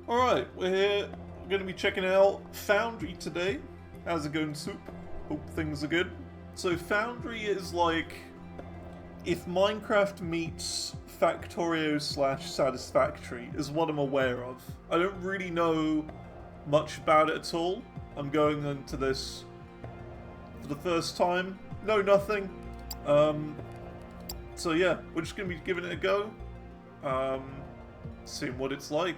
Alright, we're here. We're going to be checking out Foundry today. How's it going, Soup? Hope things are good. So Foundry is like if Minecraft meets Factorio / Satisfactory is what I'm aware of. I don't really know much about it at all. I'm going into this for the first time. Know nothing. So yeah, we're just going to be giving it a go. Seeing what it's like.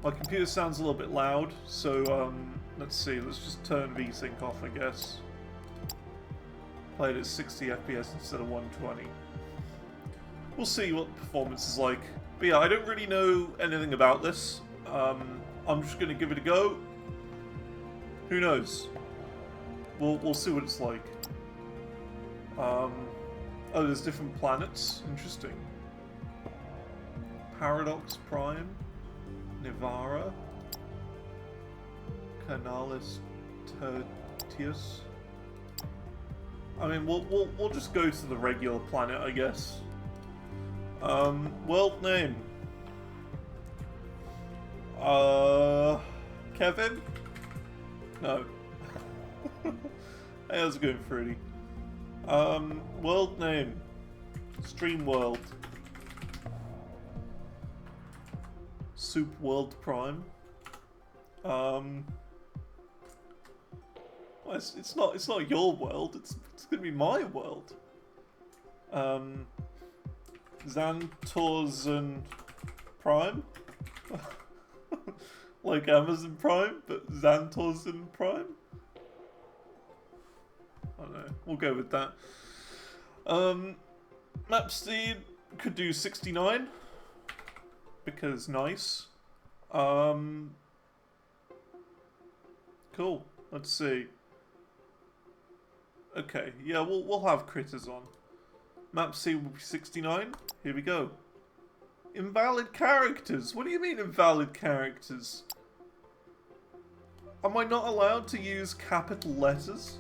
My computer sounds a little bit loud, so let's see, let's just turn VSync off, I guess. Play it at 60 FPS instead of 120. We'll see what the performance is like. But yeah, I don't really know anything about this. I'm just gonna give it a go. Who knows? We'll see what it's like. Oh, there's different planets. Interesting. Paradox Prime. Nivara, Canalis Tertius. I mean, we'll just go to the regular planet, I guess. World name. Kevin? No. Hey, how's it going, Fruity? World name. Stream world. Soup World Prime. Well, it's not your world. It's gonna be my world. Xantorzen Prime, like Amazon Prime, but Xantorzen Prime. I don't know. We'll go with that. Map speed could do 69. Because nice. Cool. Let's see. Okay, yeah, we'll have critters on. Map C will be 69. Here we go. Invalid characters. What do you mean invalid characters? Am I not allowed to use capital letters?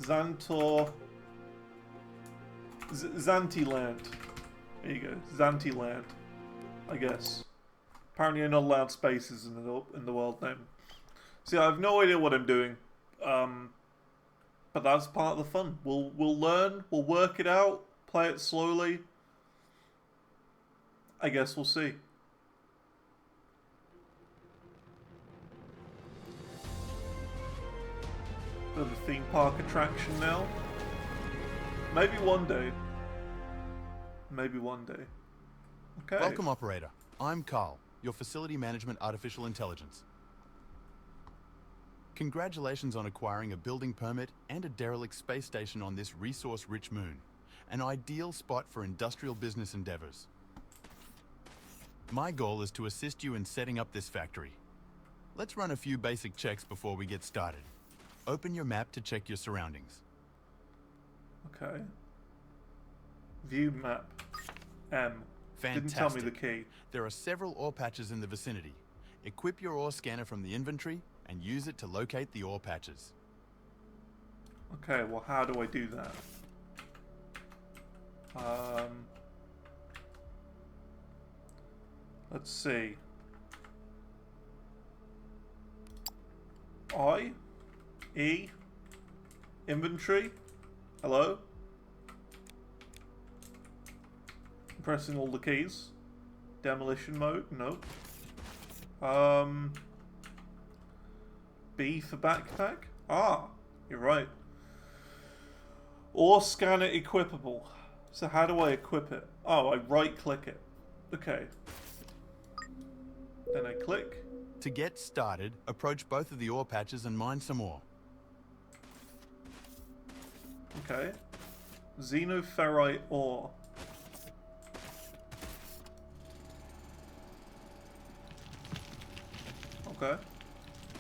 Xantor... Xantiland. There you go. Xantiland. I guess. Apparently I'm not allowed spaces in the world name. See, I have no idea what I'm doing. But that's part of the fun. We'll learn, we'll work it out, play it slowly. I guess we'll see. Bit of a theme park attraction now. Maybe one day. Maybe one day. Okay. Welcome, operator. I'm Carl, your facility management artificial intelligence. Congratulations on acquiring a building permit and a derelict space station on this resource-rich moon. An ideal spot for industrial business endeavors. My goal is to assist you in setting up this factory. Let's run a few basic checks before we get started. Open your map to check your surroundings. Okay. View map. M. Fantastic. Didn't tell me the key. There are several ore patches in the vicinity. Equip your ore scanner from the inventory and use it to locate the ore patches. Okay, well, how do I do that? Let's see. I? E? Inventory? Hello? I'm pressing all the keys. Demolition mode? Nope. B for backpack? Ah, you're right. Ore scanner equipable. So how do I equip it? Oh, I right click it. Okay. Then I click. To get started, approach both of the ore patches and mine some ore. Okay. Xenoferrite ore. Okay.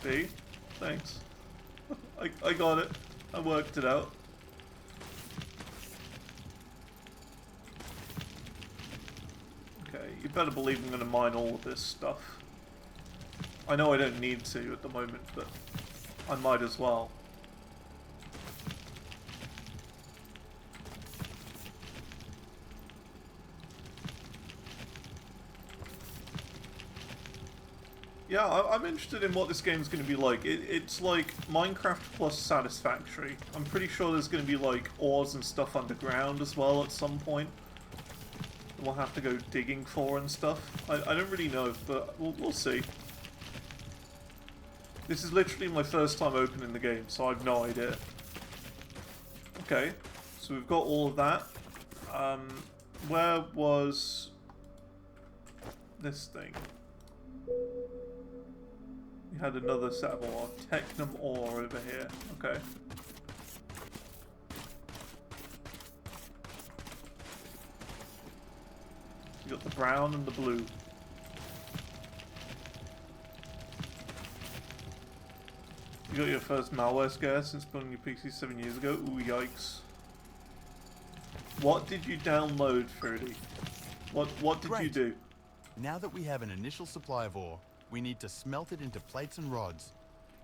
B. Thanks. I got it. I worked it out. Okay, you better believe I'm gonna mine all of this stuff. I know I don't need to at the moment, but I might as well. Yeah, I'm interested in what this game's going to be like. It's like Minecraft plus Satisfactory. I'm pretty sure there's going to be like ores and stuff underground as well at some point. We'll have to go digging for and stuff. I don't really know, but we'll see. This is literally my first time opening the game, so I've no idea. Okay, so we've got all of that. Where was this thing? We had another set of ore. Technum ore over here. Okay. You got the brown and the blue. You got your first malware scare since building your PC 7 years ago? Ooh, yikes. What did you download, Fruity? What did you do? Now that we have an initial supply of ore, we need to smelt it into plates and rods.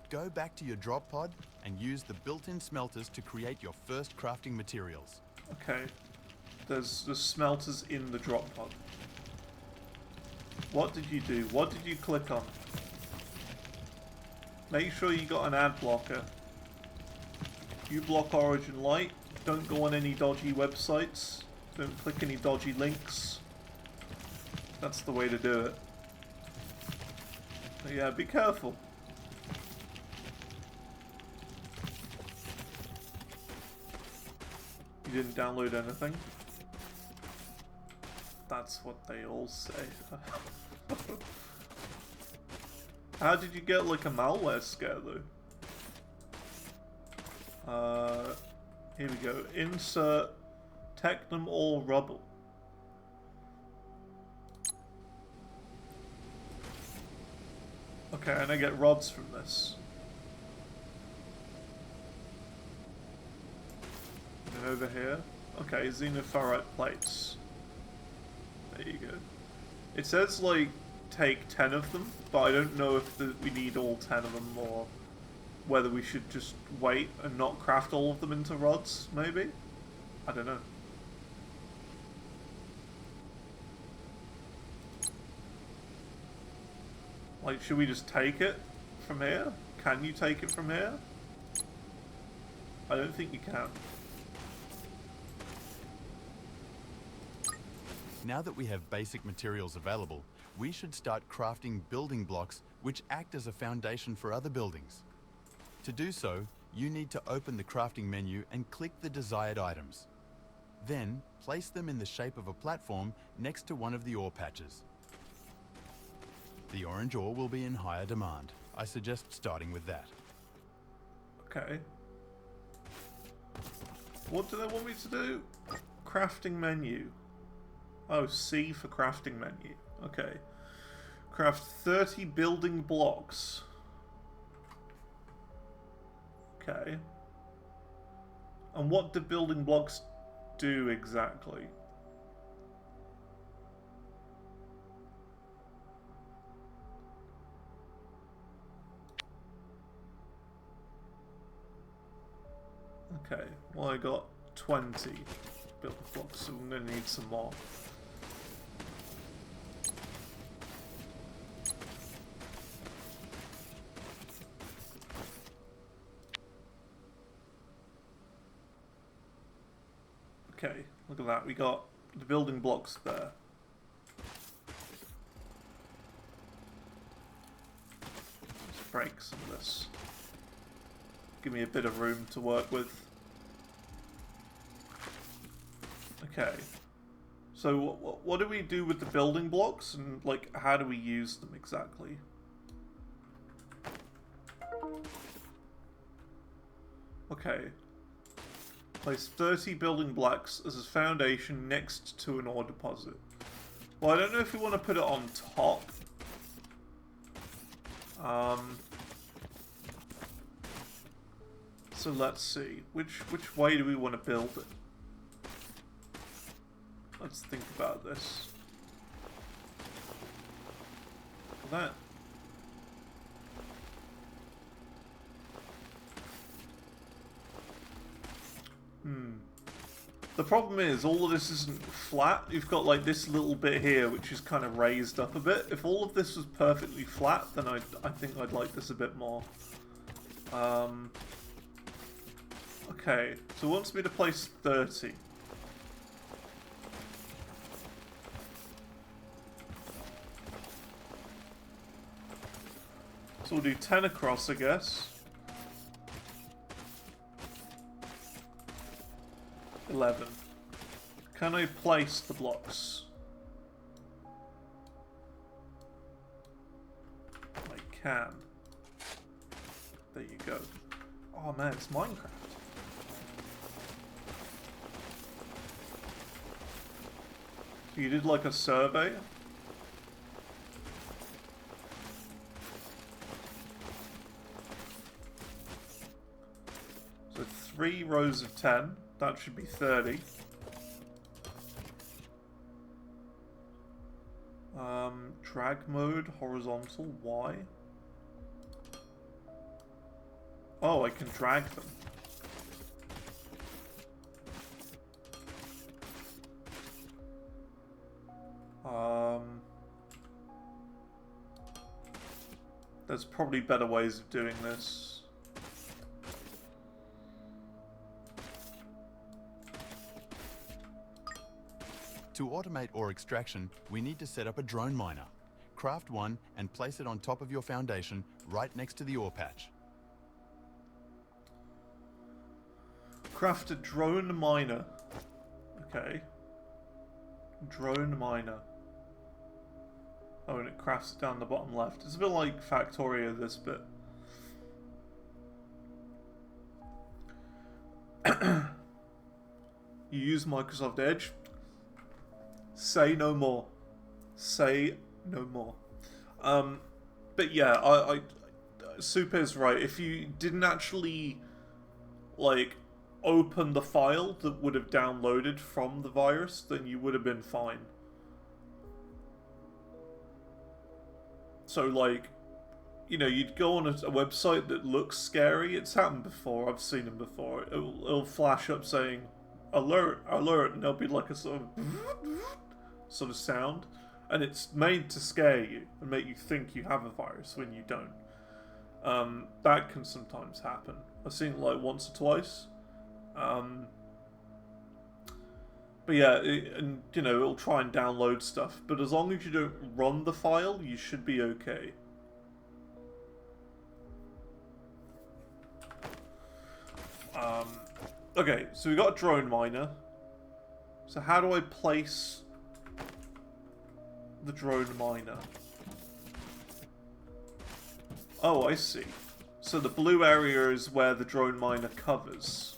Go back to your drop pod and use the built-in smelters to create your first crafting materials. Okay. There's the smelters in the drop pod. What did you do? What did you click on? Make sure you got an ad blocker. You block Origin Light. Don't go on any dodgy websites. Don't click any dodgy links. That's the way to do it. But yeah, be careful. You didn't download anything? That's what they all say. How did you get like a malware scare though? Here we go. Insert Technum or Rubble. Okay, and I get rods from this. And over here. Okay, xenoferrite plates. There you go. It says like take 10 of them, but I don't know if we need all 10 of them or whether we should just wait and not craft all of them into rods, maybe? I don't know. Like, should we just take it from here? Can you take it from here? I don't think you can. Now that we have basic materials available, we should start crafting building blocks which act as a foundation for other buildings. To do so, you need to open the crafting menu and click the desired items. Then, place them in the shape of a platform next to one of the ore patches. The orange ore will be in higher demand. I suggest starting with that. Okay. What do they want me to do? Crafting menu. Oh, C for crafting menu. Okay. Craft 30 building blocks. Okay. And what do building blocks do exactly? Okay, well I got 20 building blocks, so I'm going to need some more. Okay, look at that, we got the building blocks there. Let's break some of this. Give me a bit of room to work with. Okay. So what do we do with the building blocks, and like how do we use them exactly? Okay. Place 30 building blocks as a foundation next to an ore deposit. Well, I don't know if we want to put it on top. So let's see. Which way do we want to build it? Let's think about this. That. The problem is, all of this isn't flat. You've got like this little bit here, which is kind of raised up a bit. If all of this was perfectly flat, then I think I'd like this a bit more. Okay, so it wants me to place 30. So we'll do 10 across, I guess. 11. Can I place the blocks? I can. There you go. Oh man, it's Minecraft. So you did like a survey? So 3 rows of 10. That should be 30. Drag mode, horizontal, Y. Oh, I can drag them. There's probably better ways of doing this. To automate ore extraction, we need to set up a drone miner. Craft one and place it on top of your foundation right next to the ore patch. Craft a drone miner. Okay. Drone miner. Oh, and it crafts it down the bottom left. It's a bit like Factorio, this bit. You use Microsoft Edge? Say no more. Say no more. But yeah, Soup is right. If you didn't actually, like, open the file that would have downloaded from the virus, then you would have been fine. So, like, you know, you'd go on a website that looks scary. It's happened before. I've seen them before. It'll flash up saying, alert, alert, and there'll be like a sort of sound. And it's made to scare you and make you think you have a virus when you don't. That can sometimes happen. I've seen it like once or twice. But yeah, and you know, it'll try and download stuff. But as long as you don't run the file, you should be okay. Okay, so we got a drone miner. So how do I place the drone miner? Oh, I see. So the blue area is where the drone miner covers.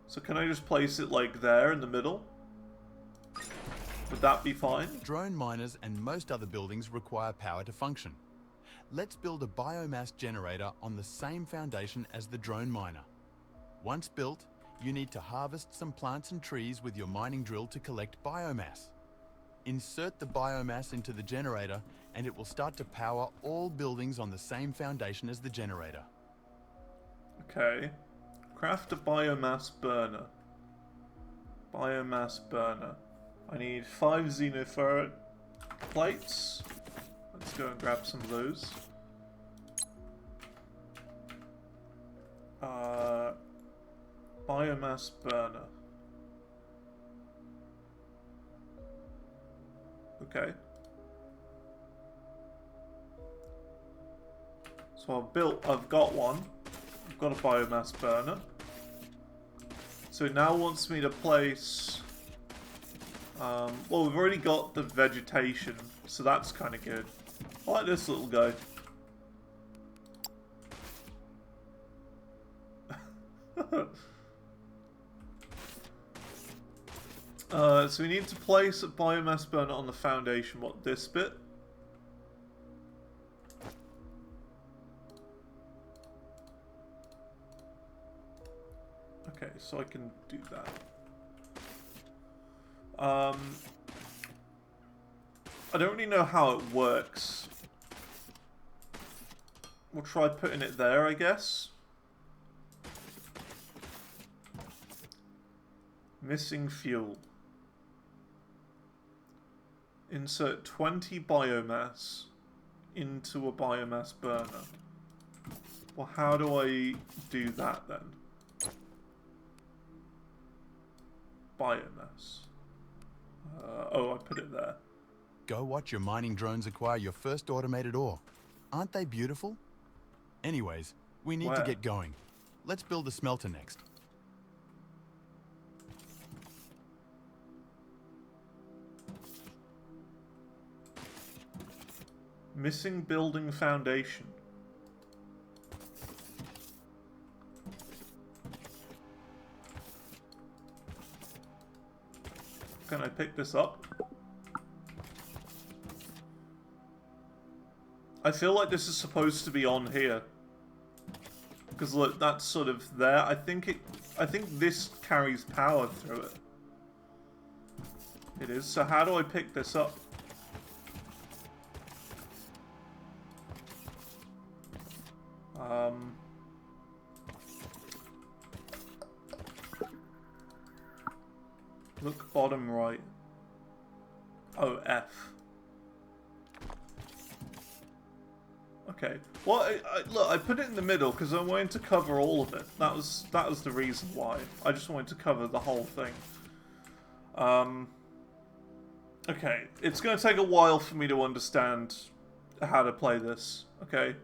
So can I just place it like there in the middle? Would that be fine? Drone miners and most other buildings require power to function. Let's build a biomass generator on the same foundation as the drone miner. Once built, you need to harvest some plants and trees with your mining drill to collect biomass. Insert the biomass into the generator and it will start to power all buildings on the same foundation as the generator. Okay. Craft a biomass burner. Biomass burner. I need 5 xenoferrite plates. Let's go and grab some of those. Biomass burner. Okay. So I've got one. I've got a biomass burner. So it now wants me to place... well, we've already got the vegetation, so that's kind of good. I like this little guy. So we need to place a biomass burner on the foundation. What, this bit? Okay, so I can do that. I don't really know how it works. We'll try putting it there, I guess. Missing fuel. Insert 20 biomass into a biomass burner. Well, how do I do that then? Biomass. Oh, I put it there. Go watch your mining drones acquire your first automated ore. Aren't they beautiful? Anyways, we need to get going. Let's build a smelter next. Missing building foundation. Can I pick this up? I feel like this is supposed to be on here. Because look, that's sort of there. I think this carries power through it. It is. So how do I pick this up? Look bottom right. Oh, F. Okay. Well, look, I put it in the middle because I wanted to cover all of it. That was the reason why. I just wanted to cover the whole thing. Okay. It's going to take a while for me to understand how to play this. Okay.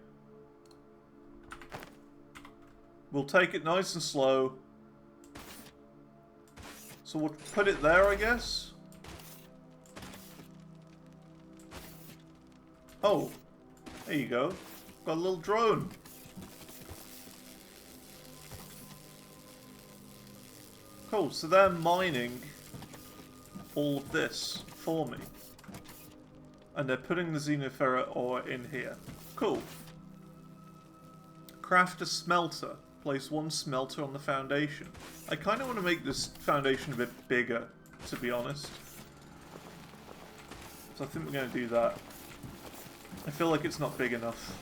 We'll take it nice and slow. So we'll put it there, I guess. Oh, there you go. Got a little drone. Cool, so they're mining all of this for me. And they're putting the xenoferrite ore in here. Cool. Craft a smelter. Place one smelter on the foundation. I kind of want to make this foundation a bit bigger, to be honest. So I think we're going to do that. I feel like it's not big enough.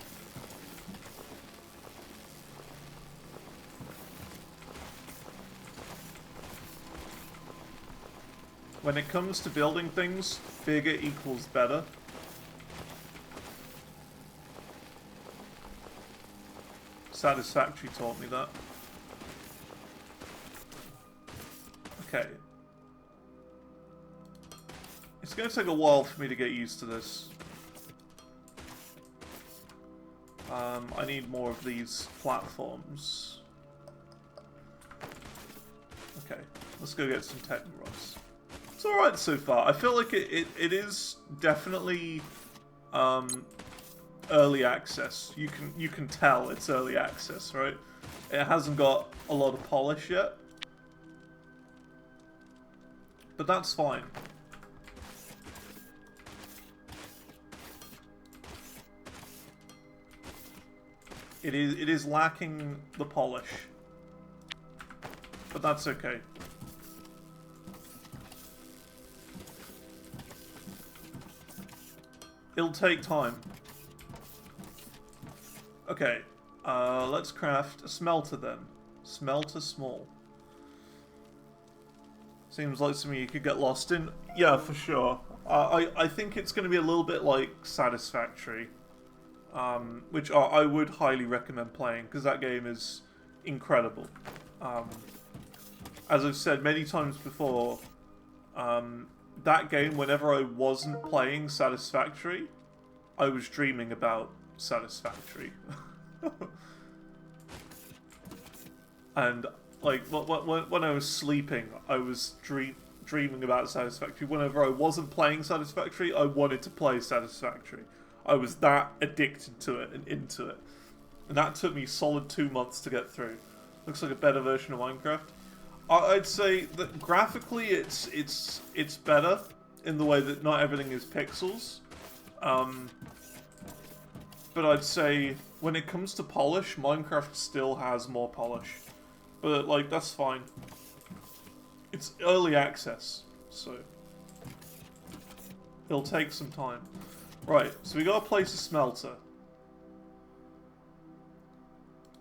When it comes to building things, bigger equals better. Satisfactory taught me that. Okay. It's going to take a while for me to get used to this. I need more of these platforms. Okay, let's go get some Technoros. It's alright so far. I feel like it is definitely early access. You can tell it's early access, right? It hasn't got a lot of polish yet. But that's fine. It is lacking the polish. But that's okay. It'll take time. Okay, let's craft a smelter then. Smelter small. Seems like something you could get lost in. Yeah, for sure. I think it's going to be a little bit like Satisfactory. Which I would highly recommend playing, because that game is incredible. As I've said many times before, that game, whenever I wasn't playing Satisfactory, I was dreaming about Satisfactory. And, like, when I was sleeping, I was dreaming about Satisfactory. Whenever I wasn't playing Satisfactory, I wanted to play Satisfactory. I was that addicted to it and into it. And that took me solid 2 months to get through. Looks like a better version of Minecraft. I'd say that graphically it's better in the way that not everything is pixels. But I'd say when it comes to polish, Minecraft still has more polish. But like, that's fine. It's early access, so it'll take some time. Right, so we gotta place a smelter.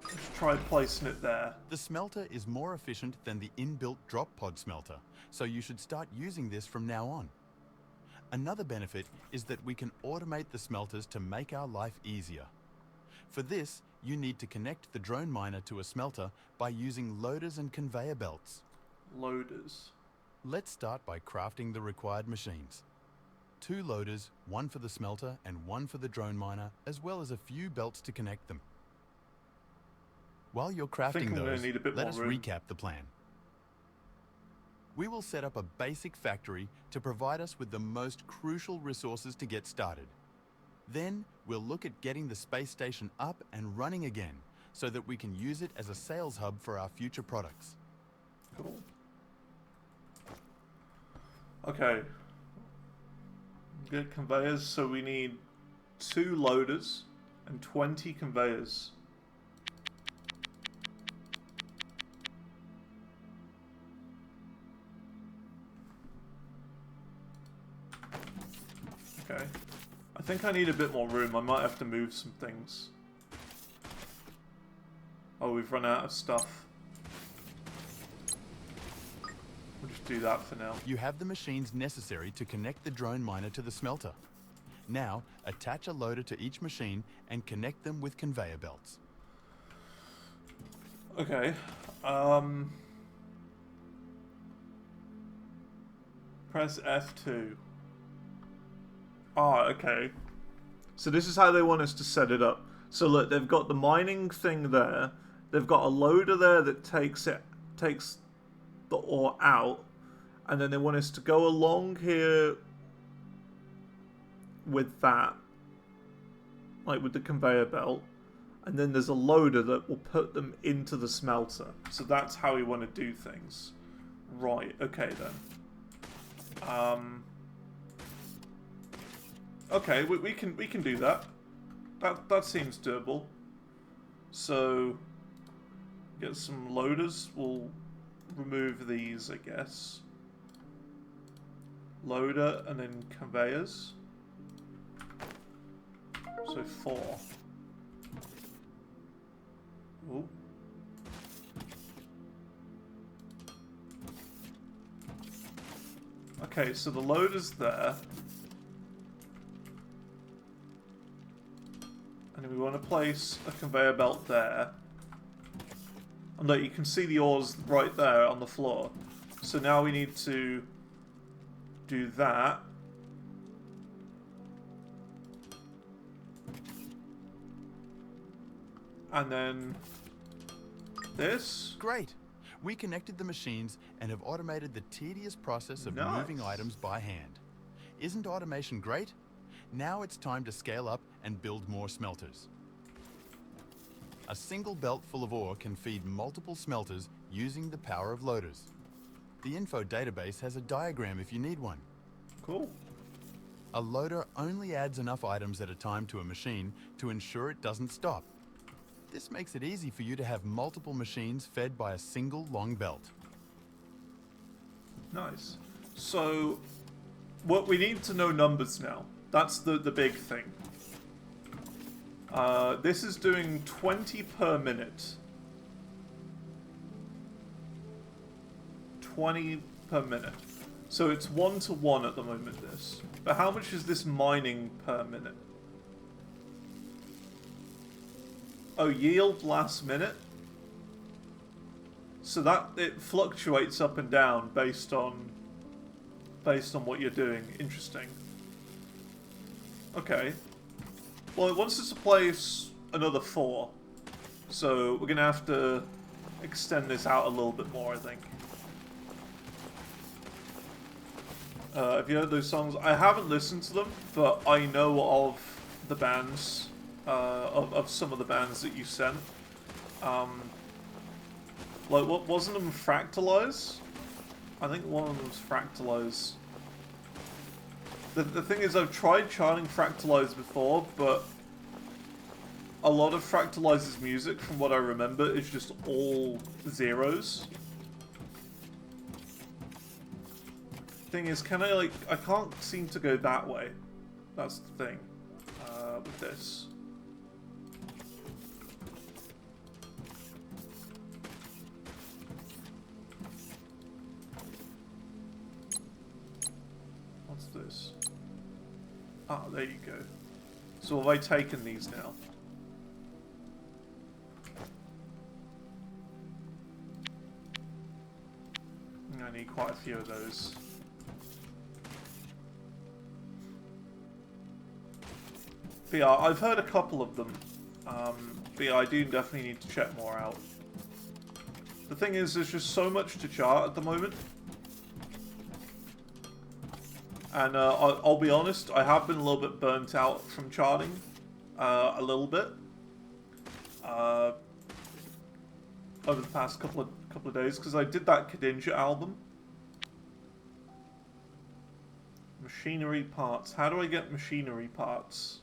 Let's try placing it there. The smelter is more efficient than the inbuilt drop pod smelter, so you should start using this from now on. Another benefit is that we can automate the smelters to make our life easier. For this, you need to connect the drone miner to a smelter by using loaders and conveyor belts. Loaders. Let's start by crafting the required machines. 2 loaders, one for the smelter and one for the drone miner, as well as a few belts to connect them. While you're crafting those, let us recap the plan. We will set up a basic factory to provide us with the most crucial resources to get started. Then we'll look at getting the space station up and running again so that we can use it as a sales hub for our future products. Cool. Okay. Get conveyors, so we need 2 loaders and 20 conveyors. Okay. I think I need a bit more room. I might have to move some things. Oh, we've run out of stuff. We'll just do that for now. You have the machines necessary to connect the drone miner to the smelter. Now, attach a loader to each machine and connect them with conveyor belts. Okay. Press F2. Ah, okay. So this is how they want us to set it up. So look, they've got the mining thing there. They've got a loader there that takes the ore out, and then they want us to go along here with that, like with the conveyor belt, and then there's a loader that will put them into the smelter. So that's how we want to do things. Right, okay then. Okay, we can do that. That seems doable. So get some loaders. We'll remove these, I guess. Loader and then conveyors. So 4. Ooh. Okay, so the loader's there. And we want to place a conveyor belt there. And look, you can see the ores right there on the floor. So now we need to do that. And then this. Great! We connected the machines and have automated the tedious process of moving items by hand. Isn't automation great? Now it's time to scale up and build more smelters. A single belt full of ore can feed multiple smelters using the power of loaders. The info database has a diagram if you need one. Cool. A loader only adds enough items at a time to a machine to ensure it doesn't stop. This makes it easy for you to have multiple machines fed by a single long belt. Nice. So, what we need to know numbers now. That's the big thing. This is doing 20 per minute. 20 per minute. So it's 1 to 1 at the moment, this. But how much is this mining per minute? Oh, yield last minute? So that, it fluctuates up and down based on what you're doing. Interesting. Okay. Well, it wants us to place another 4. So we're going to have to extend this out a little bit more, I think. Have you heard those songs? I haven't listened to them, but I know of the bands, of some of the bands that you sent. Like, what wasn't them Fractalize? I think one of them's Fractalize. The thing is, I've tried charting Fractalize before, but a lot of Fractalize's music, from what I remember, is just all zeros. Thing is, can I, like, I can't seem to go that way. That's the thing with this. Ah, there you go. So have I taken these now? I need quite a few of those. But yeah, I've heard a couple of them. But yeah, I do definitely need to check more out. The thing is, there's just so much to chart at the moment. And I'll be honest, I have been a little bit burnt out from charting. A little bit. Over the past couple of days, because I did that Kadinja album. Machinery parts. How do I get machinery parts?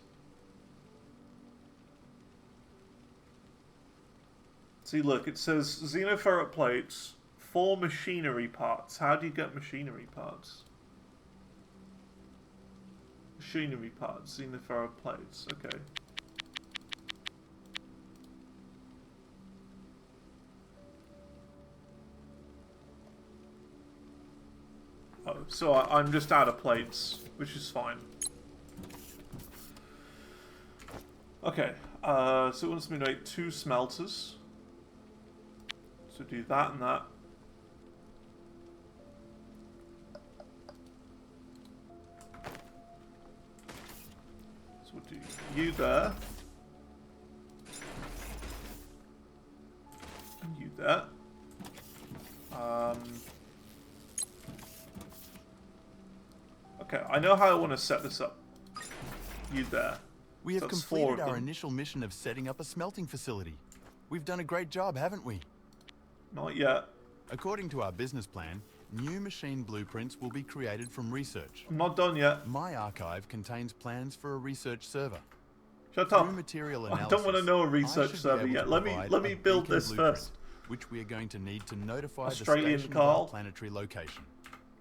See, look, it says xenoferrite plates, 4 machinery parts. How do you get machinery parts? Machinery parts, xenoferrite plates. Okay. Oh, so I'm just out of plates, which is fine. Okay, so it wants me to make 2 smelters. So do that and that. So we'll do you there. And you there. Okay, I know how I want to set this up. You there. We have So that's completed 4 of our them. initial mission of setting up a smelting facility. We've done a great job, haven't we? Not yet. According to our business plan, new machine blueprints will be created from research. I'm not done yet. My archive contains plans for a research server. Shut Through up. material I analysis, don't want to know a I research should be server able yet. to Let me provide a build beacon this blueprint, first. which we are going to need to notify Australian the station of our Carl. planetary location.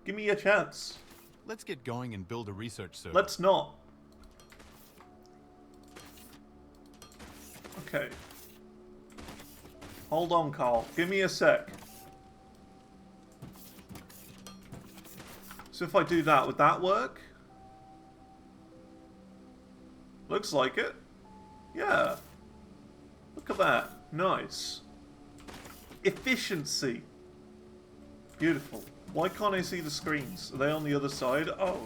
Give me a chance. Let's get going and build a research server. Let's not. Okay. Hold on, Carl. Give me a sec. So if I do that, would that work? Looks like it. Yeah. Look at that. Nice. Efficiency. Beautiful. Why can't I see the screens? Are they on the other side? Oh.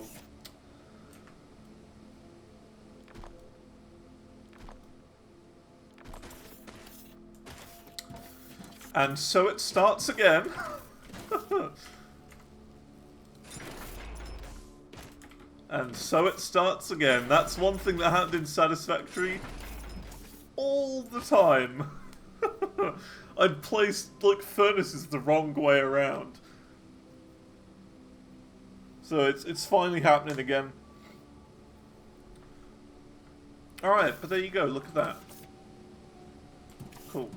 And so it starts again. And so it starts again. That's one thing that happened in Satisfactory all the time. I'd placed, like, furnaces the wrong way around. So it's finally happening again. Alright, but there you go. Look at that. Cool.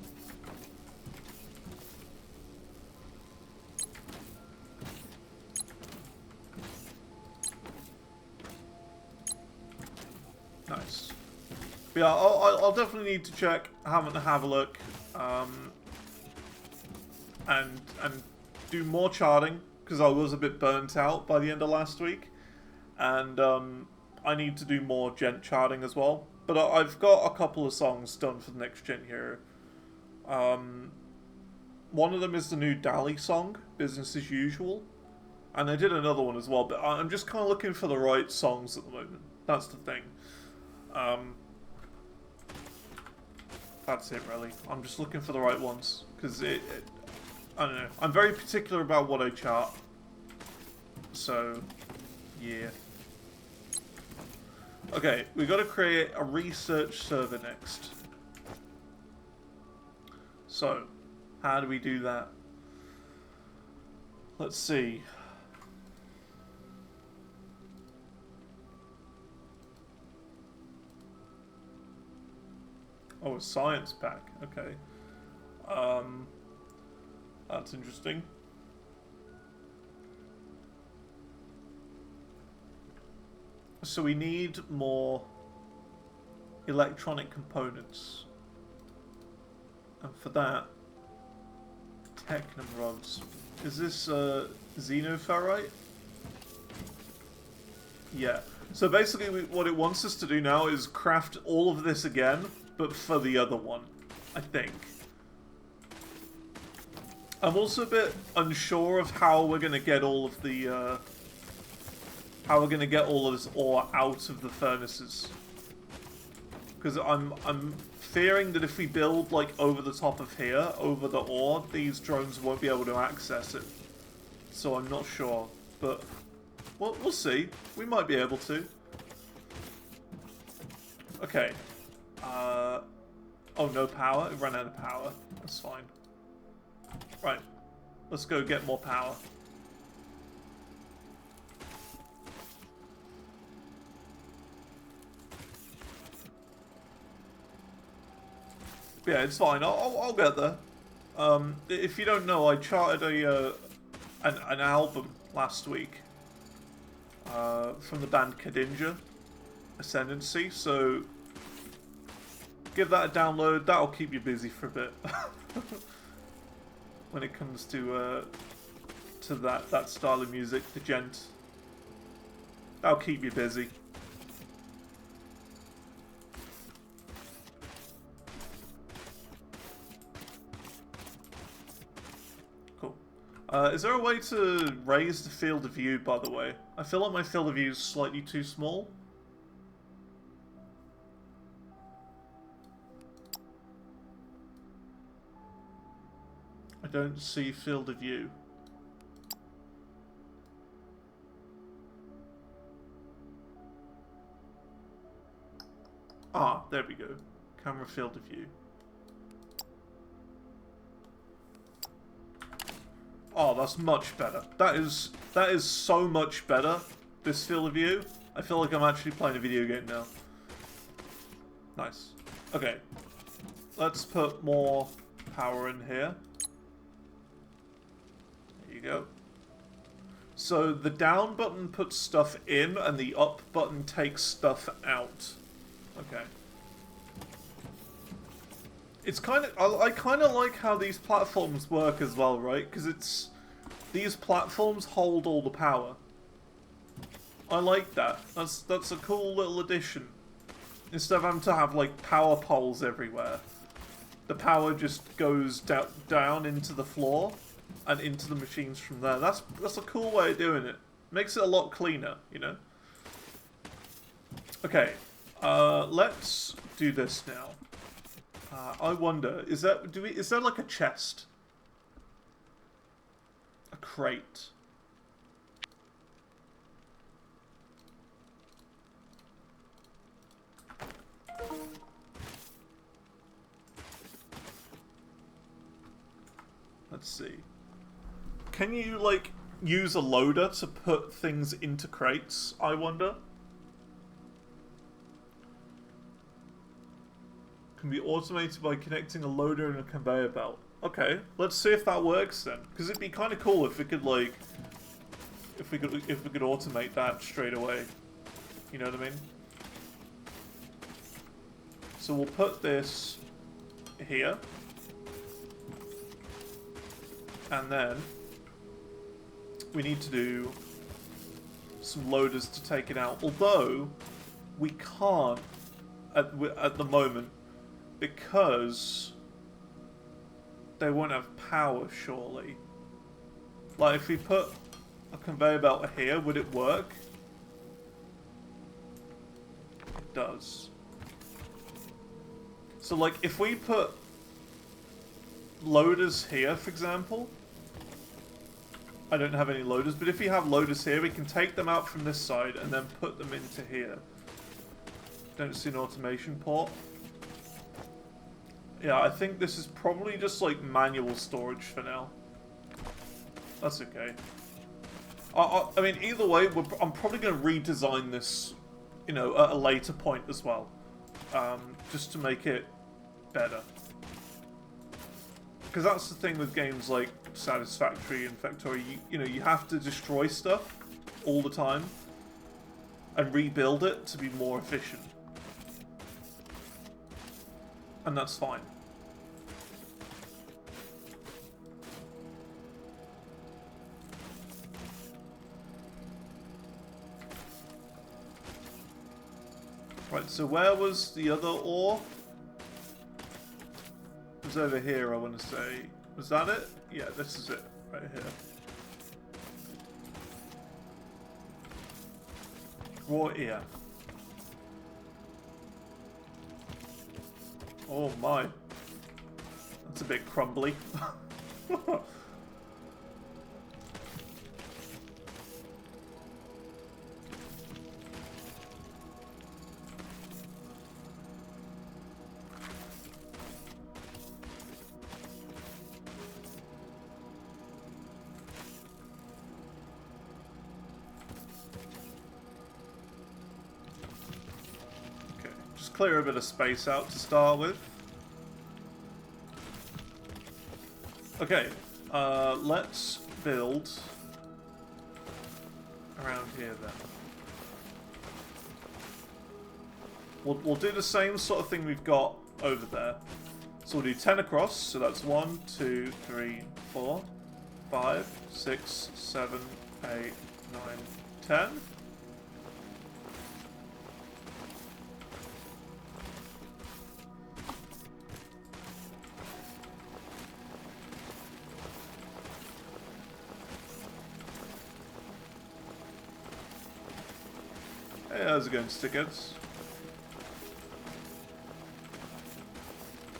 Nice. But yeah, I'll definitely need to check, have a look, and do more charting, because I was a bit burnt out by the end of last week, and I need to do more gent charting as well. But I've got a couple of songs done for the next gen here. One of them is the new Dali song, Business as Usual, and I did another one as well, but I'm just kind of looking for the right songs at the moment. That's the thing. That's it, really. I'm just looking for the right ones, because I don't know. I'm very particular about what I chart. So, yeah. Okay, we got to create a research server next. So, how do we do that? Let's see. Oh, a science pack. Okay. That's interesting. So we need more electronic components. And for that, technum rods. Is this xenoferrite? Yeah. So basically what it wants us to do now is craft all of this again, but for the other one, I think. I'm also a bit unsure of how we're going to get all of the, how we're going to get all of this ore out of the furnaces. Because I'm fearing that if we build, like, over the top of here, over the ore, these drones won't be able to access it. So I'm not sure, but we'll see. We might be able to. Okay. Oh, no power? It ran out of power. That's fine. Right. Let's go get more power. Yeah, it's fine. I'll get there. If you don't know, I charted an album last week from the band Kadinja, Ascendancy. So give that a download. That'll keep you busy for a bit when it comes to that style of music, the gent. That'll keep you busy. Is there a way to raise the field of view, by the way? I feel like my field of view is slightly too small. I don't see field of view. Ah, there we go. Camera field of view. Oh, that's much better. That is so much better, this field of view. I feel like I'm actually playing a video game now. Nice. Okay. Let's put more power in here. There you go. So the down button puts stuff in and the up button takes stuff out. Okay. It's kind of... I kind of like how these platforms work as well, right? Because it's... These platforms hold all the power. I like that. That's a cool little addition. Instead of having to have, like, power poles everywhere, the power just goes down into the floor and into the machines from there. That's a cool way of doing it. Makes it a lot cleaner, you know? Okay. Let's do this now. I wonder, is there like a chest? A crate? Let's see. Can you, like, use a loader to put things into crates, I wonder? Can be automated by connecting a loader and a conveyor belt. Okay, let's see if that works then. Because it'd be kind of cool if we could, like, if we could automate that straight away. You know what I mean? So we'll put this here, and then we need to do some loaders to take it out. Although we can't at the moment, because they won't have power, surely. Like, if we put a conveyor belt here, would it work? It does. So, like, if we put loaders here, for example... I don't have any loaders, but if we have loaders here, we can take them out from this side and then put them into here. Don't see an automation port. Yeah, I think this is probably just, like, manual storage for now. That's okay. I mean, either way, I'm probably going to redesign this, you know, at a later point as well. Just to make it better. Because that's the thing with games like Satisfactory and Factorio, you know, you have to destroy stuff all the time and rebuild it to be more efficient. And that's fine. Right, so where was the other ore? It was over here, I want to say. Was that it? Yeah, this is it. Right here. Raw ear. Oh my. That's a bit crumbly. Clear a bit of space out to start with. Okay, let's build around here then. We'll do the same sort of thing we've got over there. So we'll do 10 across, so that's 1, 2, 3, 4, 5, 6, 7, 8, 9, 10. Hey, how's it going, stickers?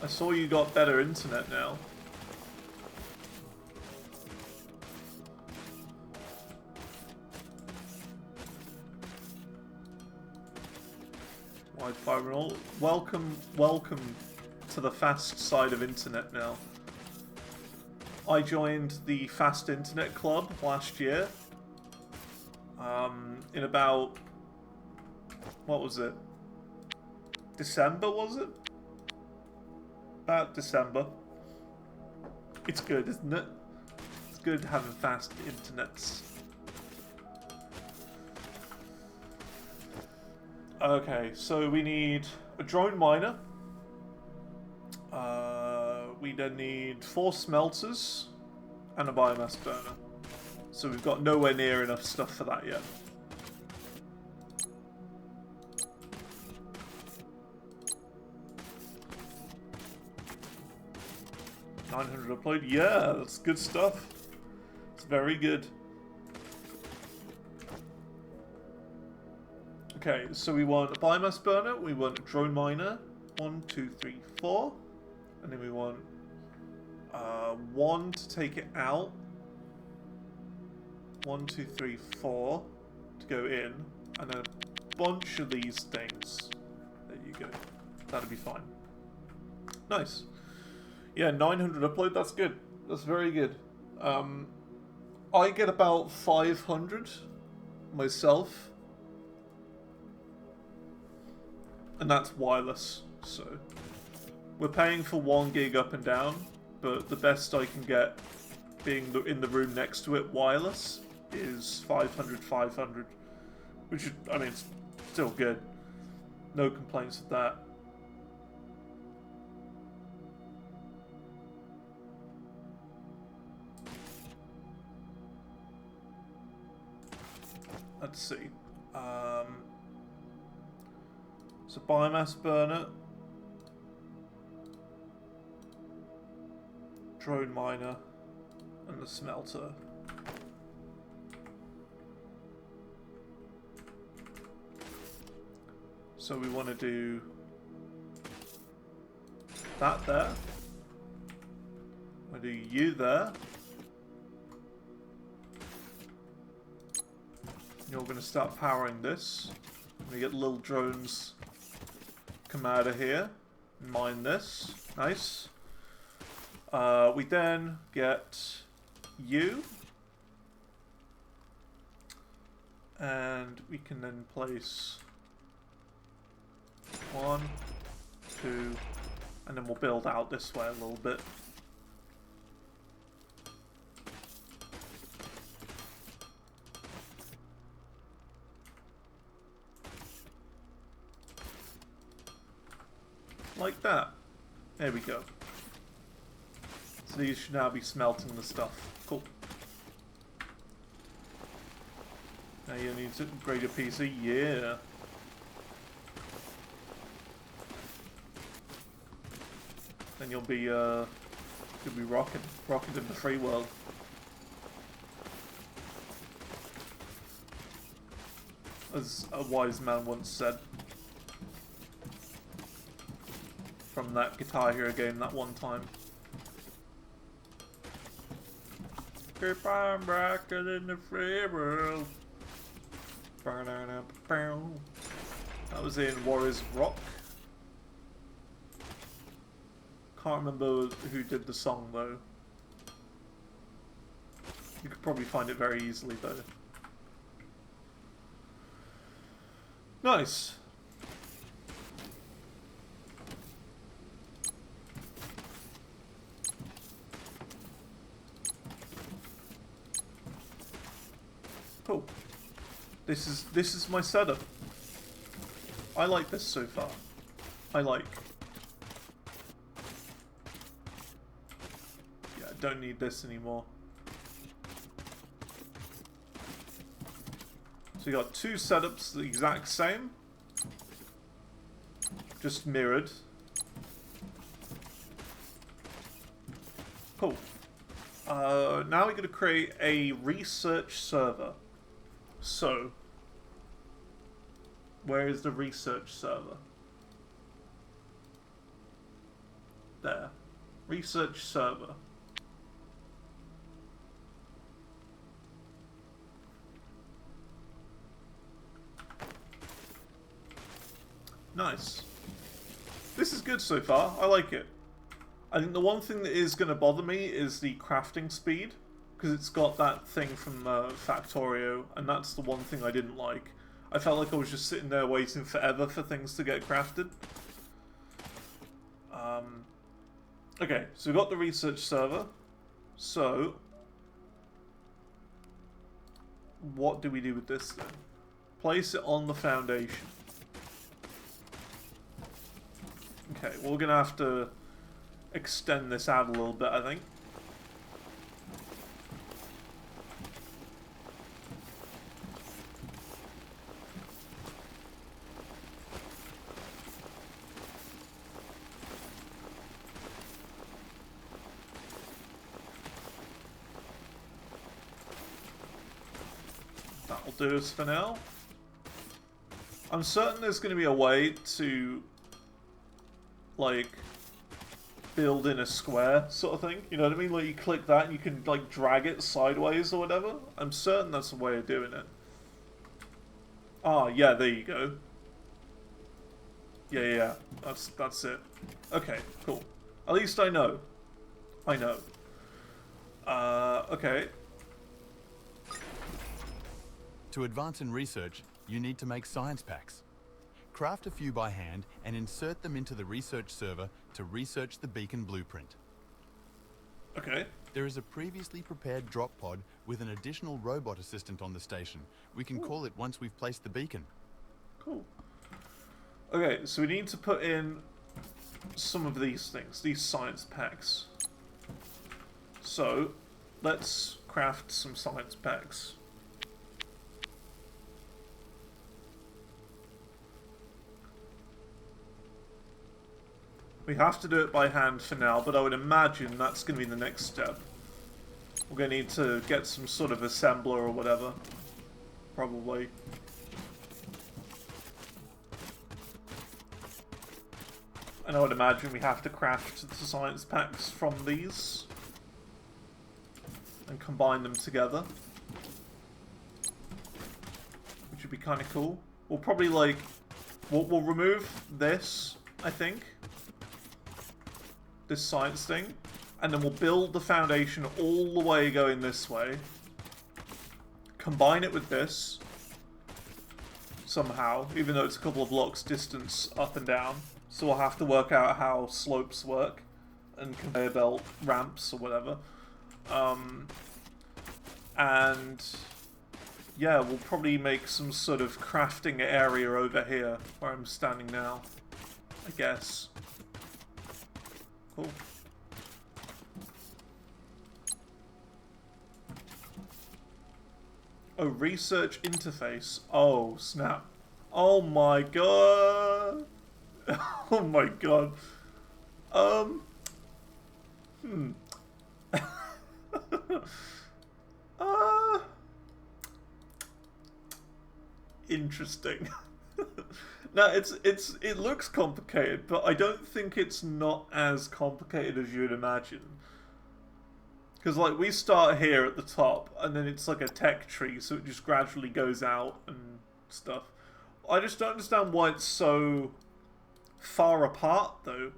I saw you got better internet now. Wi-Fi and all. Welcome to the fast side of internet now. I joined the Fast Internet Club last year. In about... what was it? December, was it? About December. It's good, isn't it? It's good having fast internets. Okay, so we need a drone miner. We then need 4 smelters and a biomass burner. So we've got nowhere near enough stuff for that yet. $900 upload. Yeah, that's good stuff. It's very good. Okay, so we want a biomass burner, we want a drone miner. 1, 2, 3, 4. And then we want 1 to take it out. 1, 2, 3, 4 to go in. And then a bunch of these things. There you go. That'll be fine. Nice. Yeah, 900 upload, that's good. That's very good. I get about 500 myself. And that's wireless, so... we're paying for 1 gig up and down, but the best I can get, being in the room next to it wireless, is 500, which is, I mean, it's still good. No complaints with that. Let's see. So biomass burner, drone miner, and the smelter. So we want to do that there. We'll do you there. You're going to start powering this. We get little drones come out of here. Mine this. Nice. We then get you. And we can then place 1, 2, and then we'll build out this way a little bit. Like that. There we go. So these should now be smelting the stuff. Cool. Now you need to upgrade your PC. Yeah. Then you'll be rocking in the free world. As a wise man once said. From that Guitar Hero game that one time. Keep on rocking in the free world. That was in Warriors of Rock. Can't remember who did the song though. You could probably find it very easily though. Nice. Cool. This is my setup. I like this so far. I like. Yeah, I don't need this anymore. So you got two setups the exact same. Just mirrored. Cool. Now we're going to create a research server. So, where is the research server? There. Research server. Nice. This is good so far. I like it. I think the one thing that is going to bother me is the crafting speed. Because it's got that thing from Factorio, and that's the one thing I didn't like. I felt like I was just sitting there waiting forever for things to get crafted. Okay, so we've got the research server. So, what do we do with this then? Place it on the foundation. Okay, well, we're going to have to extend this out a little bit, I think. That'll do us for now. I'm certain there's going to be a way to, like, build in a square sort of thing. You know what I mean? Like, you click that and you can, like, drag it sideways or whatever. I'm certain that's a way of doing it. Ah, yeah, there you go. Yeah. That's it. Okay, cool. At least I know. I know. Okay. To advance in research, you need to make science packs. Craft a few by hand and insert them into the research server to research the beacon blueprint. Okay. There is a previously prepared drop pod with an additional robot assistant on the station. We can call it once we've placed the beacon. Cool. Okay, so we need to put in some of these things, these science packs. So, let's craft some science packs. We have to do it by hand for now, but I would imagine that's going to be the next step. We're going to need to get some sort of assembler or whatever. Probably. And I would imagine we have to craft the science packs from these. And combine them together. Which would be kind of cool. We'll probably, like... We'll remove this, I think. This science thing, and then we'll build the foundation all the way going this way, combine it with this somehow, even though it's a couple of blocks distance up and down, so we'll have to work out how slopes work and conveyor belt ramps or whatever, and yeah, we'll probably make some sort of crafting area over here where I'm standing now, I guess. Cool. Oh, research interface. Oh, snap. Oh my god. Oh my god. Hmm. uh, interesting. Now it looks complicated, but I don't think it's not as complicated as you'd imagine. Because like we start here at the top, and then it's like a tech tree, so it just gradually goes out and stuff. I just don't understand why it's so far apart, though.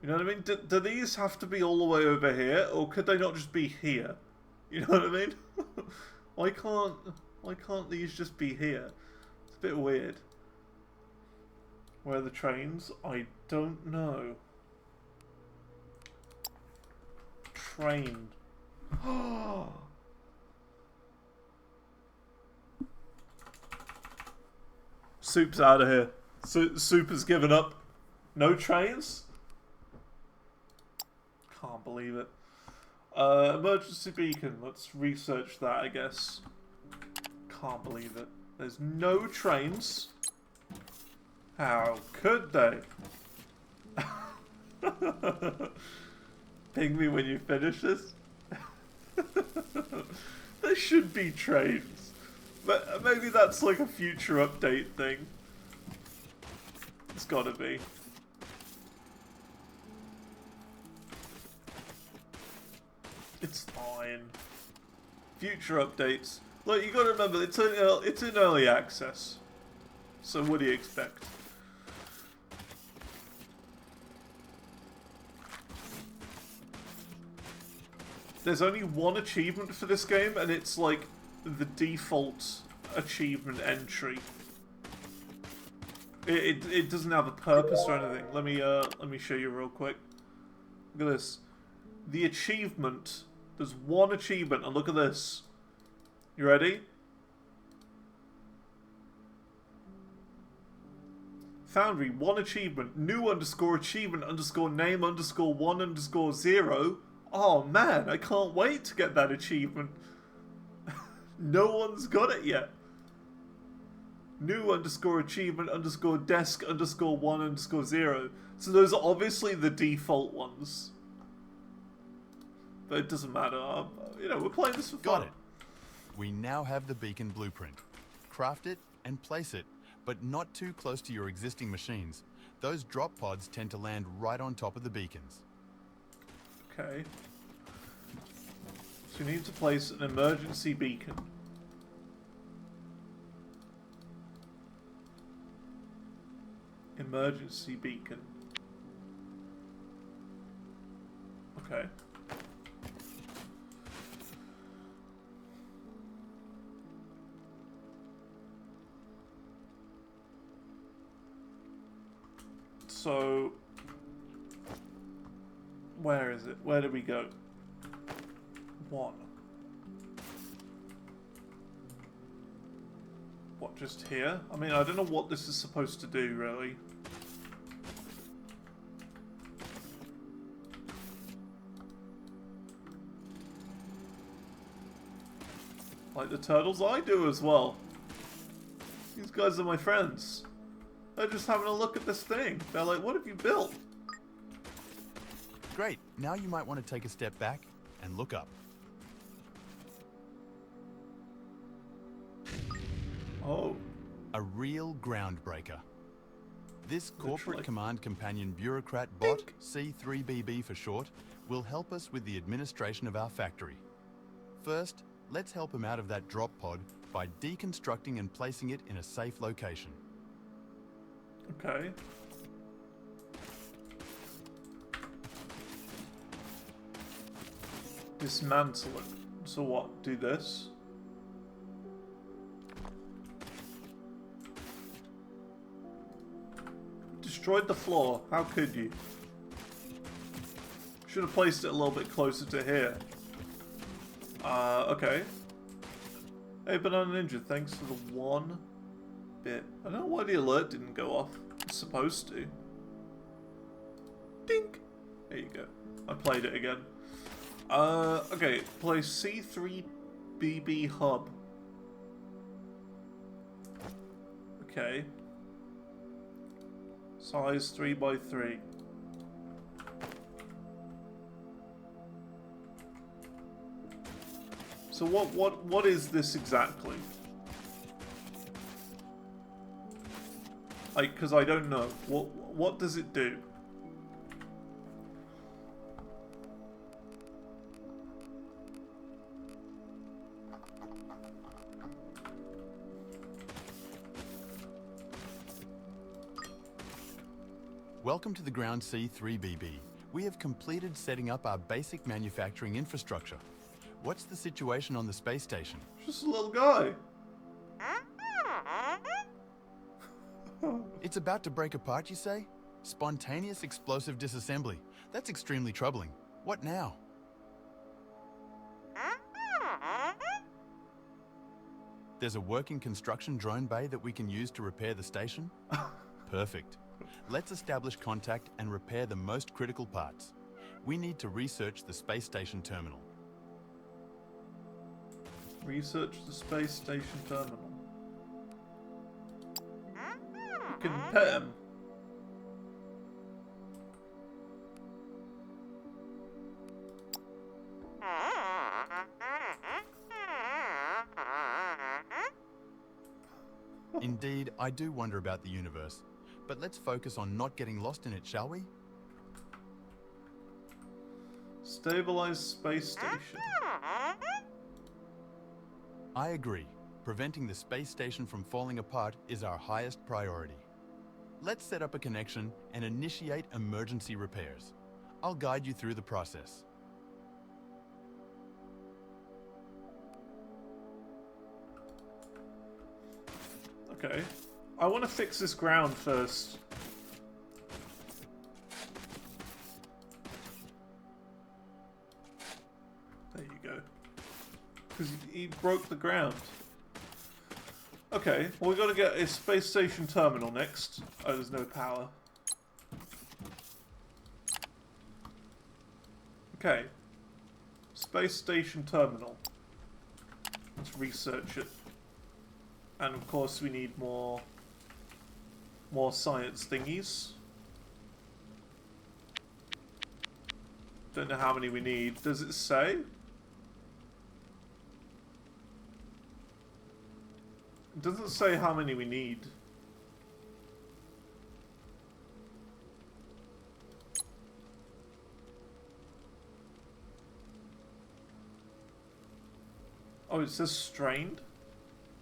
You know what I mean? Do these have to be all the way over here, or could they not just be here? You know what I mean? why can't these just be here? It's a bit weird. Where are the trains? I don't know. Train. Soup's out of here. Soup has given up. No trains? Can't believe it. Emergency beacon. Let's research that, I guess. Can't believe it. There's no trains. How could they? Ping me when you finish this. There should be trains. But maybe that's like a future update thing. It's gotta be. It's fine. Future updates. Look, you gotta remember, it's in early access. So what do you expect? There's only one achievement for this game, and it's like the default achievement entry. It doesn't have a purpose or anything. Let me show you real quick. Look at this. The achievement. There's one achievement, and look at this. You ready? Foundry, one achievement. New underscore achievement underscore name underscore 1 underscore 0. Oh man, I can't wait to get that achievement. No one's got it yet. New underscore achievement underscore desk underscore 1 underscore 0. So those are obviously the default ones. But it doesn't matter. You know, we're playing this for fun. Got it. We now have the beacon blueprint. Craft it and place it, but not too close to your existing machines. Those drop pods tend to land right on top of the beacons. Okay. So you need to place an emergency beacon. Emergency beacon. Okay. So, where is it? Where do we go? 1. What, just here? I mean, I don't know what this is supposed to do, really. Like the turtles, I do as well. These guys are my friends. They're just having a look at this thing. They're like, what have you built? Great. Now you might want to take a step back and look up. Oh. A real groundbreaker. This corporate Literally. command companion bureaucrat bot, C3BB for short, will help us with the administration of our factory. First, let's help him out of that drop pod by deconstructing and placing it in a safe location. Okay. Dismantle it. So what? Do this? Destroyed the floor. How could you? Should have placed it a little bit closer to here. Okay. Hey, Banana Ninja, thanks for the 1 bit. I don't know why the alert didn't go off. It's supposed to. Dink! There you go. I played it again. Okay. Place C3BB hub. Okay. Size 3 by 3. So what is this exactly? Because I don't know. What does it do? Welcome to the Ground C3BB. We have completed setting up our basic manufacturing infrastructure. What's the situation on the space station? Just a little guy. It's about to break apart, you say? Spontaneous explosive disassembly. That's extremely troubling. What now? There's a working construction drone bay that we can use to repair the station? Perfect. Let's establish contact and repair the most critical parts. We need to research the space station terminal. Research the space station terminal. You can pet him. Indeed, I do wonder about the universe. But let's focus on not getting lost in it, shall we? Stabilize space station. I agree. Preventing the space station from falling apart is our highest priority. Let's set up a connection and initiate emergency repairs. I'll guide you through the process. Okay. I want to fix this ground first. There you go. Because he broke the ground. Okay, well, we got to get a space station terminal next. Oh, there's no power. Okay. Space station terminal. Let's research it. And of course we need more science thingies. Don't know how many we need. Does it say? It doesn't say how many we need. Oh, it says strained?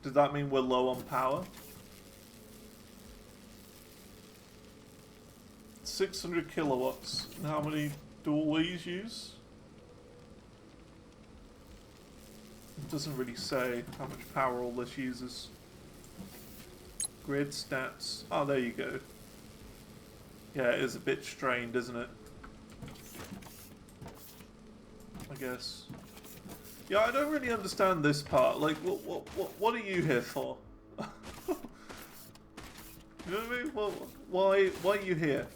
Does that mean we're low on power? 600 kilowatts. And how many do all these use? It doesn't really say how much power all this uses. Grid stats. Oh, there you go. Yeah, it is a bit strained, isn't it? I guess. Yeah, I don't really understand this part. Like, what are you here for? You know what I mean? Well, why are you here?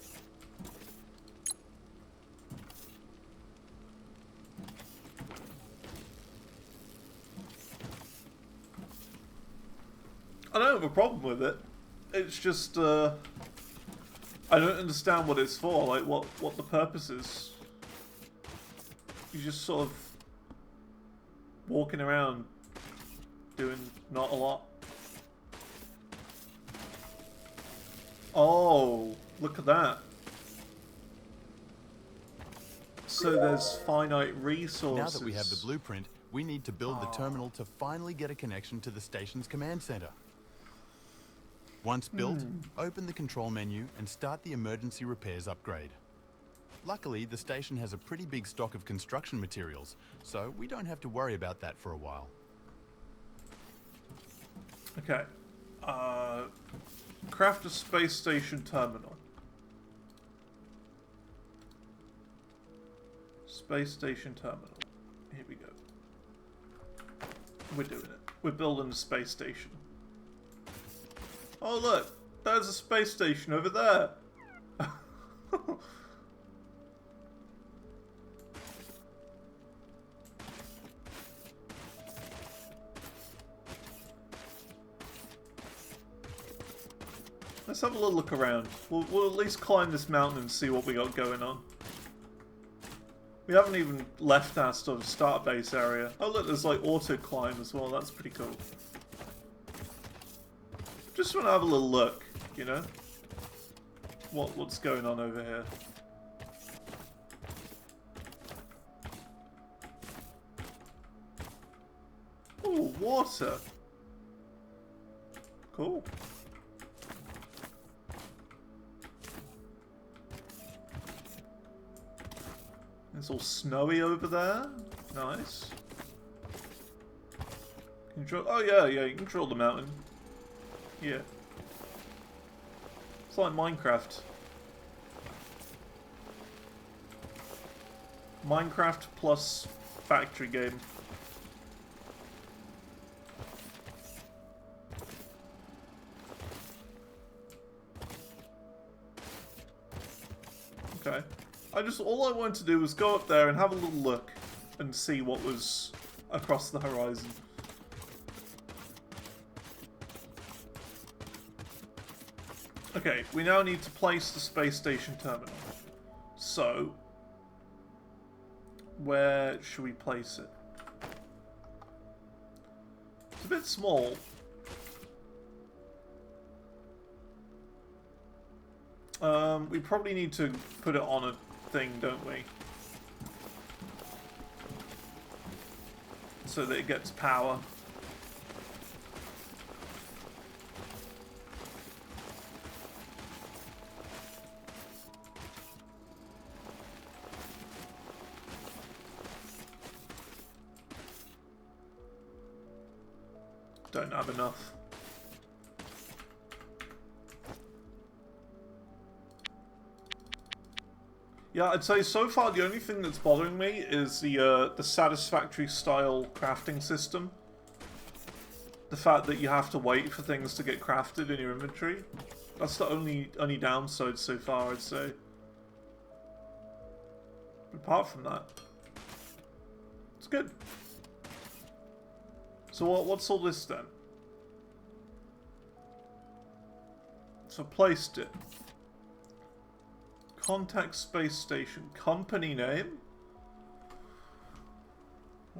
I don't have a problem with it. It's just, I don't understand what it's for. Like, what the purpose is. You just sort of walking around doing not a lot. Oh, look at that. So there's finite resources. Now that we have the blueprint, we need to build the terminal to finally get a connection to the station's command center. Once built, open the control menu and start the emergency repairs upgrade. Luckily, the station has a pretty big stock of construction materials, so we don't have to worry about that for a while. Okay. Craft a space station terminal. Space station terminal. Here we go. We're doing it. We're building a space station. Oh look! There's a space station over there! Let's have a little look around. We'll at least climb this mountain and see what we got going on. We haven't even left our sort of start base area. Oh look, there's like auto climb as well. That's pretty cool. Just want to have a little look, you know? What's going on over here? Ooh, water. Cool. It's all snowy over there. Nice. Control. Oh yeah, you can control the mountain. Yeah. It's like Minecraft. Minecraft plus factory game. Okay. All I wanted to do was go up there and have a little look and see what was across the horizon. Okay, we now need to place the space station terminal. So, where should we place it? It's a bit small. We probably need to put it on a thing, don't we? So that it gets power. Don't have enough. Yeah, I'd say so far the only thing that's bothering me is the satisfactory style crafting system. The fact that you have to wait for things to get crafted in your inventory. That's the only downside so far, I'd say. Apart from that, it's good. So what's all this then? So placed it. Contact space station. Company name?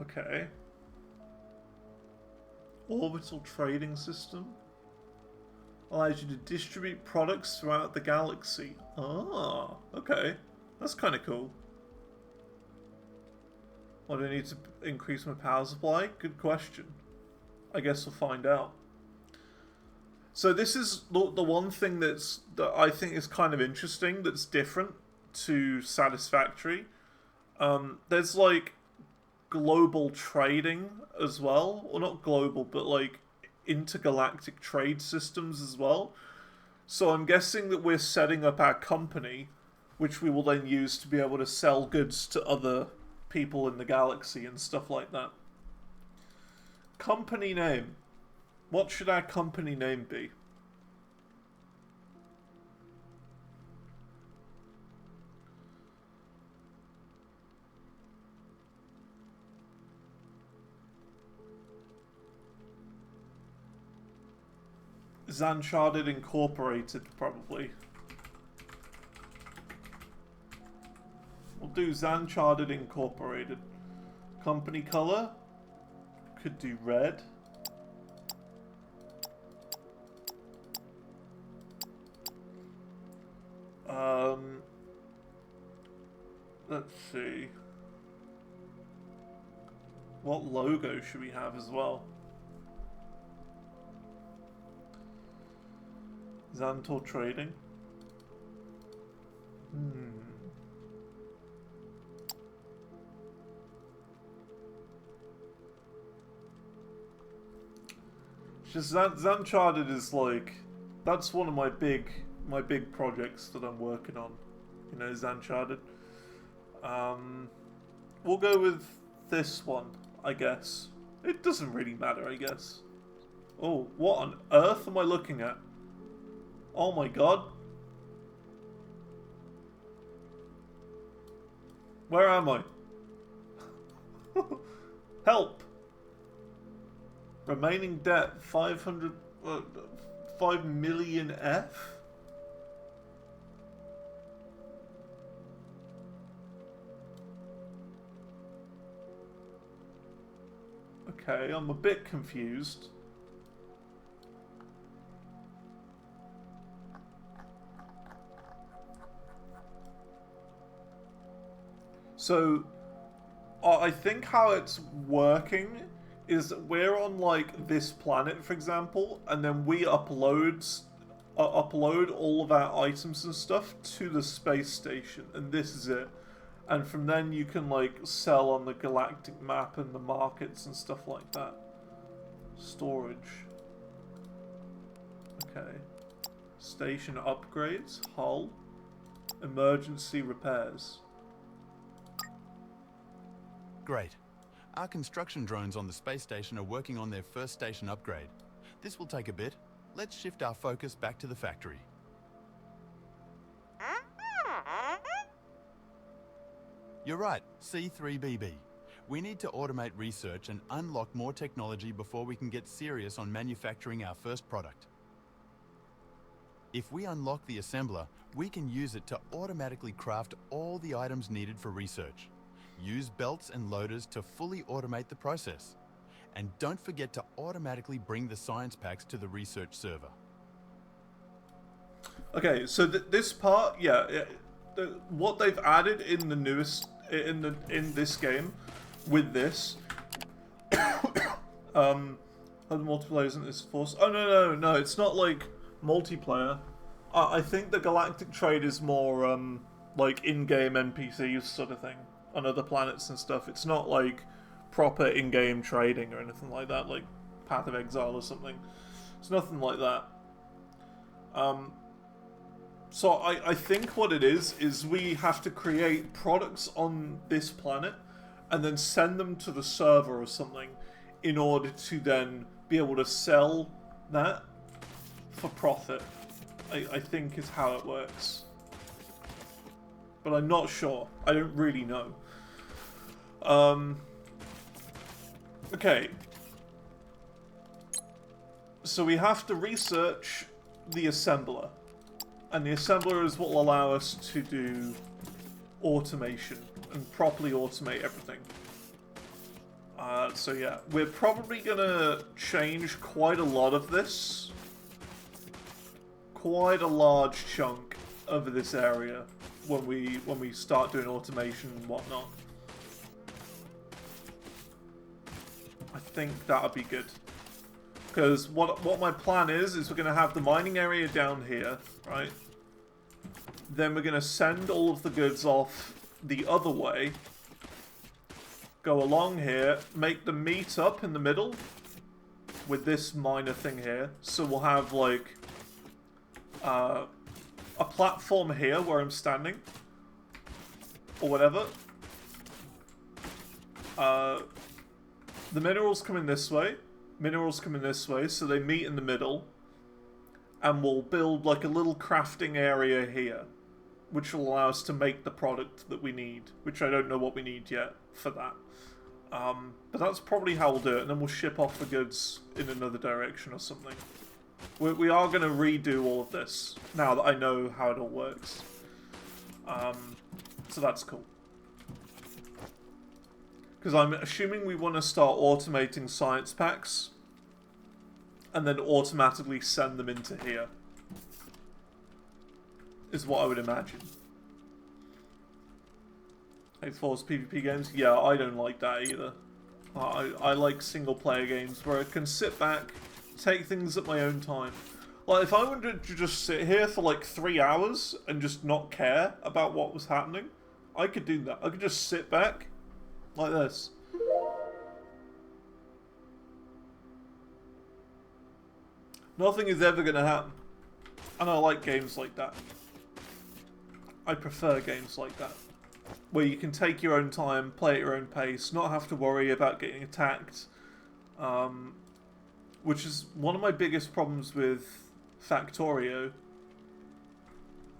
Okay. Orbital trading system. Allows you to distribute products throughout the galaxy. Ah, okay. That's kind of cool. What, do I need to increase my power supply? Good question. I guess we'll find out. So this is the one thing that I think is kind of interesting, that's different to Satisfactory. There's like global trading as well. Or not global, but like intergalactic trade systems as well. So I'm guessing that we're setting up our company, which we will then use to be able to sell goods to other people in the galaxy and stuff like that. Company name. What should our company name be? Zancharted Incorporated, probably. We'll do Zancharted Incorporated. Company color? Could do red. Let's see. What logo should we have as well? Xantor Trading. Just Zancharted is like, that's one of my big projects that I'm working on. You know, Zancharted. We'll go with this one, I guess. It doesn't really matter, I guess. Oh, what on earth am I looking at? Oh my god. Where am I? Help! Remaining debt 5 million F? Okay, I'm a bit confused. So, I think how it's working is that we're on like this planet, for example, and then we upload all of our items and stuff to the space station, and this is it. And from then you can like sell on the galactic map and the markets and stuff like that. Storage. Okay. Station upgrades, hull, emergency repairs. Great. Our construction drones on the space station are working on their first station upgrade. This will take a bit. Let's shift our focus back to the factory. You're right, C3BB. We need to automate research and unlock more technology before we can get serious on manufacturing our first product. If we unlock the assembler, we can use it to automatically craft all the items needed for research. Use belts and loaders to fully automate the process. And don't forget to automatically bring the science packs to the research server. Okay, so this part, yeah, what they've added in the newest in this game with this, other multiplayer isn't this force. Oh no, it's not like multiplayer. I think the galactic trade is more like in-game NPCs sort of thing on other planets and stuff. It's not like proper in-game trading or anything like that, like Path of Exile or something. It's nothing like that. So I think what it is we have to create products on this planet and then send them to the server or something in order to then be able to sell that for profit. I think is how it works. But I'm not sure. I don't really know. Okay. So we have to research the assembler. And the assembler is what will allow us to do automation and properly automate everything. So yeah, we're probably gonna change quite a lot of this. Quite a large chunk of this area when we start doing automation and whatnot. I think that would be good. Because what my plan is we're going to have the mining area down here, right? Then we're going to send all of the goods off the other way. Go along here, make them meet up in the middle with this miner thing here. So we'll have like a platform here where I'm standing. Or whatever. The minerals come in this way. Minerals come in this way, so they meet in the middle. And we'll build like a little crafting area here. Which will allow us to make the product that we need. Which I don't know what we need yet for that. But that's probably how we'll do it. And then we'll ship off the goods in another direction or something. We are going to redo all of this. Now that I know how it all works. So that's cool. Because I'm assuming we want to start automating science packs. And then automatically send them into here. Is what I would imagine. X-Force PvP games? Yeah, I don't like that either. I like single player games where I can sit back, take things at my own time. Like, if I wanted to just sit here for like 3 hours and just not care about what was happening, I could do that. I could just sit back like this. Nothing is ever going to happen. And I like games like that. I prefer games like that. Where you can take your own time, play at your own pace, not have to worry about getting attacked. Which is one of my biggest problems with Factorio.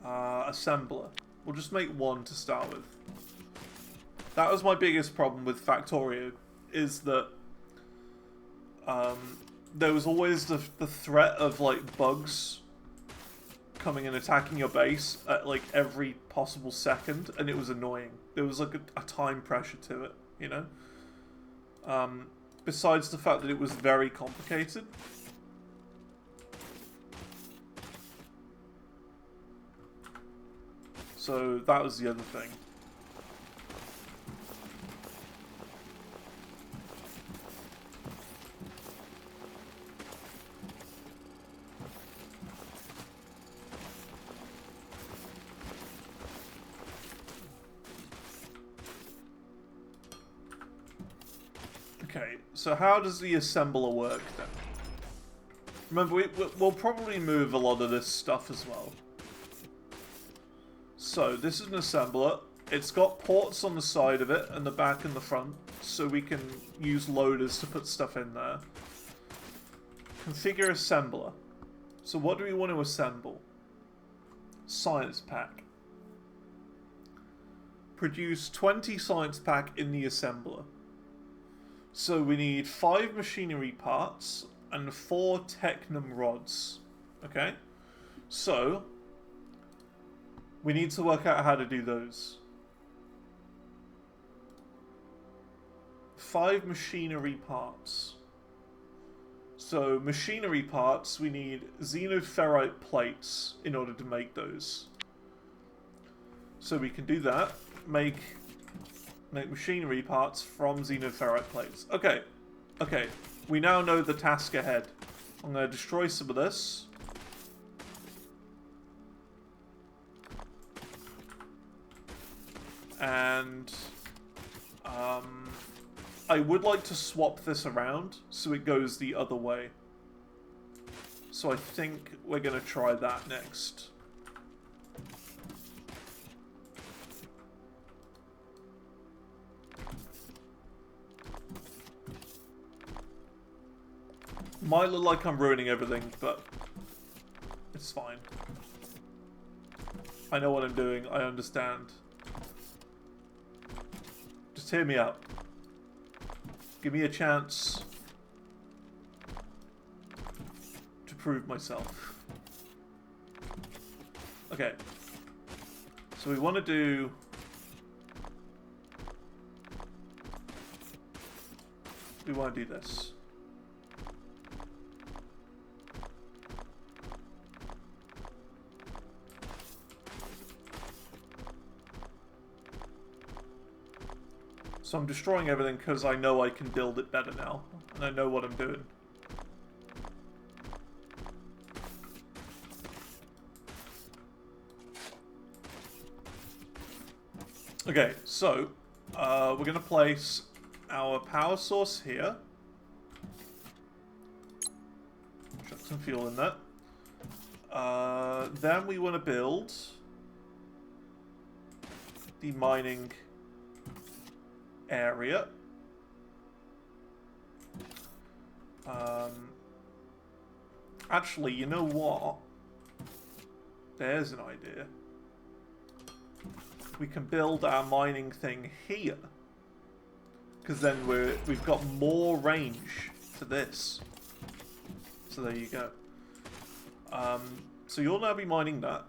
Assembler. We'll just make one to start with. That was my biggest problem with Factorio, is that there was always the threat of like bugs coming and attacking your base at like every possible second, and it was annoying. There was like a time pressure to it, you know? besides the fact that it was very complicated. So that was the other thing. Okay, so how does the assembler work then? Remember, we'll probably move a lot of this stuff as well. So, this is an assembler. It's got ports on the side of it, and the back and the front, so we can use loaders to put stuff in there. Configure assembler. So what do we want to assemble? Science pack. Produce 20 science pack in the assembler. So we need 5 machinery parts and 4 technum rods. Okay? So we need to work out how to do those. 5 machinery parts. So machinery parts, we need xenoferrite plates in order to make those. So we can do that. Make machinery parts from xenoferrite plates. Okay. Okay. We now know the task ahead. I'm going to destroy some of this. And I would like to swap this around so it goes the other way. So I think we're going to try that next. Might look like I'm ruining everything, but it's fine. I know what I'm doing. I understand. Just hear me out. Give me a chance to prove myself. Okay. So we want to do... We want to do this. So I'm destroying everything because I know I can build it better now. And I know what I'm doing. Okay, so we're going to place our power source here. Chuck some fuel in that. Then we want to build the mining area. Actually, you know what? There's an idea. We can build our mining thing here, because then we've got more range to this. So there you go. So you'll now be mining that.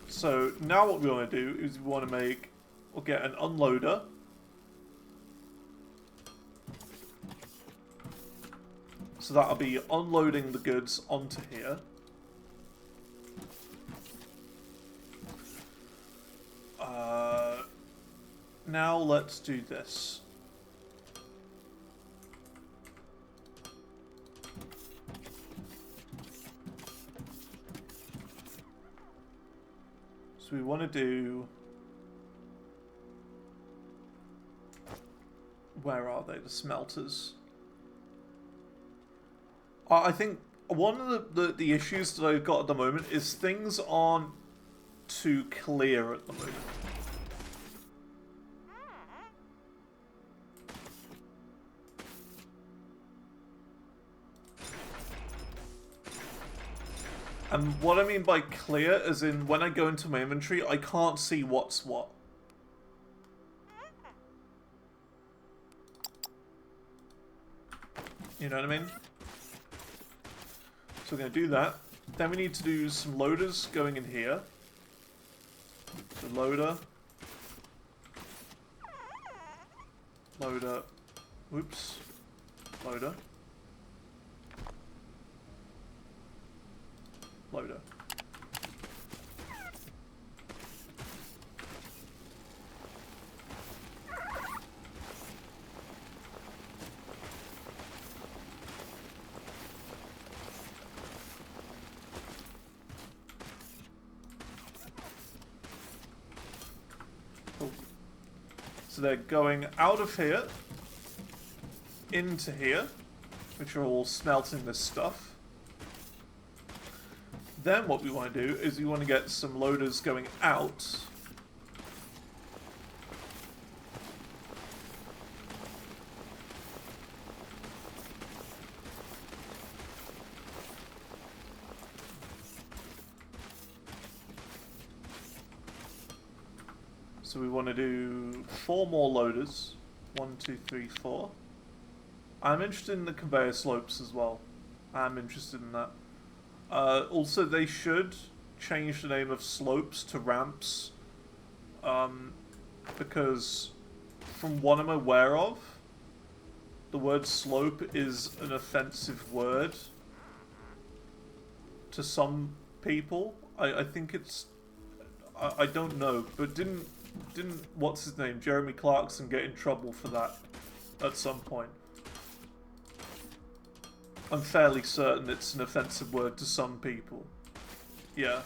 So now what we want to do is we want to make... We'll get an unloader. So that'll be unloading the goods onto here. Now let's do this. So we want to do... Where are they? The smelters. I think one of the issues that I've got at the moment is things aren't too clear at the moment. And what I mean by clear is in when I go into my inventory, I can't see what's what. You know what I mean? So we're going to do that. Then we need to do some loaders going in here. So loader. Loader. Oops. Loader. Loader. Cool. So they're going out of here into here, which are all smelting this stuff. Then what we want to do is we want to get some loaders going out. So we want to do 4 more loaders. 1, 2, 3, 4. I'm interested in the conveyor slopes as well. I'm interested in that. Also, they should change the name of slopes to ramps. Because from what I'm aware of, the word slope is an offensive word to some people. I think it's... I don't know, but didn't what's his name, Jeremy Clarkson, get in trouble for that at some point? I'm fairly certain it's an offensive word to some people. Yeah.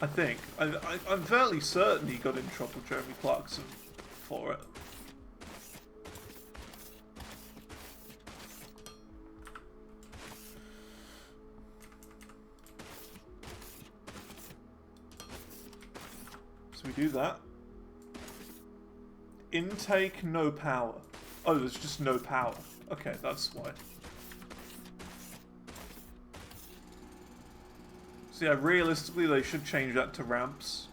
I think. I'm fairly certain he got in trouble, Jeremy Clarkson, for it. So we do that. Intake, no power. Oh, there's just no power. Okay, that's why. So yeah, realistically, they should change that to ramps.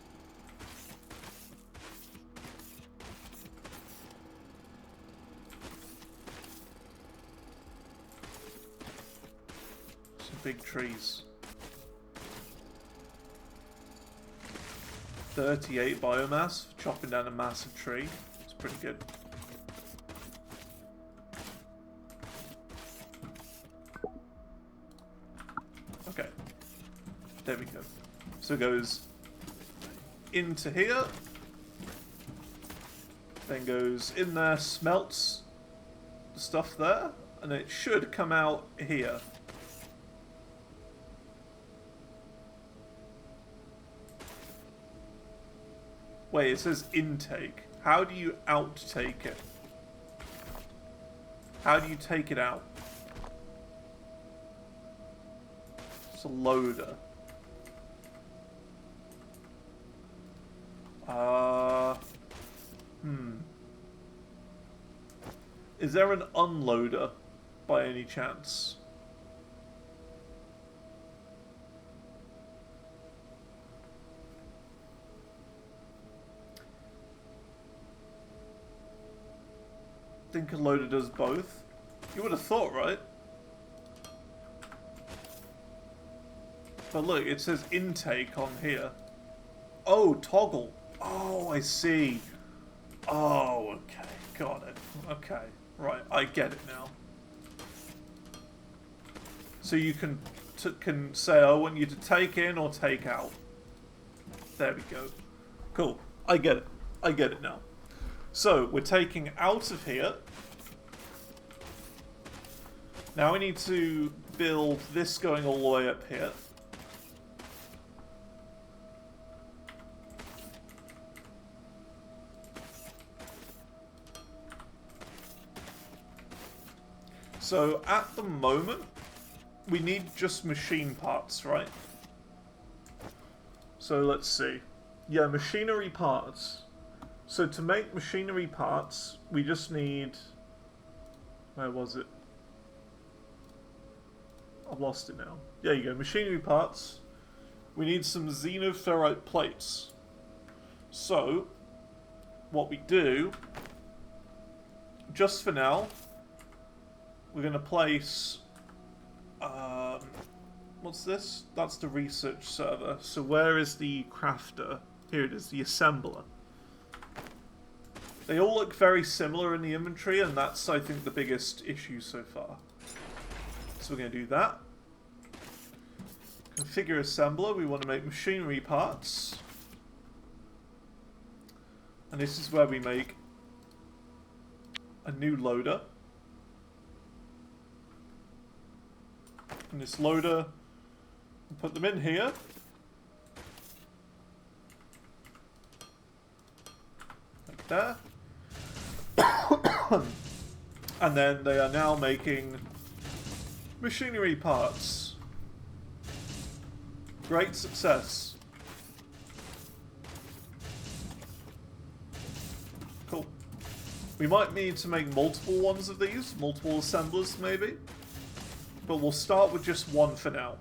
Some big trees. 38 biomass for chopping down a massive tree. It's pretty good. Okay. There we go. So it goes into here. Then goes in there, smelts the stuff there. And then it should come out here. Wait, it says intake. How do you outtake it? How do you take it out? It's a loader. Is there an unloader by any chance? I think a loader does both. You would have thought, right? But look, it says intake on here. Oh, toggle. Oh, I see. Oh, okay. Got it. Okay. Right, I get it now. So you can say, I want you to take in or take out. There we go. Cool. I get it. I get it now. So, we're taking out of here. Now we need to build this going all the way up here. So, at the moment, we need just machine parts, right? So, let's see. Yeah, machinery parts. So, to make machinery parts, we just need... Where was it? I've lost it now. There you go, machinery parts. We need some xenoferrite plates. So, what we do, just for now, we're going to place... what's this? That's the research server. So where is the crafter? Here it is, the assembler. They all look very similar in the inventory, and that's, I think, the biggest issue so far. So we're going to do that. Configure assembler. We want to make machinery parts. And this is where we make a new loader. And this loader, we'll put them in here. Like that. And then they are now making machinery parts. Great success. Cool. We might need to make multiple ones of these, multiple assemblers maybe. But we'll start with just one for now.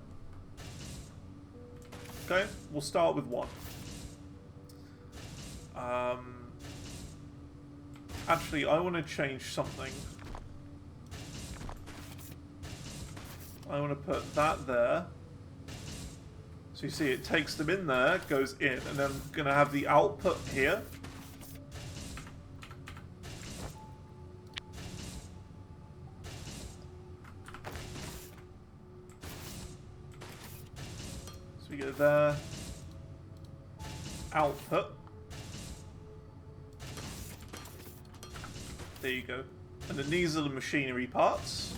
Okay, we'll start with one. Actually, I want to change something. I want to put that there. So you see, it takes them in there, goes in, and then I'm going to have the output here. So we go there. Output. There you go. And then these are the machinery parts.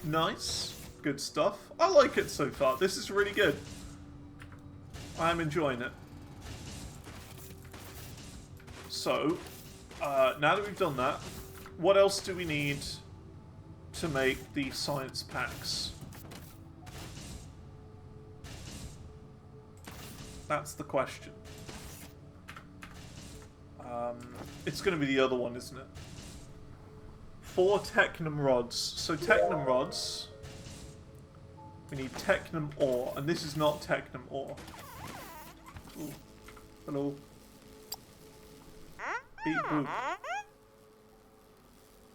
Nice. Good stuff. I like it so far. This is really good. I'm enjoying it. So, now that we've done that, what else do we need to make the science packs? That's the question. It's going to be the other one, isn't it? 4 technum rods. So technum rods, we need technum ore, and this is not technum ore. Ooh. Hello. Beep boop.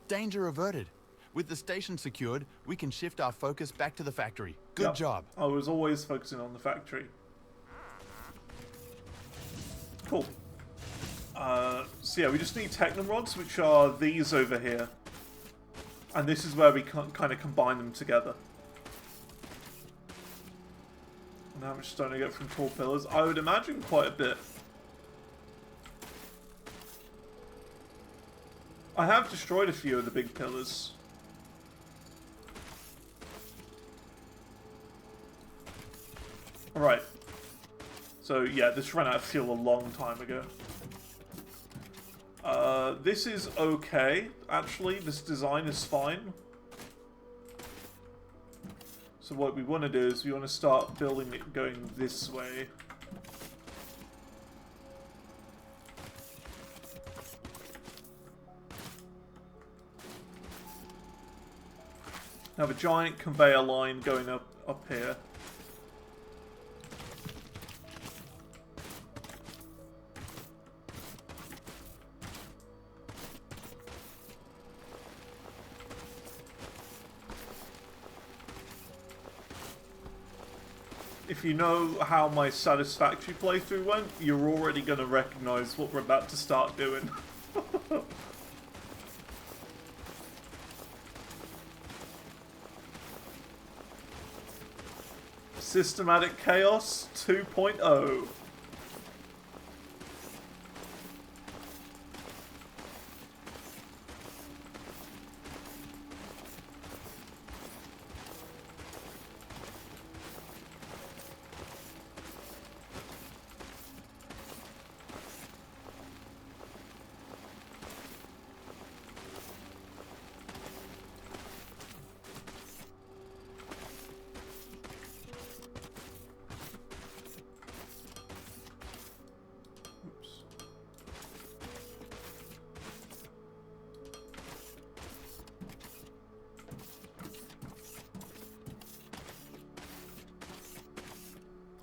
Danger averted. With the station secured, we can shift our focus back to the factory. Good Yep. job. I was always focusing on the factory. Cool. So yeah, we just need technum rods, which are these over here. And this is where we kind of combine them together. And how much stone I get from tall pillars? I would imagine quite a bit. I have destroyed a few of the big pillars. Alright. So yeah, this ran out of fuel a long time ago. This is okay, actually. This design is fine. So what we want to do is we want to start building it going this way. Have a giant conveyor line going up here. If you know how my Satisfactory playthrough went, you're already going to recognize what we're about to start doing. Systematic Chaos 2.0.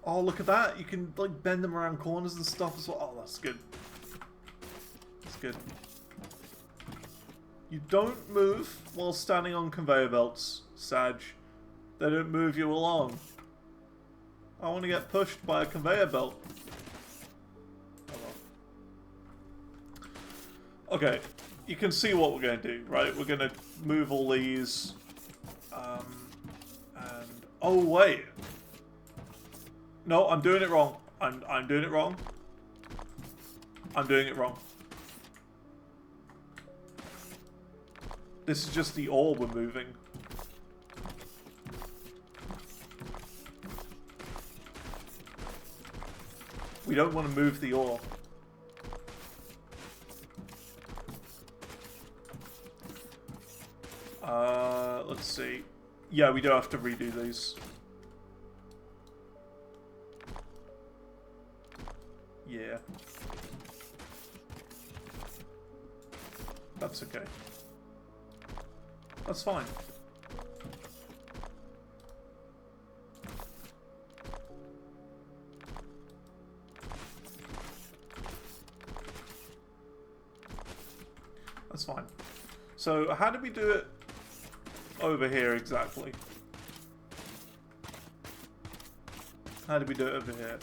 Oh, look at that. You can, like, bend them around corners and stuff as well. Oh, that's good. That's good. You don't move while standing on conveyor belts, Sag. They don't move you along. I want to get pushed by a conveyor belt. Okay, you can see what we're going to do, right? We're going to move all these, and oh wait, no, I'm doing it wrong. I'm doing it wrong. I'm doing it wrong. This is just the ore we're moving. We don't want to move the ore. Let's see. Yeah, we do have to redo these. Yeah. That's okay. That's fine. That's fine. So, how did we do it over here exactly? How did we do it over here?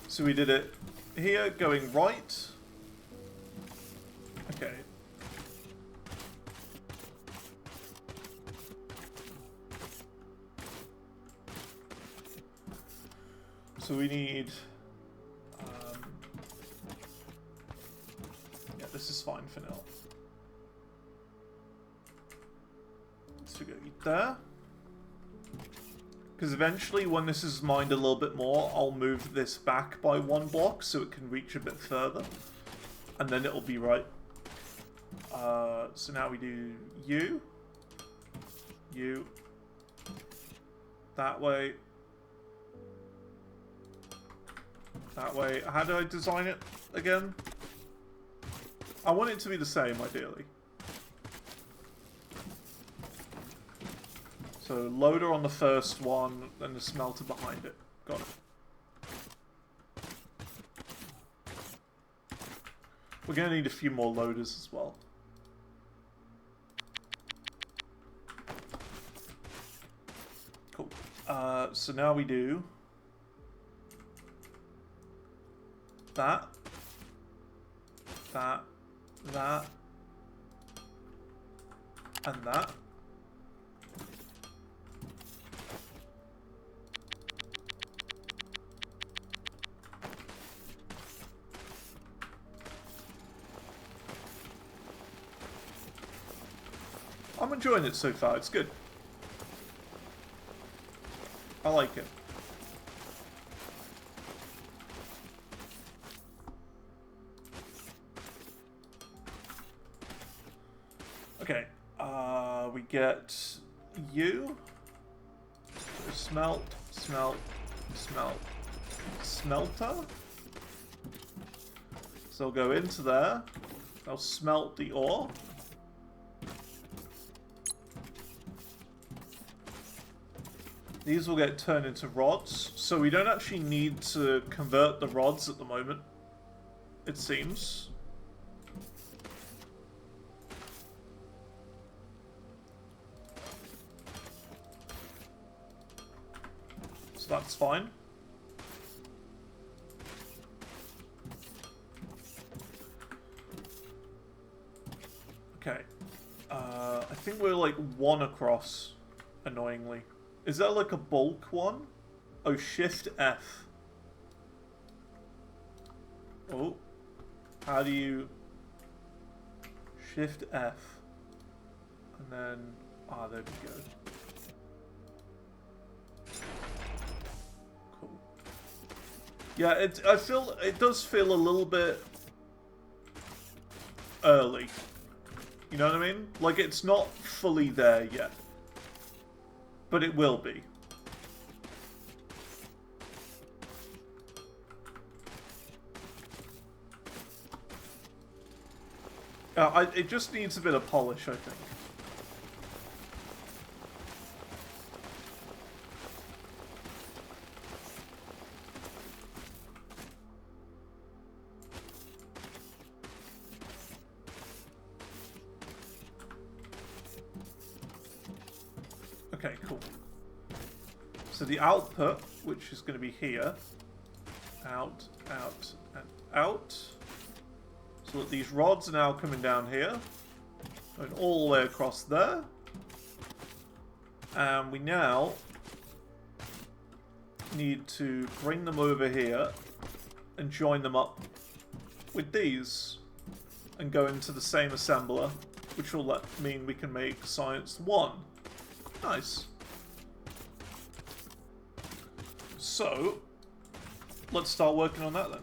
So we did it here, going right. Okay. So we need... yeah, this is fine for now. So we go there. Because eventually, when this is mined a little bit more, I'll move this back by 1 block so it can reach a bit further. And then it'll be right. So now we do you. You. That way. That way. How do I design it again? I want it to be the same, ideally. So loader on the first one, and the smelter behind it. Got it. We're going to need a few more loaders as well. Cool. So now we do that, that, that, and that. I'm enjoying it so far, it's good. I like it. Okay, we get you. Smelt, smelt, smelt, smelter. So I'll go into there. I'll smelt the ore. These will get turned into rods, so we don't actually need to convert the rods at the moment, it seems. So that's fine. Okay. I think we're like 1 across, annoyingly. Is that like a bulk one? Oh, Shift F. Oh. How do you... Shift F. And then... ah, there we go. Cool. Yeah, I feel... it does feel a little bit... early. You know what I mean? Like, it's not fully there yet. But it will be. It just needs a bit of polish, I think. Okay, cool. So the output, which is going to be here, out, out, and out. So that these rods are now coming down here. Going all the way across there. And we now need to bring them over here and join them up with these. And go into the same assembler, which will mean we can make science 1. Nice. So, let's start working on that then.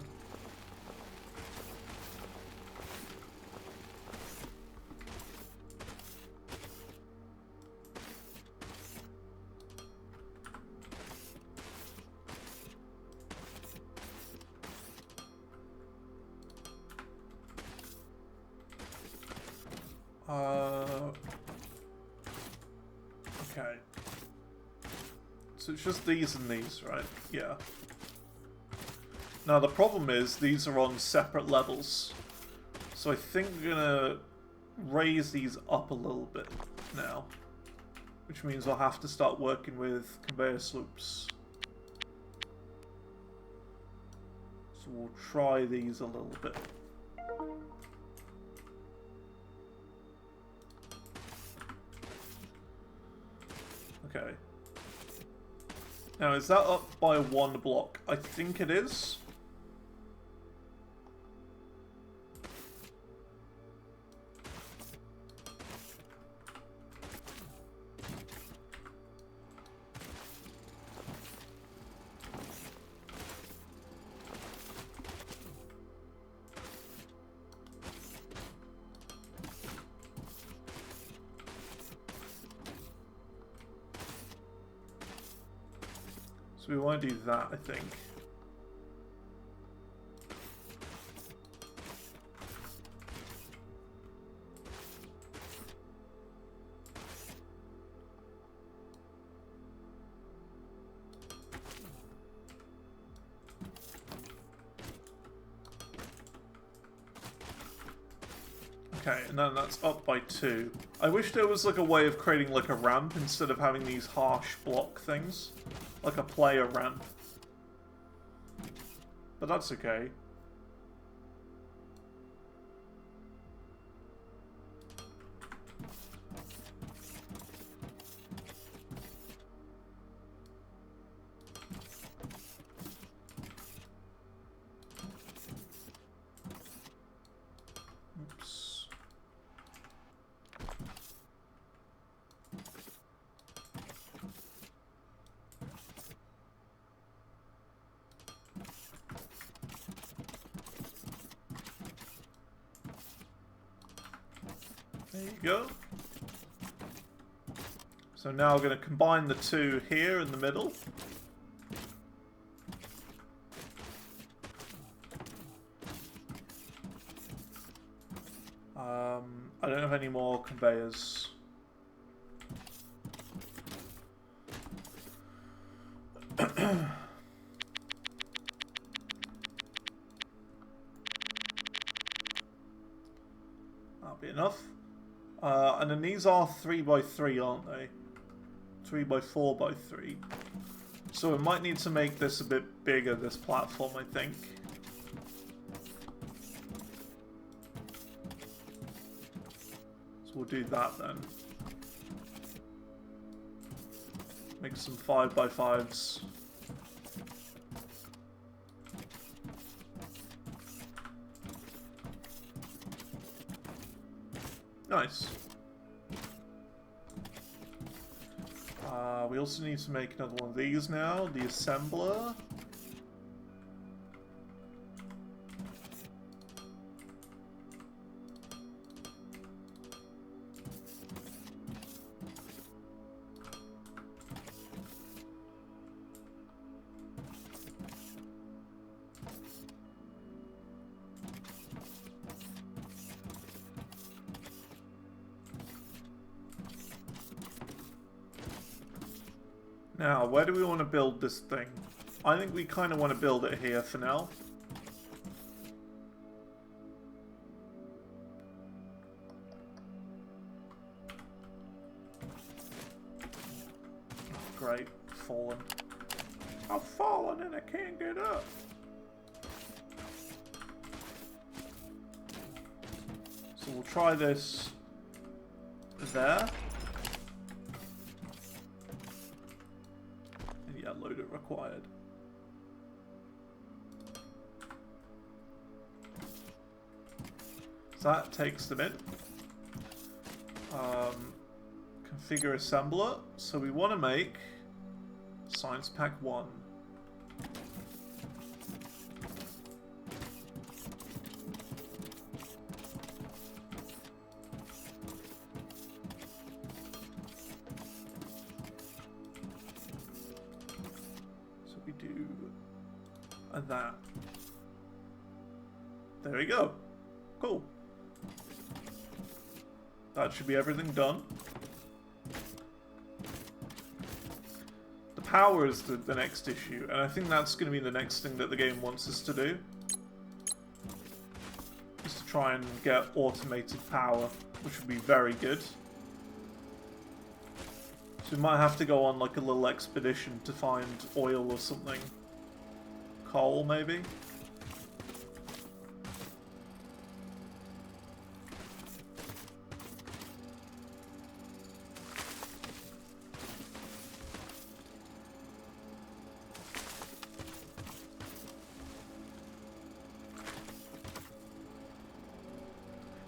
Okay. So it's just these and these, right? Yeah. Now the problem is these are on separate levels. So I think we're gonna raise these up a little bit now. Which means I'll have to start working with conveyor sloops. So we'll try these a little bit. Okay. Now, is that up by 1 block? I think it is. So we want to do that, I think. Okay, and then that's up by 2. I wish there was like a way of creating like a ramp instead of having these harsh block things. Like a player ramp. But that's okay. Oops. There you go. So now we're going to combine the two here in the middle. I don't have any more conveyors. That'll be enough. And then these are 3x3, aren't they? 3x4x3. So we might need to make this a bit bigger, this platform, I think. So we'll do that then. Make some 5x5s. Nice. We also need to make another one of these now, the assembler. Now, where do we want to build this thing? I think we kind of want to build it here for now. Great, fallen. I've fallen and I can't get up. we'll try this there. And yeah, load it required. So that takes them in. Configure assembler. So we want to make Science Pack 1. So we do that. There we go. Cool. That should be everything done. The power is the next issue, and I think that's going to be the next thing that the game wants us to do. Is to try and get automated power, which would be very good. So we might have to go on like a little expedition to find oil or something. Coal, maybe?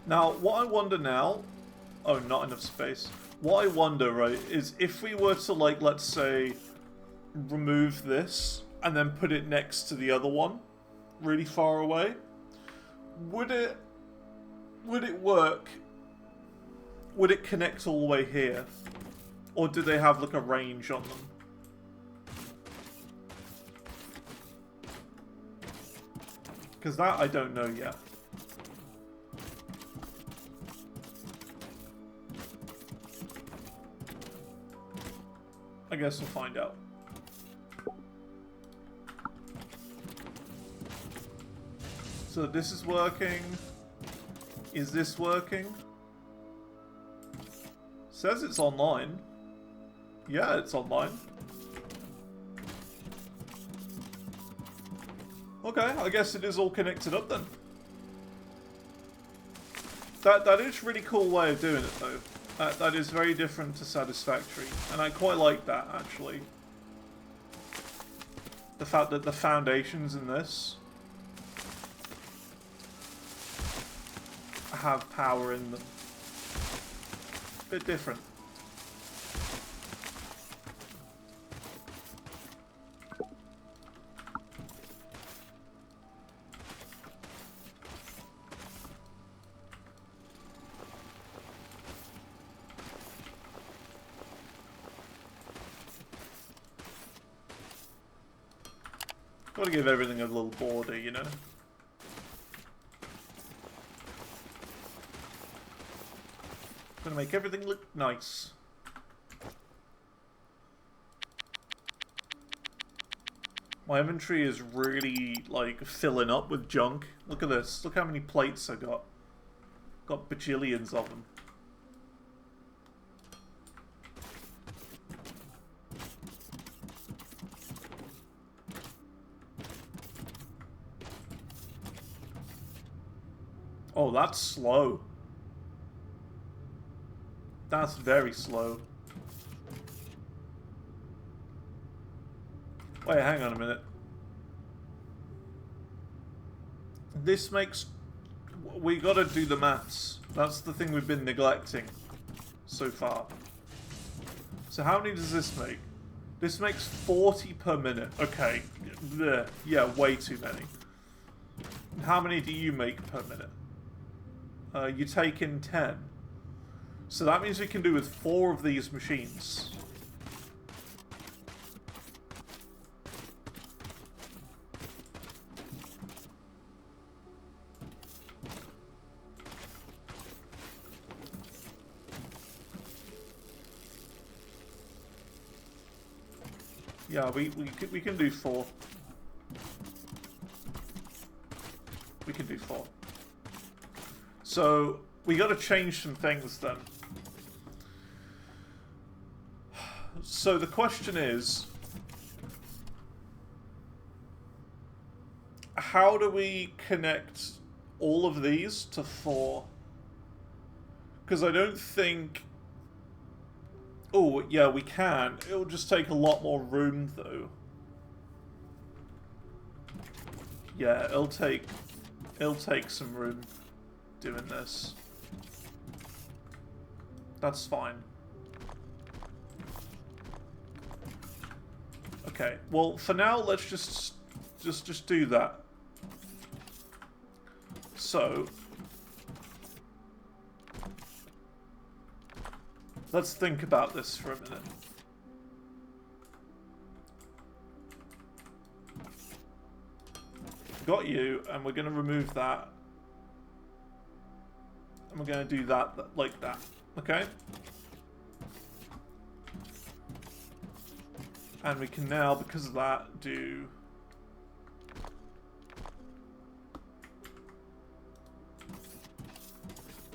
Now, what I wonder now... Oh, not enough space. What I wonder, right, is if we were to, like, let's say, remove this and then put it next to the other one, really far away, would it work? Would it connect all the way here? Or do they have, like, a range on them? Because that I don't know yet. I guess we'll find out. So this is working. Is this working? Says it's online. Yeah, it's online. Okay, I guess it is all connected up then. That is a really cool way of doing it though. That is very different to Satisfactory, and I quite like that, actually. The fact that the foundations in this have power in them. Bit different. Gotta give everything a little border, you know? Gonna make everything look nice. My inventory is really, like, filling up with junk. Look at this. Look how many plates I got. Got bajillions of them. Oh, that's slow. That's very slow. Wait, hang on a minute. This makes... We gotta do the maths. That's the thing we've been neglecting so far. So how many does this make? This makes 40 per minute. Okay. Blech. Yeah, way too many. How many do you make per minute? You take in 10. So that means we can do with 4 of these machines. Yeah, we can do 4. We can do 4. So, we gotta change some things then. So the question is, how do we connect all of these to 4? Because I don't think... Oh, yeah, we can. It'll just take a lot more room, though. Yeah, it'll take some room doing this. That's fine. Okay, well, for now, let's just do that. So... let's think about this for a minute. Got you, and we're going to remove that. And we're going to do that like that. Okay? And we can now, because of that, do...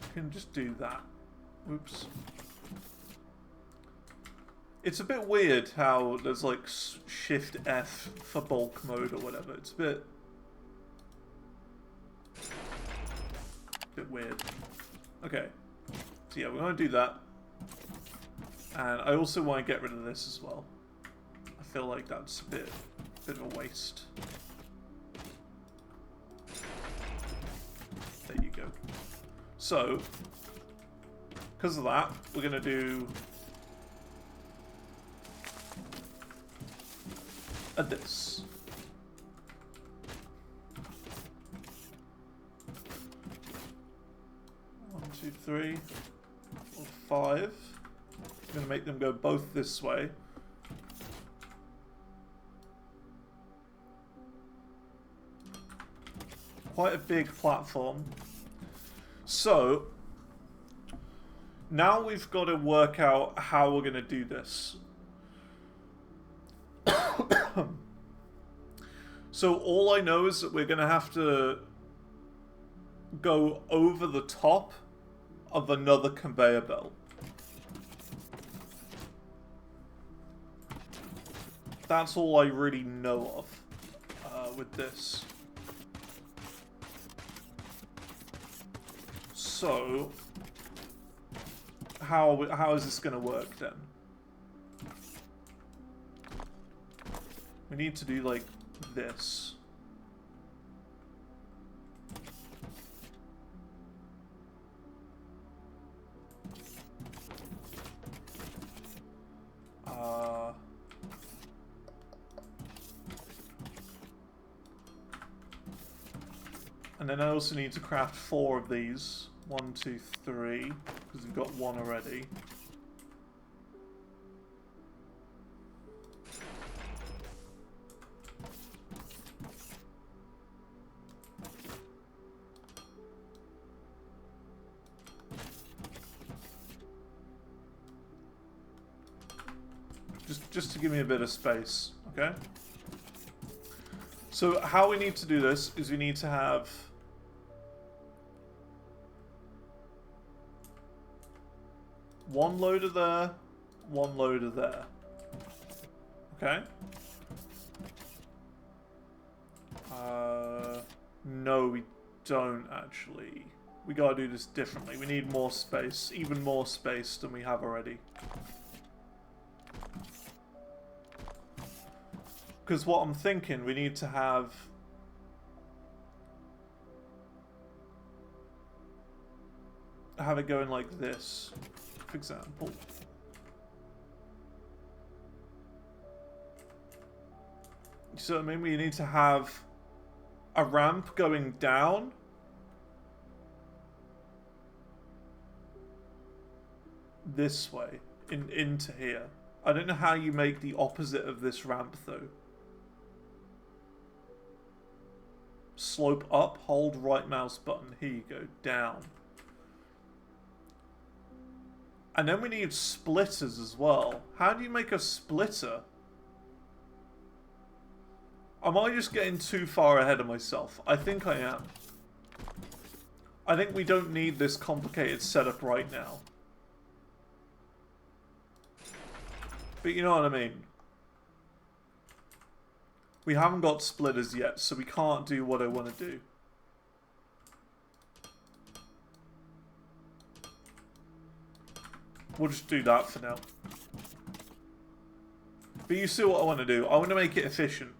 we can just do that. Oops. It's a bit weird how there's like Shift F for bulk mode or whatever. It's a bit weird. Okay. So yeah, we're going to do that. And I also want to get rid of this as well. I feel like that's a bit of a waste. There you go. So, because of that, we're going to do this. One, two, three, four, five. I'm going to make them go both this way. Quite a big platform. So, now we've got to work out how we're going to do this. So all I know is that we're going to have to go over the top of another conveyor belt. That's all I really know of with this. So, how is this going to work then? We need to do like this. And then I also need to craft 4 of these. 1, 2, 3, because we've got 1 already. Just to give me a bit of space, okay? So how we need to do this is we need to have one loader there, one loader there. Okay? No, we don't actually. We gotta do this differently. We need more space, even more space than we have already. Because what I'm thinking, we need to have it going like this, for example. So I mean, we need to have a ramp going down this way, into here. I don't know how you make the opposite of this ramp though. Slope up, hold right mouse button. Here you go, down. And then we need splitters as well. How do you make a splitter? Am I just getting too far ahead of myself? I think I am. I think we don't need this complicated setup right now. But you know what I mean. We haven't got splitters yet, so we can't do what I want to do. We'll just do that for now. But you see what I want to do. I want to make it efficient.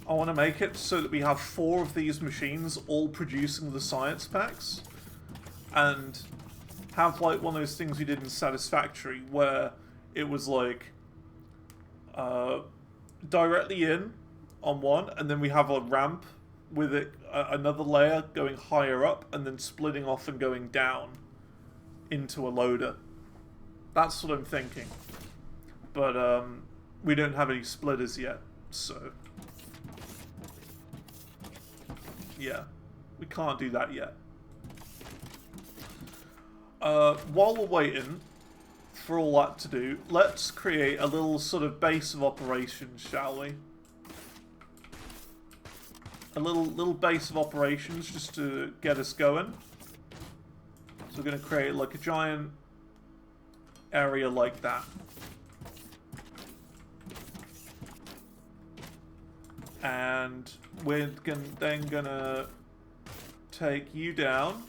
I want to make it so that we have 4 of these machines all producing the science packs. And have like one of those things we did in Satisfactory where it was like directly in on one, and then we have a ramp with it, another layer going higher up, and then splitting off and going down into a loader. That's what I'm thinking. But we don't have any splitters yet, so yeah, we can't do that yet. While we're waiting for all that to do, let's create a little sort of base of operations, shall we? A little base of operations just to get us going. So we're going to create like a giant area like that. And we're then gonna take you down.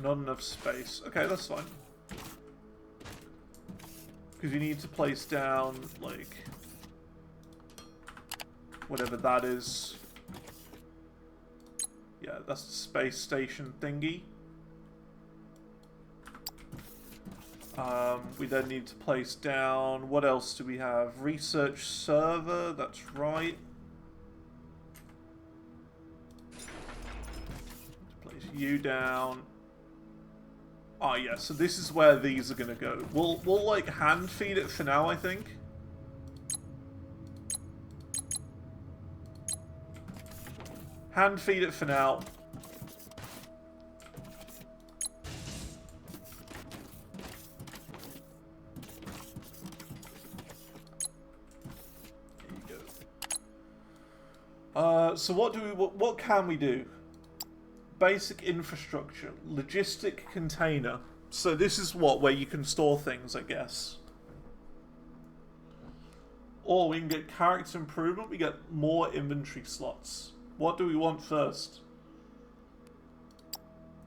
Not enough space. Okay, that's fine. Because you need to place down, like, whatever that is. Yeah, that's the space station thingy. We then need to place down, what else do we have? Research server, that's right. Place you down. Oh yeah, so this is where these are gonna go. We'll like hand feed it for now, I think. Hand feed it for now. So what can we do? Basic infrastructure, logistic container. So this is where you can store things, I guess. Or we can get character improvement. We get more inventory slots. What do we want first?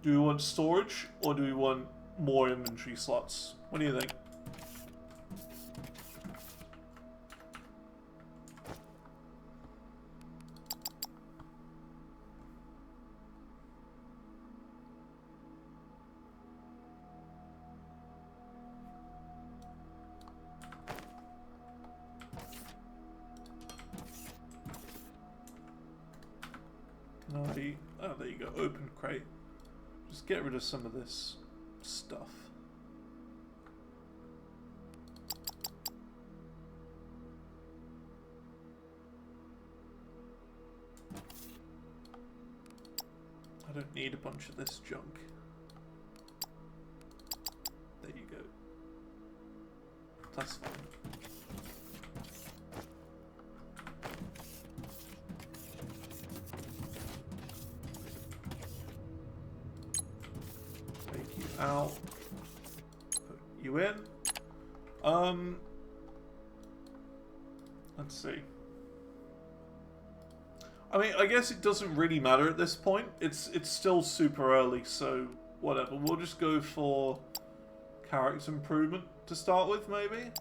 Do we want storage or do we want more inventory slots? What do you think? Oh, there you go. Open crate. Just get rid of some of this stuff. I don't need a bunch of this junk. There you go. That's fine. Out. Put you in. Let's see. I mean, I guess it doesn't really matter at this point. It's still super early, so whatever. We'll just go for character improvement to start with, maybe.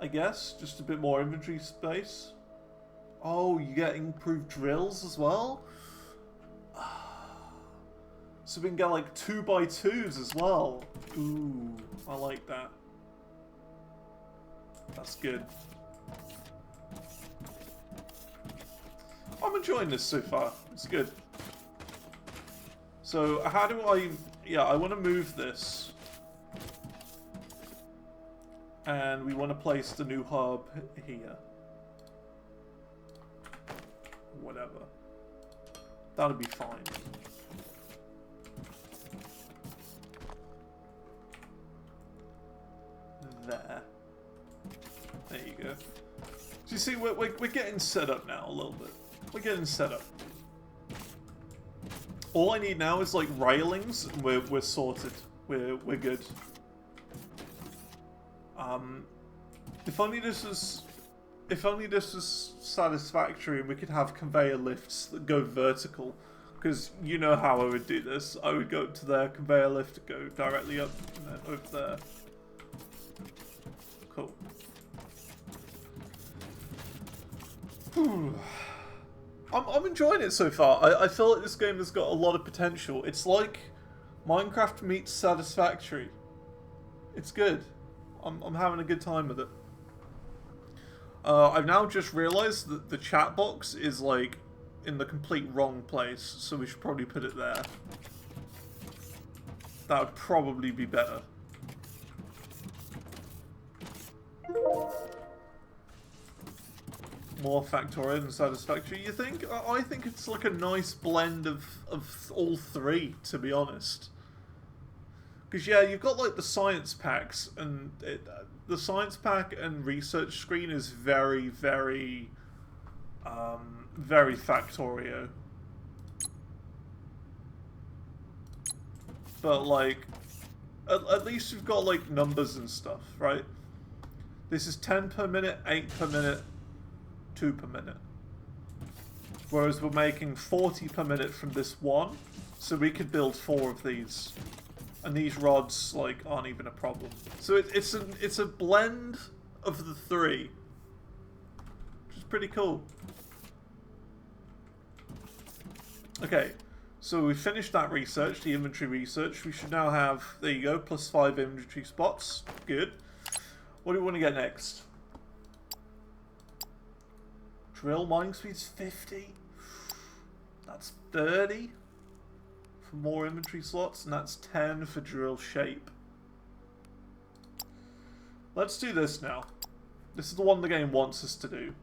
I guess just a bit more inventory space. Oh, you get improved drills as well. So we can get like 2x2s as well. Ooh, I like that. That's good. I'm enjoying this so far. It's good. So how do I... Yeah, I want to move this. And we want to place the new hub here. Whatever. That'll be fine. There you go. So you see, we're getting set up now a little bit. We're getting set up. All I need now is like railings, and we're sorted. We're good. If only this was satisfactory, and we could have conveyor lifts that go vertical. Because you know how I would do this. I would go up to their conveyor lift, go directly up, and then over there. Cool. I'm enjoying it so far. I feel like this game has got a lot of potential. It's like Minecraft meets Satisfactory. It's good. I'm having a good time with it. I've now just realised that the chat box is like in the complete wrong place, so we should probably put it there. That would probably be better. More Factorio and Satisfactory, you think? I think it's like a nice blend of all three, to be honest. Because yeah, you've got like the science packs, and the science pack and research screen is very, very, very Factorio. But like, at least you've got like numbers and stuff, right? This is 10 per minute, 8 per minute, 2 per minute. Whereas we're making 40 per minute from this one, so we could build 4 of these. And these rods, like, aren't even a problem. So it's a blend of the three. Which is pretty cool. Okay, so we finished that research, the inventory research. We should now have, there you go, +5 inventory spots. Good. What do we want to get next? Drill mining speed's 50. That's 30 for more inventory slots, and that's 10 for drill shape. Let's do this now. This is the one the game wants us to do.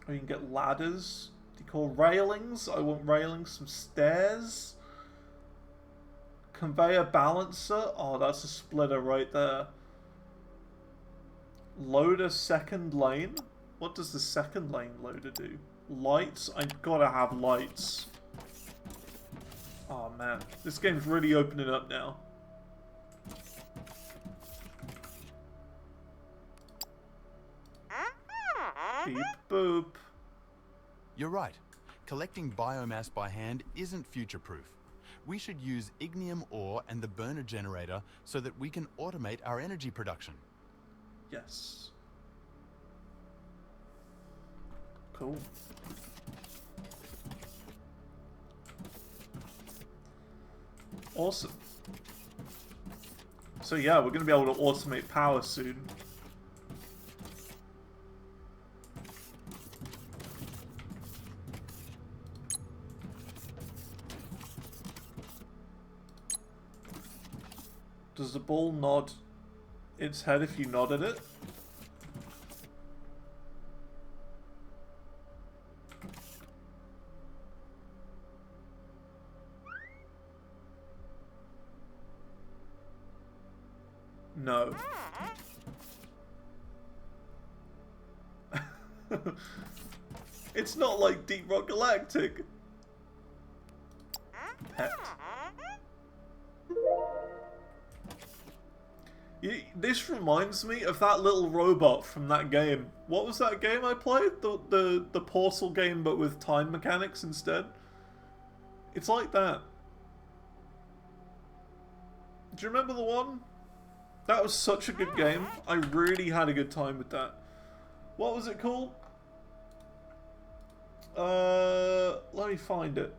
We can get ladders. Decor railings. I want railings. Some stairs. Conveyor balancer. Oh, that's a splitter right there. Loader second lane. What does the second lane loader do? Lights? I've gotta have lights. Oh man, this game's really opening up now. Beep boop. You're right. Collecting biomass by hand isn't future-proof. We should use ignium ore and the burner generator so that we can automate our energy production. Yes. Cool. Awesome. So yeah, we're going to be able to automate power soon. Does the ball nod its head if you nod at it? No. It's not like Deep Rock Galactic. Pet. This reminds me of that little robot from that game. What was that game I played? The Portal game, but with time mechanics instead? It's like that. Do you remember the one? That was such a good game. I really had a good time with that. What was it called? Let me find it.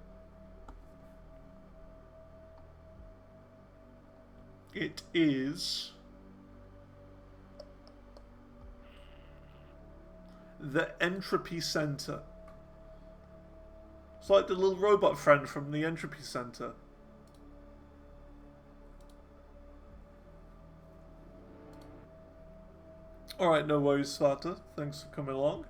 It is the Entropy Center. It's like the little robot friend from the Entropy Center. Alright, no worries, Svata. Thanks for coming along.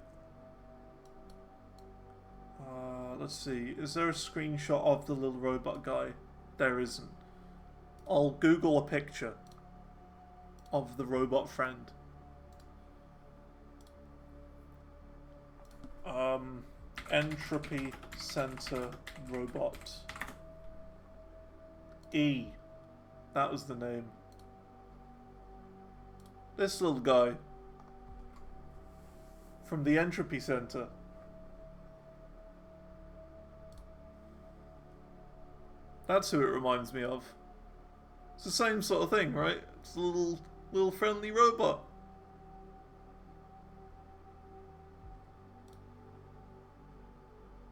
Let's see. Is there a screenshot of the little robot guy? There isn't. I'll Google a picture of the robot friend. Entropy Center robot. E. That was the name. This little guy. From the Entropy Center. That's who it reminds me of. It's the same sort of thing, right? It's a little friendly robot.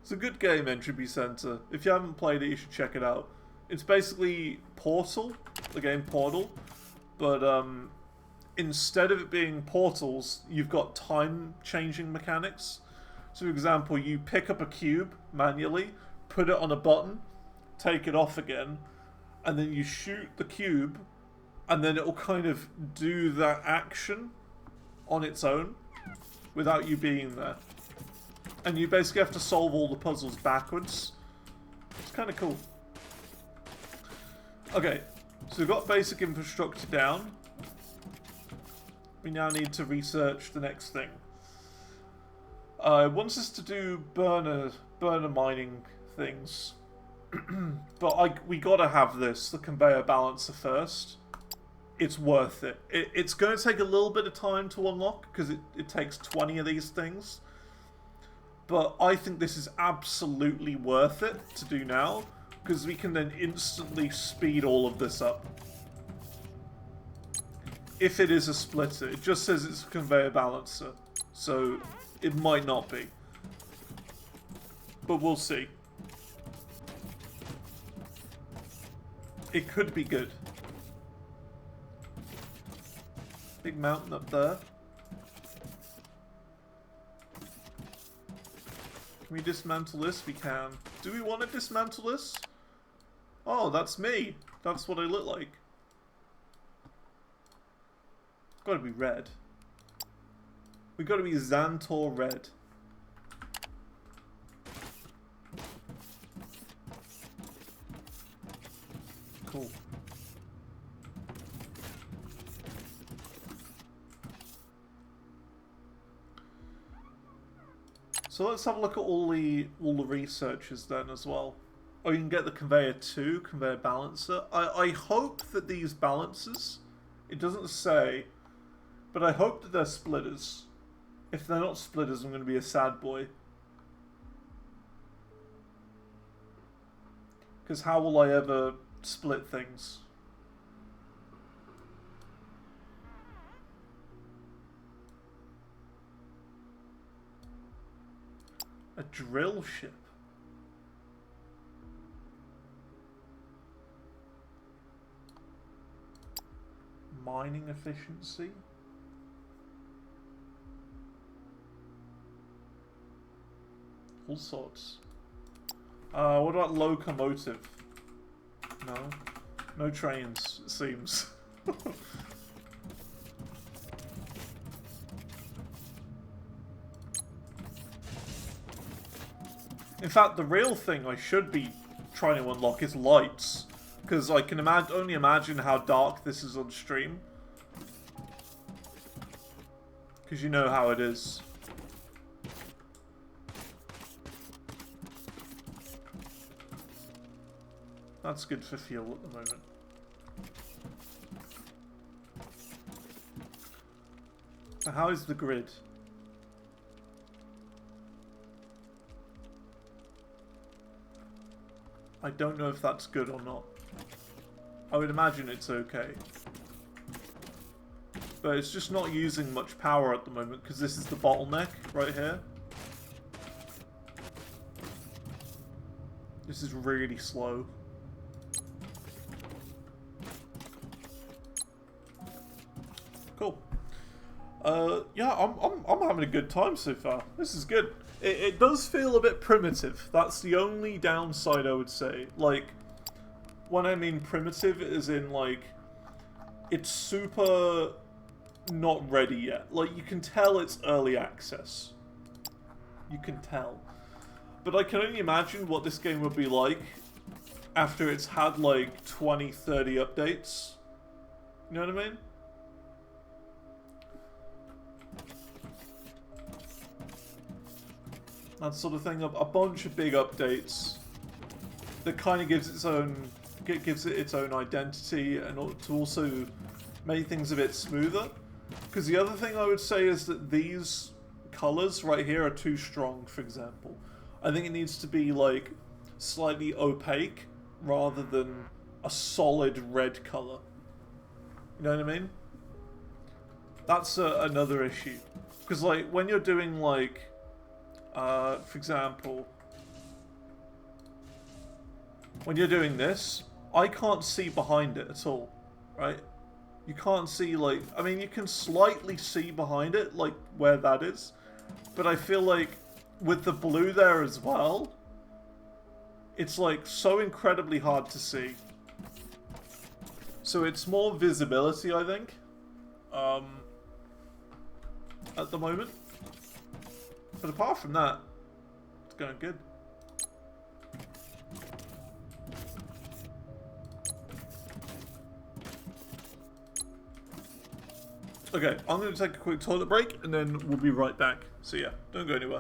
It's a good game, Entropy Center. If you haven't played it, you should check it out. It's basically Portal, the game Portal, but instead of it being portals, you've got time-changing mechanics. So, for example, you pick up a cube manually, put it on a button, take it off again, and then you shoot the cube, and then it'll kind of do that action on its own without you being there. And you basically have to solve all the puzzles backwards. It's kind of cool. Okay, so we've got basic infrastructure down. We now need to research the next thing. It wants us to do burner mining things. But we gotta have this, the conveyor balancer first. It's worth it. It's going to take a little bit of time to unlock, because it takes 20 of these things. But I think this is absolutely worth it to do now, because we can then instantly speed all of this up. If it is a splitter. It just says it's a conveyor balancer, so it might not be. But we'll see. It could be good. Big mountain up there. Can we dismantle this? We can. Do we want to dismantle this? Oh, that's me. That's what I look like. Gotta be red. We gotta be Xantor red. Cool. So let's have a look at all the researchers then as well. Oh, you can get the conveyor 2, conveyor balancer. I hope that these balancers, it doesn't say, but I hope that they're splitters. If they're not splitters, I'm going to be a sad boy. Because how will I ever split things? A drill ship. Mining efficiency. All sorts. What about locomotive? No. No trains, it seems. In fact, the real thing I should be trying to unlock is lights. Because I can only imagine how dark this is on stream. Because you know how it is. That's good for fuel at the moment. So how is the grid? I don't know if that's good or not. I would imagine it's okay. But it's just not using much power at the moment because this is the bottleneck right here. This is really slow. Cool. Yeah, I'm having a good time so far. This is good. It does feel a bit primitive. That's the only downside I would say. Like, when I mean primitive, is in like, it's super not ready yet. Like, you can tell it's early access. You can tell. But I can only imagine what this game would be like after it's had like 20, 30 updates. You know what I mean? That sort of thing. A bunch of big updates that kind of gives its own gives it its own identity, and to also make things a bit smoother. Because the other thing I would say is that these colors right here are too strong, for example. I think it needs to be like slightly opaque rather than a solid red color. You know what I mean? That's another issue. Because like when you're doing like, for example, when you're doing this, I can't see behind it at all, right? You can't see, like, I mean, you can slightly see behind it, like, where that is. But I feel like, with the blue there as well, it's, like, so incredibly hard to see. So it's more visibility, I think, at the moment. But apart from that, it's going good. Okay, I'm going to take a quick toilet break, and then we'll be right back. So yeah, don't go anywhere.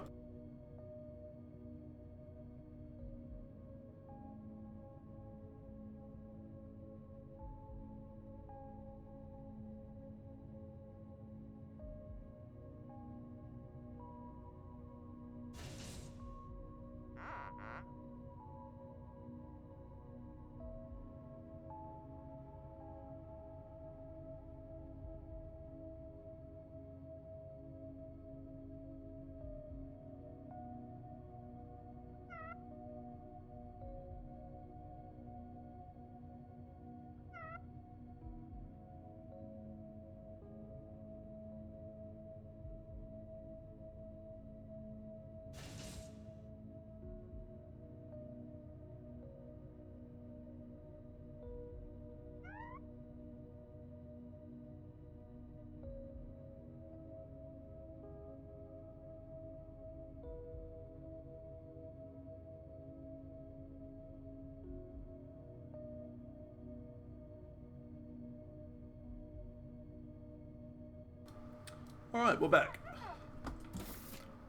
Alright, we're back.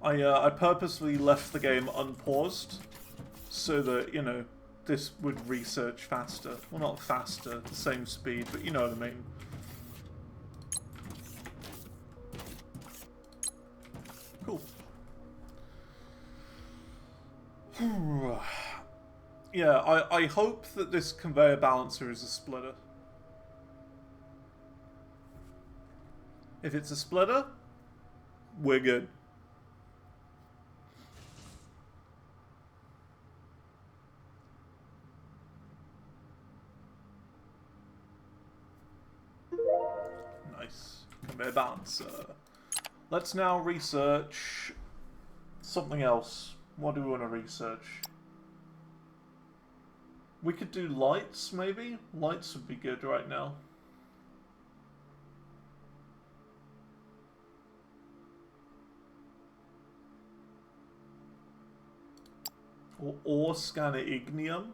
I purposely left the game unpaused so that, you know, this would research faster. Well, not faster, the same speed, but you know what I mean. Cool. Yeah, I hope that this conveyor balancer is a splitter. If it's a splitter, we're good. Nice. Conveyor balancer. Let's now research something else. What do we want to research? We could do lights, maybe? Lights would be good right now. Or ore scanner ignium.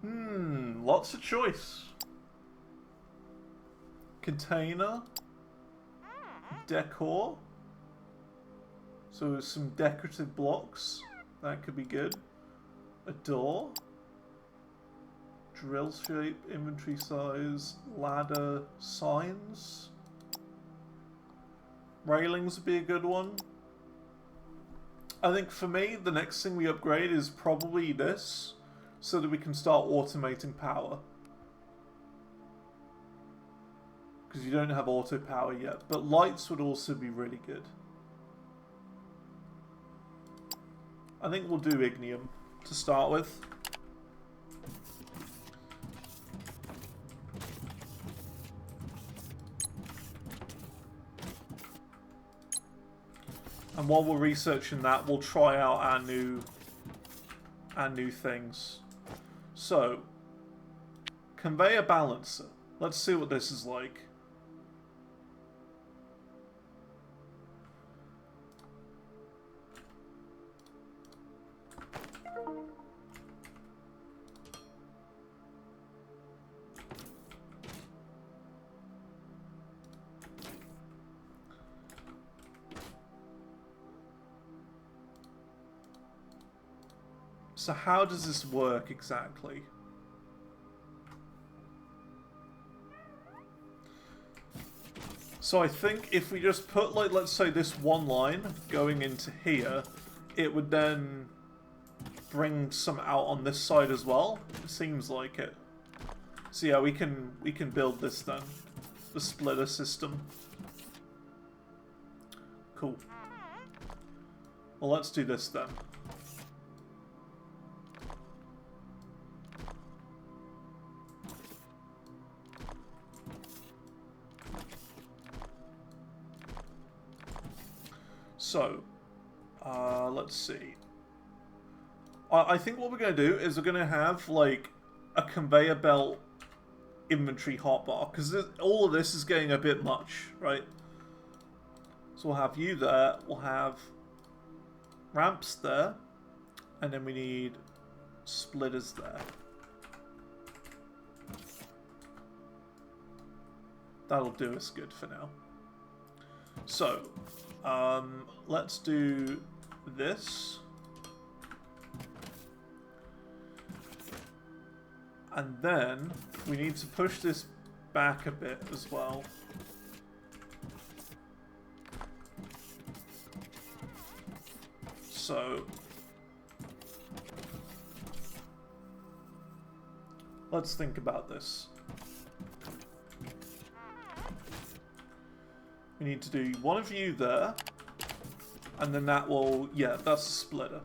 Lots of choice. Container. Decor. So some decorative blocks. That could be good. A door. Drill shape, inventory size, ladder, signs. Railings would be a good one. I think for me, the next thing we upgrade is probably this, so that we can start automating power. Because you don't have auto power yet, but lights would also be really good. I think we'll do ignium to start with. And while we're researching that, we'll try out our new things. So, conveyor balancer. Let's see what this is like. So how does this work exactly? So I think if we just put, like, let's say this one line going into here, it would then bring some out on this side as well. It seems like it. So yeah, we can build this then. The splitter system. Cool. Well, let's do this then. So, let's see. I think what we're going to do is we're going to have, like, a conveyor belt inventory hotbar, because all of this is getting a bit much, right? So we'll have you there, we'll have ramps there, and then we need splitters there. That'll do us good for now. So, let's do this. And then we need to push this back a bit as well. So let's think about this. We need to do one of you there, and then that will, yeah, that's a splitter.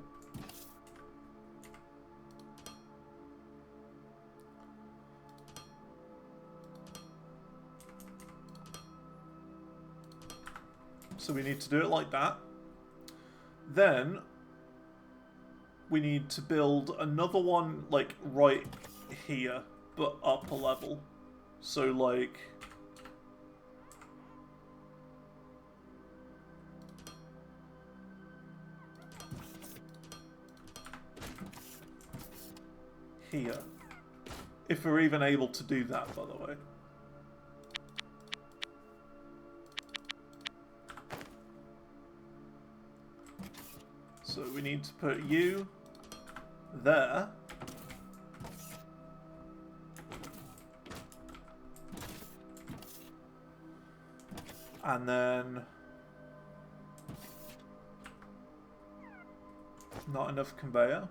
So we need to do it like that. Then we need to build another one, like, right here, but up a level. So, like, here. If we're even able to do that, by the way. So we need to put you there. And then not enough conveyor.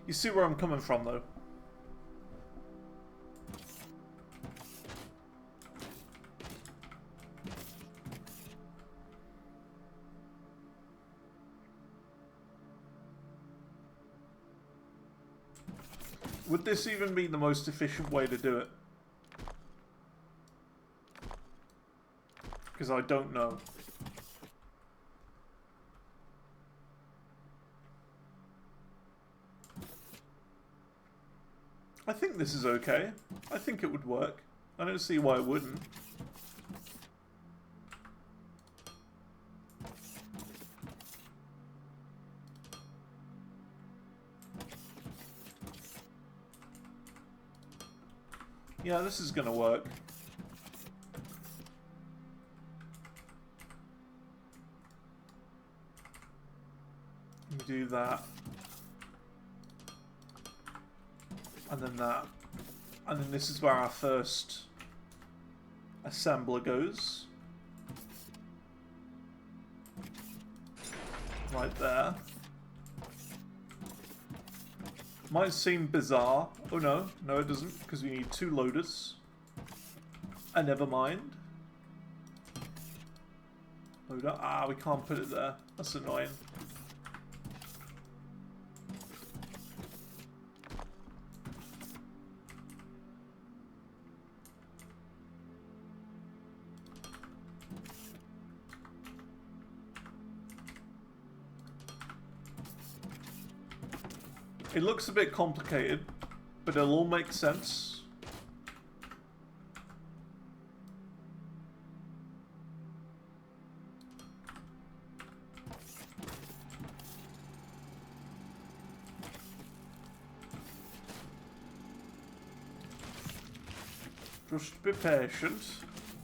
You see where I'm coming from, though. Would this even be the most efficient way to do it? Because I don't know. I think this is okay. I think it would work. I don't see why it wouldn't. Yeah, this is gonna work. We do that. And then that. And then this is where our first assembler goes. Right there. Might seem bizarre. Oh no, no it doesn't, because we need two loaders. And never mind. Loader. Ah, we can't put it there. That's annoying. It looks a bit complicated, but it'll all make sense. Just be patient.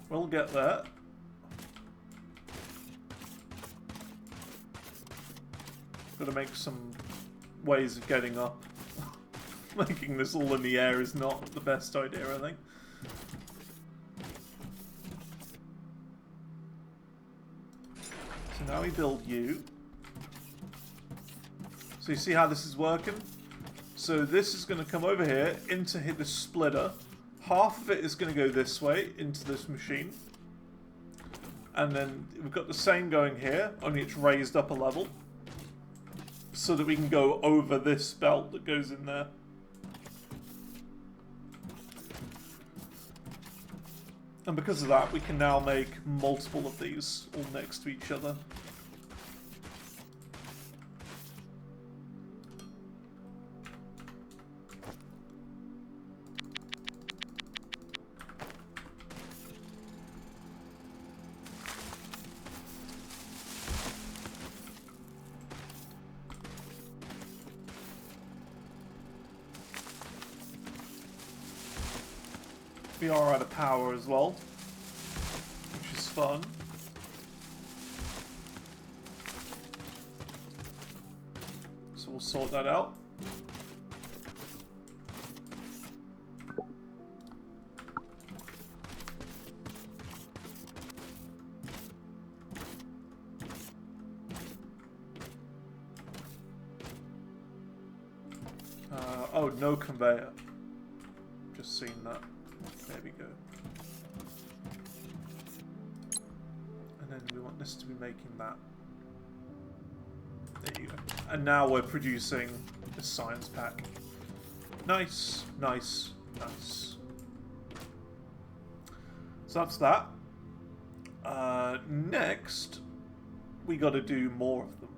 We'll get there. Gotta make some ways of getting up. Making this all in the air is not the best idea, I think. So now we build you. So you see how this is working? So this is going to come over here into hit the splitter. Half of it is going to go this way into this machine. And then we've got the same going here, only it's raised up a level. So that we can go over this belt that goes in there. And because of that, we can now make multiple of these all next to each other. We are out of power as well, which is fun. So we'll sort that out. Oh, no conveyor. Just seen that. There we go. And then we want this to be making that. There you go. And now we're producing the science pack. Nice, nice, nice. So that's that. Next, we got to do more of them.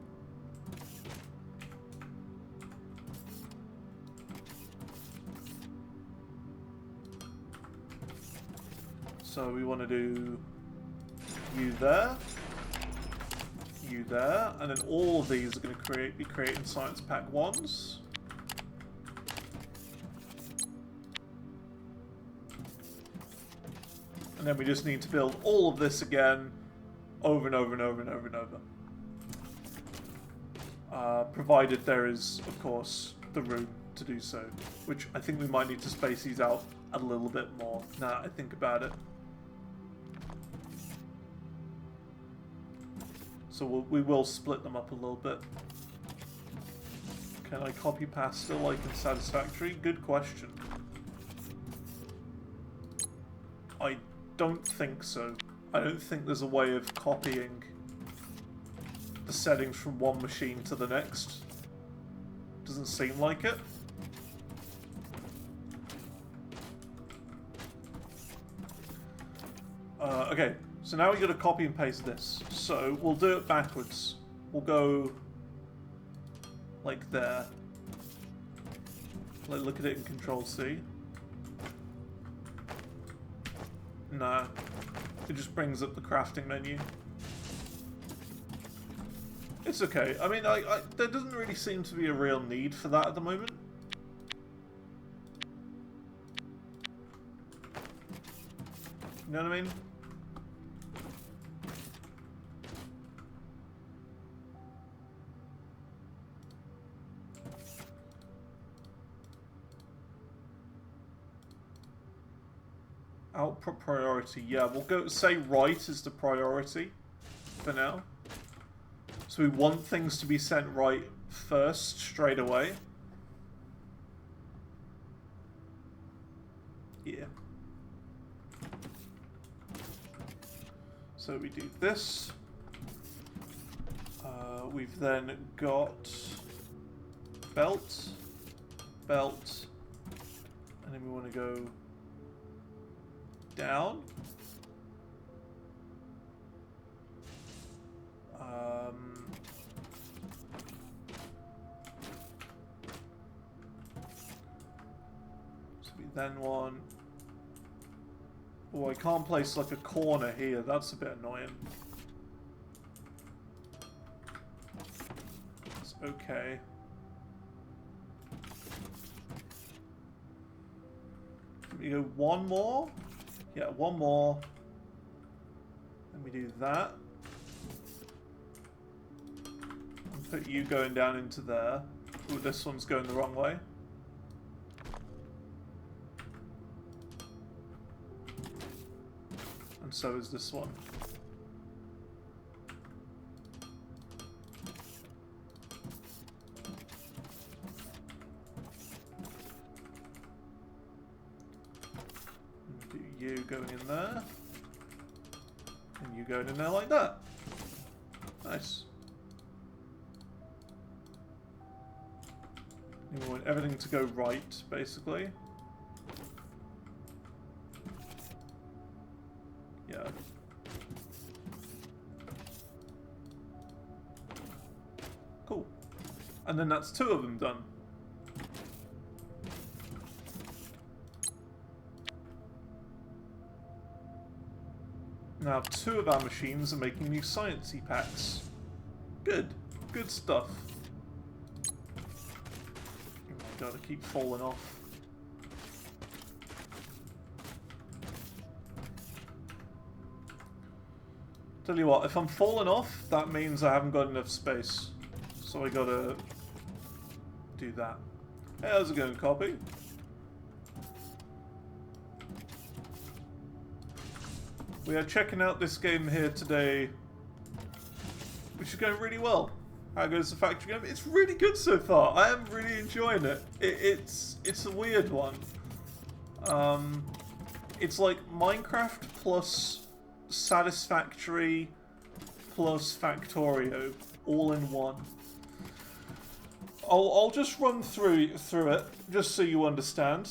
So we want to do you there, and then all of these are going to be creating science pack 1s. And then we just need to build all of this again, over and over and over and over and over. Provided there is, of course, the room to do so, which I think we might need to space these out a little bit more now that I think about it. So we will split them up a little bit. Can I copy pasta like in Satisfactory? Good question. I don't think so. I don't think there's a way of copying the settings from one machine to the next. Doesn't seem like it. Okay. So now we got to copy and paste this. So we'll do it backwards. We'll go like there. Like, look at it in Control C. No, it just brings up the crafting menu. It's okay. I mean, there doesn't really seem to be a real need for that at the moment. You know what I mean? Output priority, yeah, we'll go say right is the priority for now. So we want things to be sent right first, straight away. Yeah. So we do this. We've then got belt, belt, and then we want to go down. So we then want... Oh, I can't place like a corner here. That's a bit annoying. It's okay. We go one more. Yeah, one more. Let me do that. And put you going down into there. Ooh, this one's going the wrong way. And so is this one. Do you going in there. And you going in there like that. Nice. You want everything to go right, basically. Yeah. Cool. And then that's 2 of them done. Now 2 of our machines are making new sciencey packs. Good. Good stuff. Oh my god, I keep falling off. Tell you what, if I'm falling off, that means I haven't got enough space. So I gotta do that. Hey, how's it going, copy? We are checking out this game here today, which is going really well. How goes the factory game? It's really good so far. I am really enjoying it. It's a weird one. It's like Minecraft plus Satisfactory plus Factorio all in one. I'll just run through it just so you understand.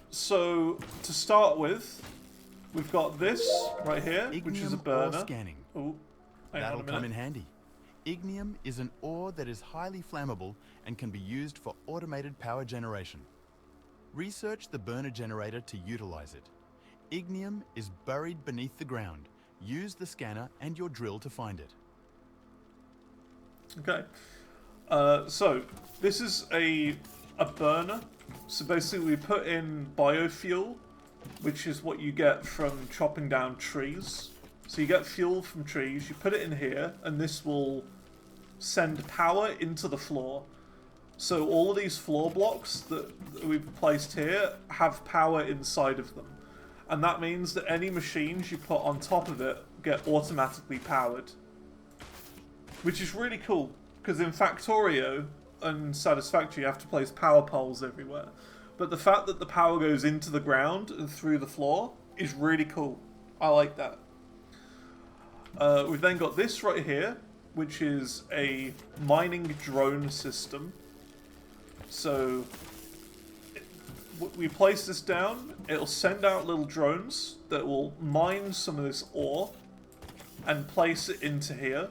So to start with, we've got this right here, which is a burner. Scanning. Oh, that'll come in handy. Ignium is an ore that is highly flammable and can be used for automated power generation. Research the burner generator to utilize it. Ignium is buried beneath the ground. Use the scanner and your drill to find it. Okay. So this is a burner. So basically we put in biofuel, which is what you get from chopping down trees. So you get fuel from trees, you put it in here, and this will send power into the floor. So all of these floor blocks that we've placed here have power inside of them. And that means that any machines you put on top of it get automatically powered. Which is really cool, because in Factorio and Satisfactory you have to place power poles everywhere. But the fact that the power goes into the ground and through the floor is really cool. I like that. We've then got this right here, which is a mining drone system. So we place this down, it'll send out little drones that will mine some of this ore and place it into here.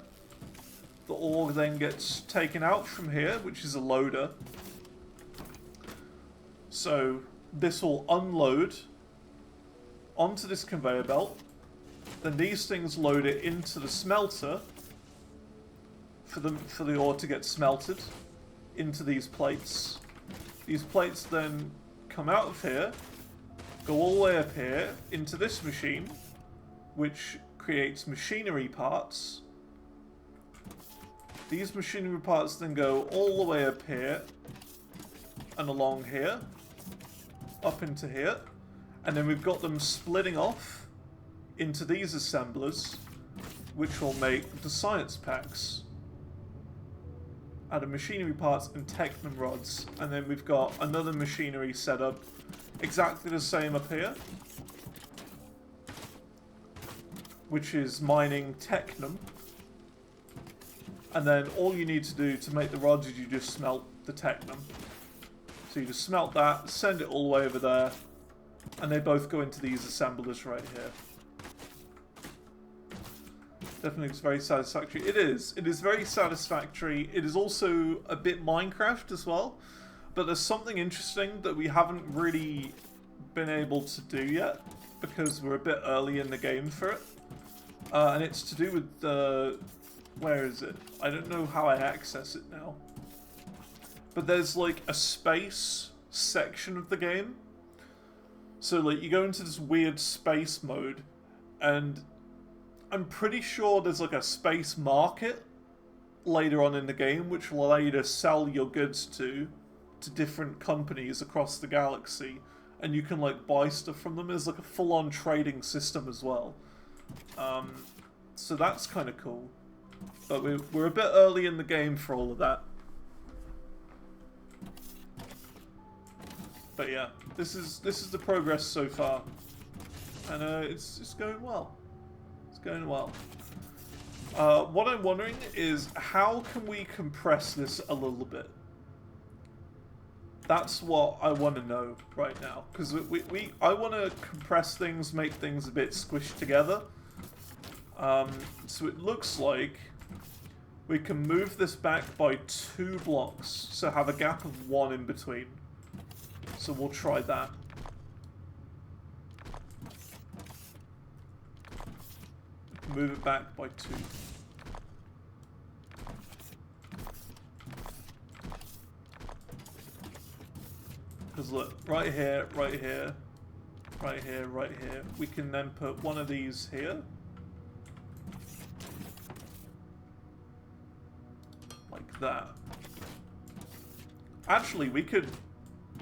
The ore then gets taken out from here, which is a loader. So this will unload onto this conveyor belt. Then these things load it into the smelter for the ore to get smelted into these plates. These plates then come out of here, go all the way up here into this machine, which creates machinery parts. These machinery parts then go all the way up here and along here, up into here, and then we've got them splitting off into these assemblers, which will make the science packs out of machinery parts and technum rods. And then we've got another machinery setup, exactly the same up here, which is mining technum. And then all you need to do to make the rods is you just smelt the technum. So you just smelt that, send it all the way over there, and they both go into these assemblers right here. Definitely it's very satisfactory. It is. It is very satisfactory. It is also a bit Minecraft as well. But there's something interesting that we haven't really been able to do yet, because we're a bit early in the game for it. And it's to do with the... Where is it? I don't know how I access it now. But there's like a space section of the game. So like you go into this weird space mode, and I'm pretty sure there's like a space market later on in the game which will allow you to sell your goods to different companies across the galaxy, and you can like buy stuff from them. There's like a full-on trading system as well. So that's kind of cool. But we're a bit early in the game for all of that. But yeah, this is the progress so far, and it's going well. It's going well. What I'm wondering is how can we compress this a little bit? That's what I want to know right now, because I want to compress things, make things a bit squished together. So it looks like we can move this back by 2 blocks, so have a gap of 1 in between. So we'll try that. Move it back by 2. Because look, right here, right here, right here, right here. We can then put one of these here. Like that. Actually, we could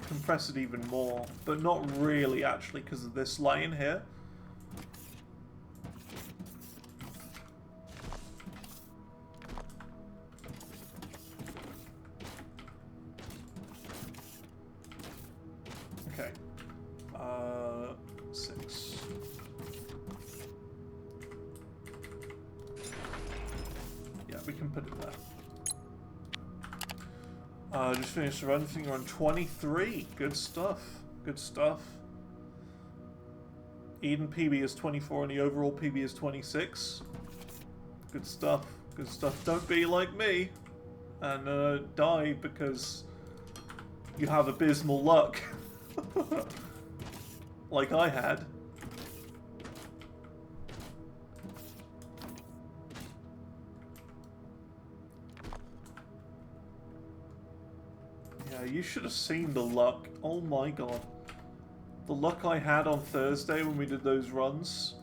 compress it even more, but not really actually because of this lane here. Okay. 6. Yeah, we can put it there. Just finished the run. I think you're on 23. Good stuff. Good stuff. Eden PB is 24 and the overall PB is 26. Good stuff. Good stuff. Don't be like me and die because you have abysmal luck. Like I had. Yeah, you should have seen the luck. Oh my god. The luck I had on Thursday when we did those runs.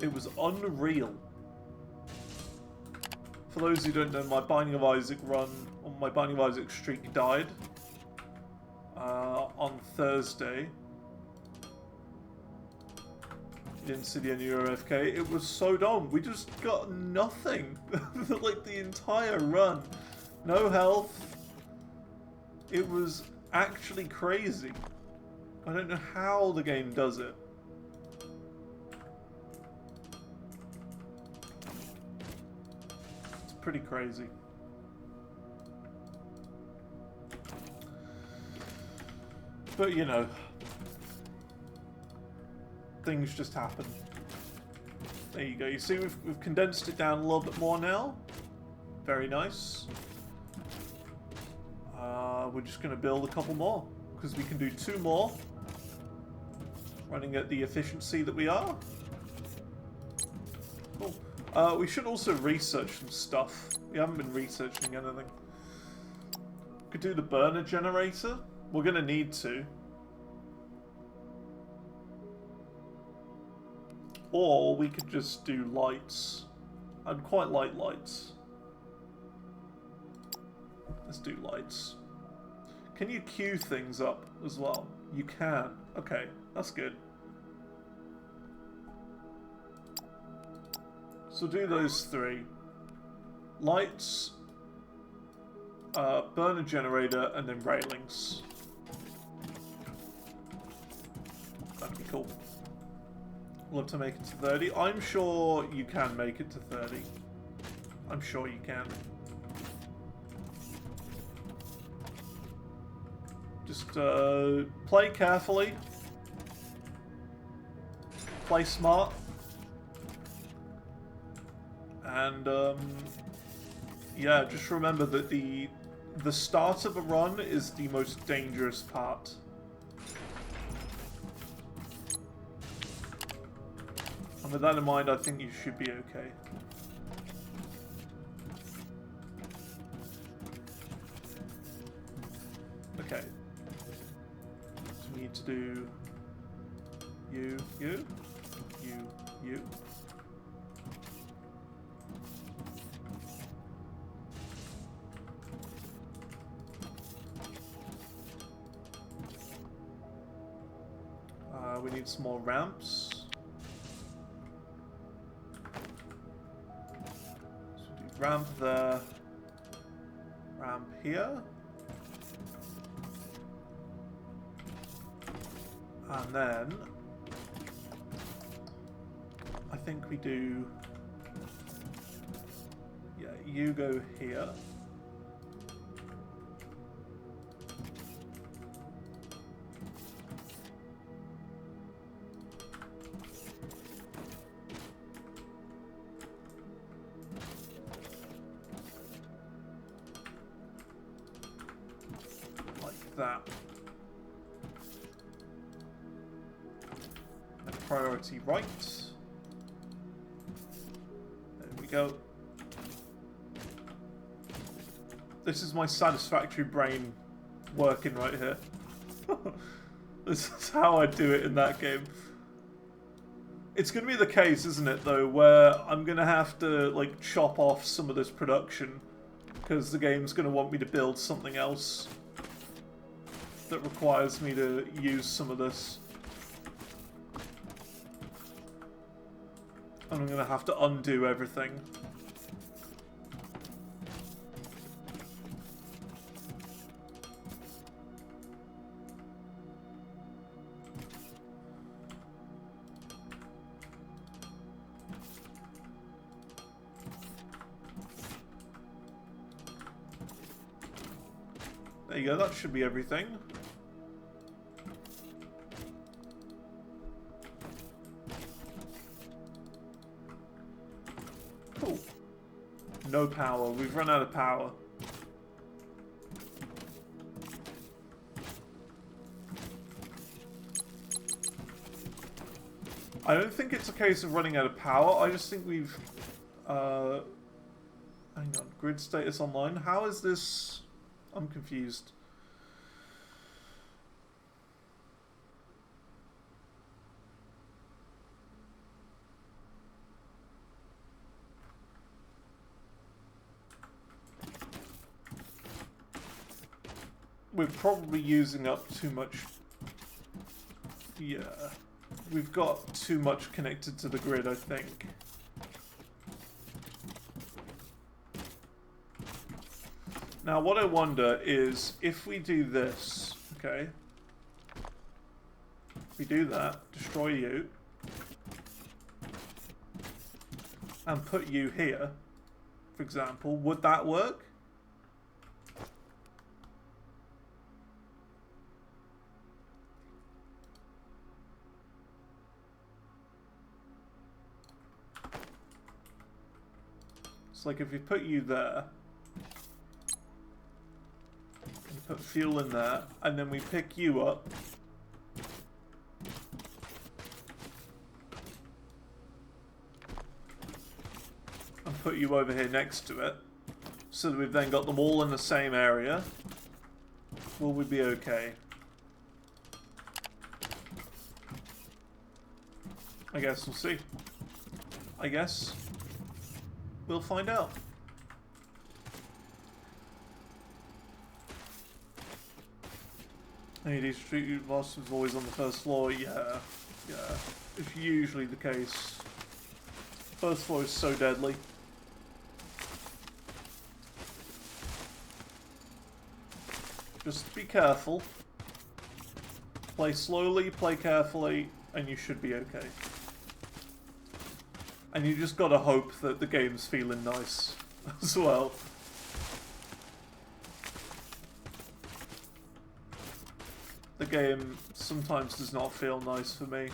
It was unreal. For those who don't know, my Binding of Isaac run, on my Binding of Isaac streak died. On Thursday. You didn't see the end of your FK. It was so dumb. We just got nothing. Like the entire run. No health. It was actually crazy. I don't know how the game does it. It's pretty crazy. But you know, things just happen. There you go. You see, we've condensed it down a little bit more now. Very nice. We're just going to build a couple more, because we can do 2 more. Running at the efficiency that we are. Cool. We should also research some stuff. We haven't been researching anything. Could do the burner generator. We're going to need to. Or we could just do lights. I'd quite like lights. Let's do lights. Can you queue things up as well? You can. Okay, that's good. So do those 3. Lights, burner generator, and then railings. That'd be cool. Love to make it to 30. I'm sure you can make it to 30. I'm sure you can. Just play carefully. Play smart. And yeah, just remember that the start of a run is the most dangerous part. And with that in mind, I think you should be okay. Okay. So we need to do you. you. We need some more ramps. So do ramp there, ramp here, and then I think we do. Yeah, you go here. That. And priority right. There we go. This is my satisfactory brain working right here. This is how I do it in that game. It's going to be the case, isn't it, though, where I'm going to have to, like, chop off some of this production because the game's going to want me to build something else that requires me to use some of this. And I'm going to have to undo everything. There you go, that should be everything. Cool. No power. We've run out of power. I don't think it's a case of running out of power. I just think we've... hang on. Grid status online. How is this... I'm confused. We're probably using up too much. Yeah. We've got too much connected to the grid, I think. Now, what I wonder is, if we do this, okay, if we do that, destroy you, and put you here, for example, would that work? It's like if we put you there, put fuel in there, and then we pick you up. And put you over here next to it. So that we've then got them all in the same area. Will we be okay? I guess we'll see. I guess we'll find out. AD Street boss is always on the first floor. Yeah. It's usually the case. First floor is so deadly. Just be careful. Play slowly, play carefully, and you should be okay. And you just gotta hope that the game's feeling nice as well. The game sometimes does not feel nice for me.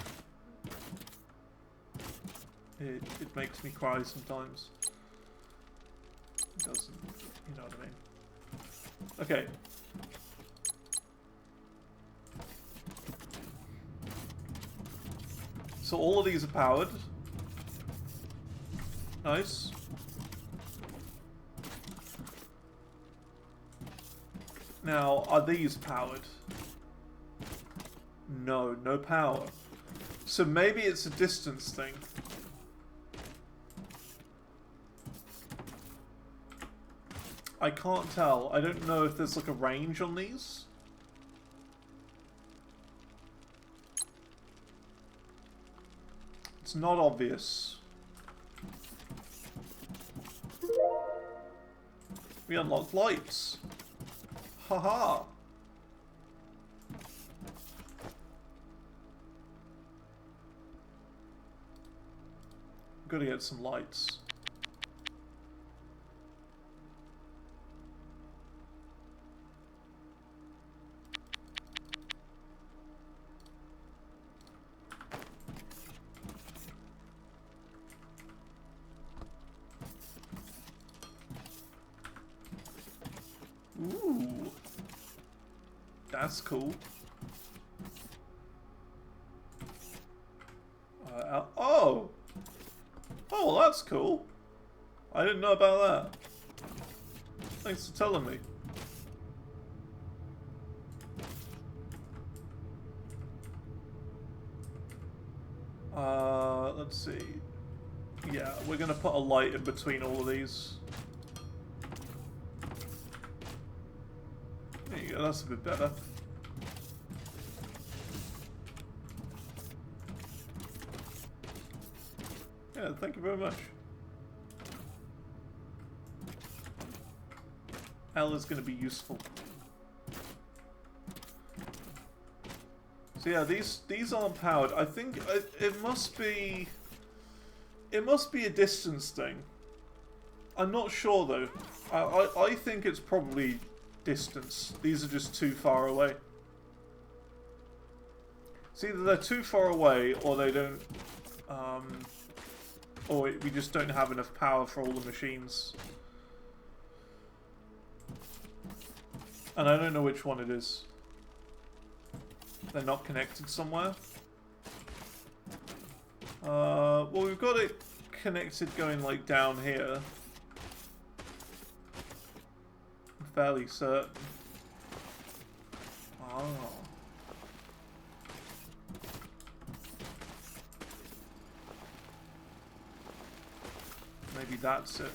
It makes me cry sometimes. It doesn't, you know what I mean. Okay. So all of these are powered. Nice. Now, are these powered? No, no power. So maybe it's a distance thing. I can't tell. I don't know if there's like a range on these. It's not obvious. We unlocked lights. Haha. Gotta get some lights. Ooh. That's cool. Oh! Oh, well, that's cool. I didn't know about that. Thanks for telling me. Let's see. Yeah, we're gonna put a light in between all of these. There you go, that's a bit better. Yeah, thank you very much. L is going to be useful. So yeah, these aren't powered. I think it must be a distance thing. I'm not sure though. I think it's probably distance. These are just too far away. It's either they're too far away or they don't or we just don't have enough power for all the machines. And I don't know which one it is. They're not connected somewhere. Well, we've got it connected going like down here. I'm fairly certain. Oh. Maybe that's it.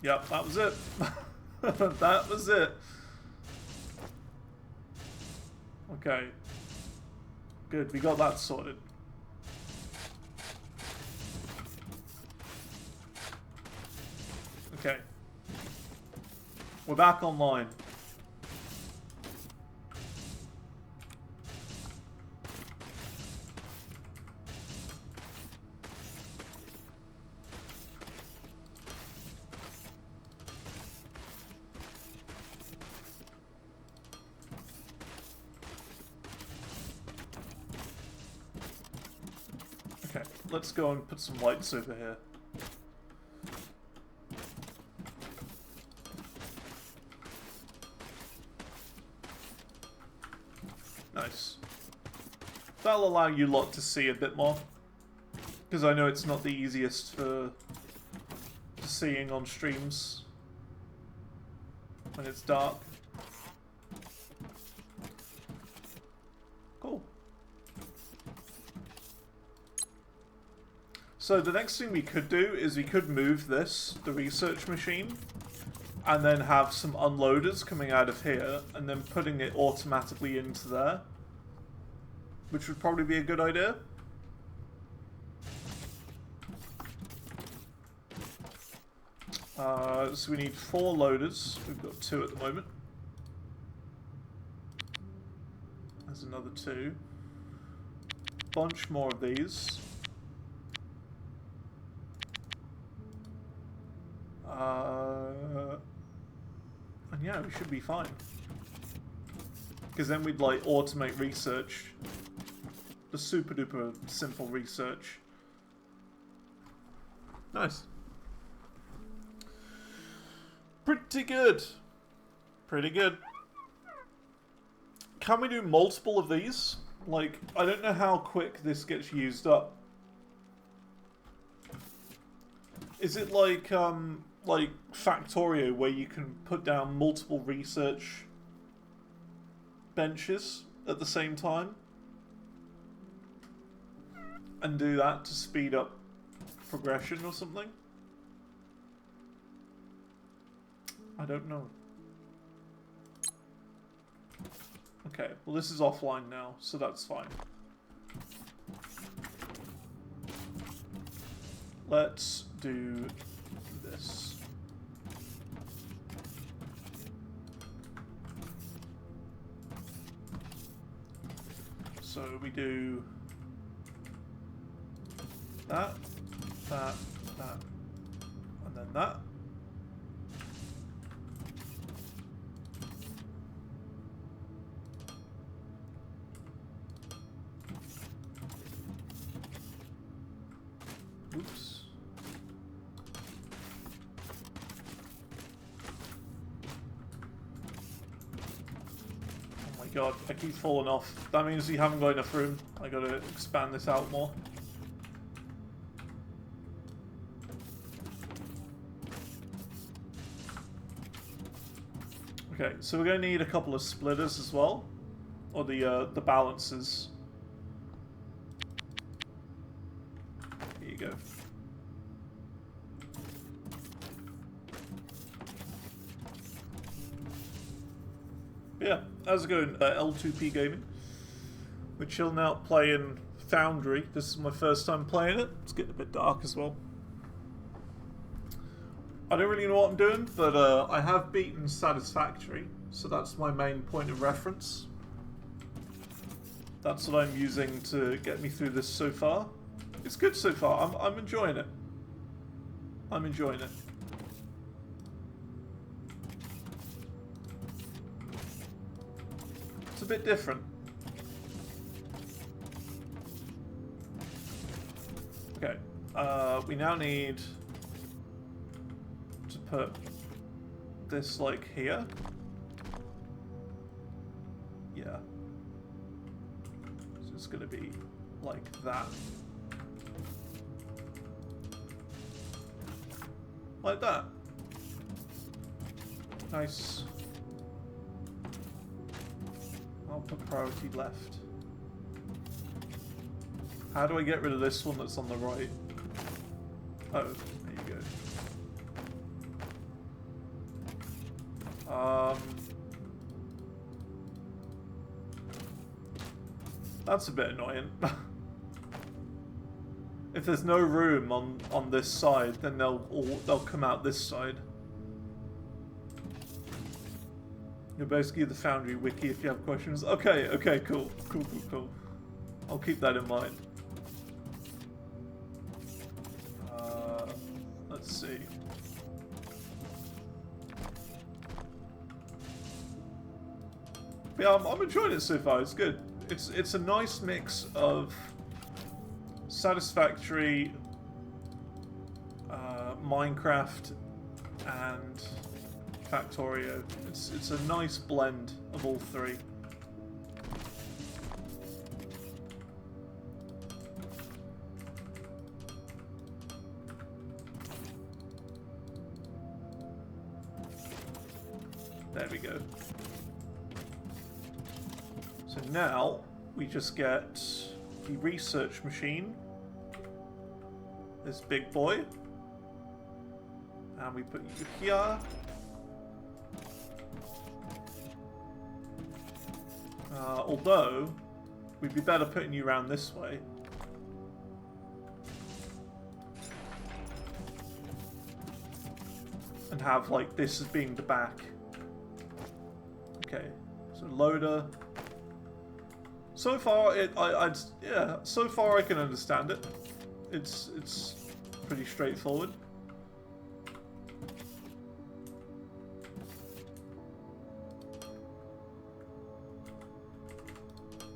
Yep, that was it. That was it. Okay. Good, we got that sorted. Okay. We're back online. Let's go and put some lights over here. Nice. That'll allow you lot to see a bit more. Because I know it's not the easiest for seeing on streams when it's dark. Cool. So the next thing we could do is we could move this, the research machine, and then have some unloaders coming out of here, and then putting it automatically into there. Which would probably be a good idea. So we need 4 loaders. We've got 2 at the moment. There's another 2. Bunch more of these. And yeah, we should be fine. Because then we'd like automate research. The super duper simple research. Nice. Pretty good. Pretty good. Can we do multiple of these? Like, I don't know how quick this gets used up. Is it like Factorio, where you can put down multiple research benches at the same time? and do that to speed up progression or something? I don't know. Okay, well this is offline now, so that's fine. Let's do this. So we do that, that, that, and then that. Oops. Oh my god, I keep falling off. That means we haven't got enough room. I gotta expand this out more. Okay, so we're gonna need a couple of splitters as well. Or the balancers. Here you go. Yeah, how's it going, L2P Gaming? We're chilling out playing Foundry. This is my first time playing it. It's getting a bit dark as well. I don't really know what I'm doing, but I have beaten Satisfactory, so that's my main point of reference. That's what I'm using to get me through this so far. It's good so far. I'm enjoying it. I'm enjoying it. It's a bit different. Okay. We now need to put this like here. Yeah. So it's gonna be like that. Like that. Nice. I'll put priority left. How do I get rid of this one that's on the right? Oh, there you go. That's a bit annoying. If there's no room on this side, then they'll come out this side. You're basically the Foundry wiki if you have questions. Okay, okay, cool. Cool. I'll keep that in mind. Let's see. But yeah, I'm enjoying it so far. It's good. It's a nice mix of Satisfactory, Minecraft, and Factorio. It's a nice blend of all three. There we go. So now we just get the research machine. This big boy. And we put you here. Although, we'd be better putting you around this way. And have, like, this as being the back. Okay, so loader. So far, so far I can understand it. It's pretty straightforward.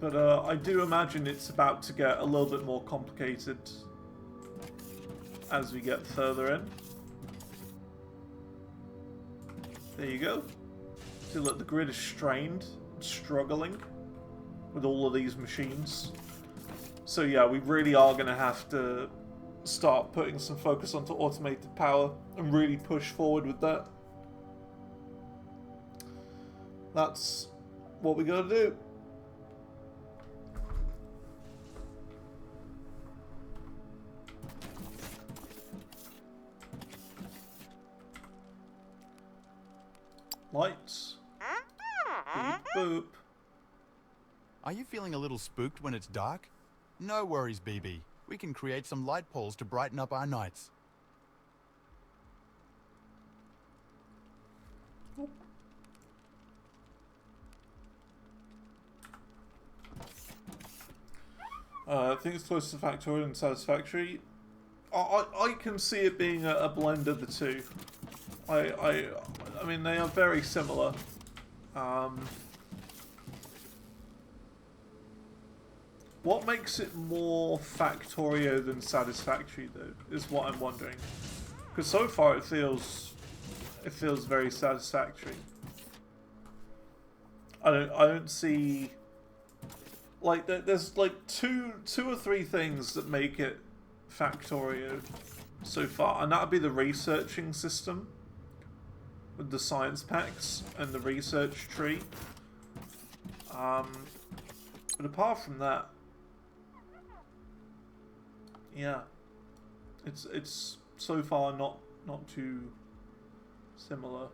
But I do imagine it's about to get a little bit more complicated as we get further in. There you go. See, look, the grid is strained, struggling with all of these machines. So yeah, we really are going to have to start putting some focus onto automated power and really push forward with that. That's what we got to do. Lights. Beep boop. Are you feeling a little spooked when it's dark? No worries, BB. We can create some light poles to brighten up our nights. I think it's close to Factorio and Satisfactory. I can see it being a blend of the two. I mean, they are very similar. What makes it more Factorio than Satisfactory, though, is what I'm wondering. Because so far it feels very Satisfactory. I don't see, like, there's like two or three things that make it Factorio so far, and that would be the researching system with the science packs and the research tree. But apart from that, yeah, it's so far not too similar.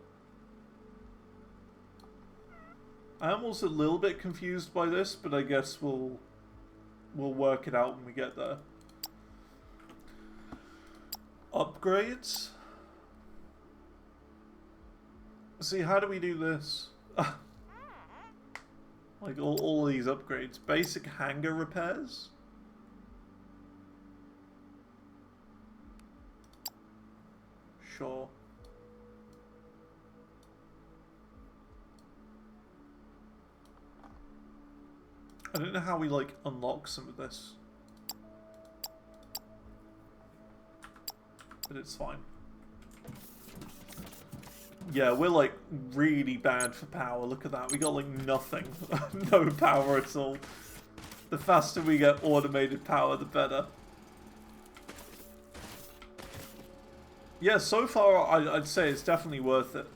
I am also a little bit confused by this, but I guess we'll work it out when we get there. Upgrades? See, how do we do this? Like all these upgrades. Basic hangar repairs? Sure. I don't know how we, like, unlock some of this. But it's fine. Yeah, we're, like, really bad for power. Look at that. We got, like, nothing. No power at all. The faster we get automated power, the better. Yeah, so far, I'd say it's definitely worth it.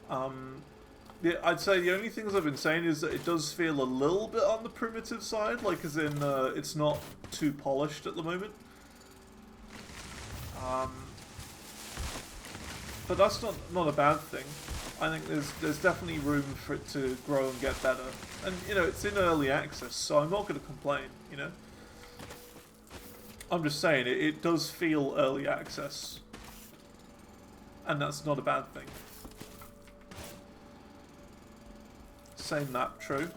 Yeah, I'd say the only things I've been saying is that it does feel a little bit on the primitive side, like as in it's not too polished at the moment. But that's not a bad thing. I think there's definitely room for it to grow and get better. And you know, it's in early access, so I'm not going to complain. You know, I'm just saying it does feel early access, and that's not a bad thing. Same map, true.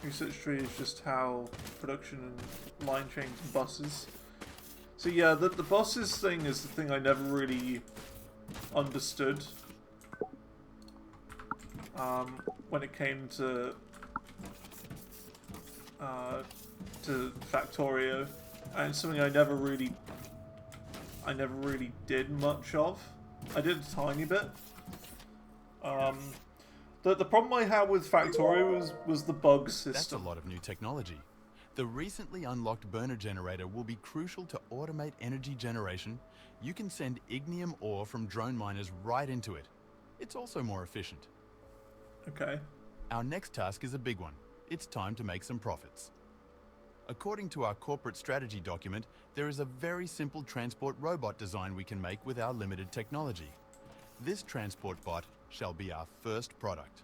Research tree is just how production and line change and buses. So yeah, the buses thing is the thing I never really understood when it came to Factorio, and it's something I never really did much of. I did a tiny bit. The problem I had with Factorio was the bug system. That's a lot of new technology. The recently unlocked burner generator will be crucial to automate energy generation. You can send ignium ore from drone miners right into it. It's also more efficient. Okay. Our next task is a big one. It's time to make some profits. According to our corporate strategy document, there is a very simple transport robot design we can make with our limited technology. This transport bot shall be our first product.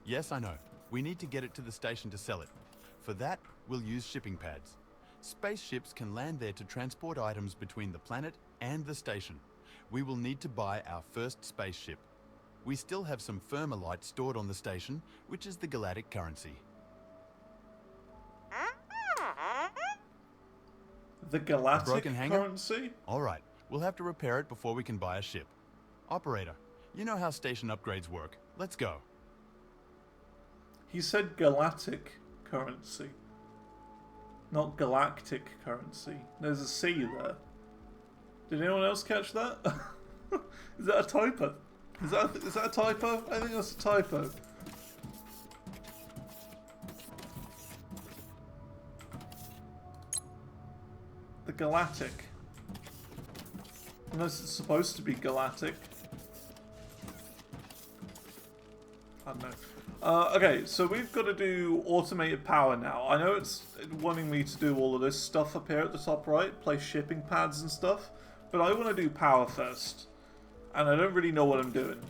Yes, I know. We need to get it to the station to sell it. For that, we'll use shipping pads. Spaceships can land there to transport items between the planet and the station. We will need to buy our first spaceship. We still have some Thermalite stored on the station, which is the galactic currency. The galactic currency? All right, we'll have to repair it before we can buy a ship. Operator, you know how station upgrades work. Let's go. He said galactic currency, not galactic currency. There's a C there. Did anyone else catch that? Is that a typo? Is that a typo? I think that's a typo. The galactic. Unless it's supposed to be galactic. I don't know. Okay, so we've got to do automated power now. I know it's wanting me to do all of this stuff up here at the top right, place shipping pads and stuff, but I want to do power first, and I don't really know what I'm doing.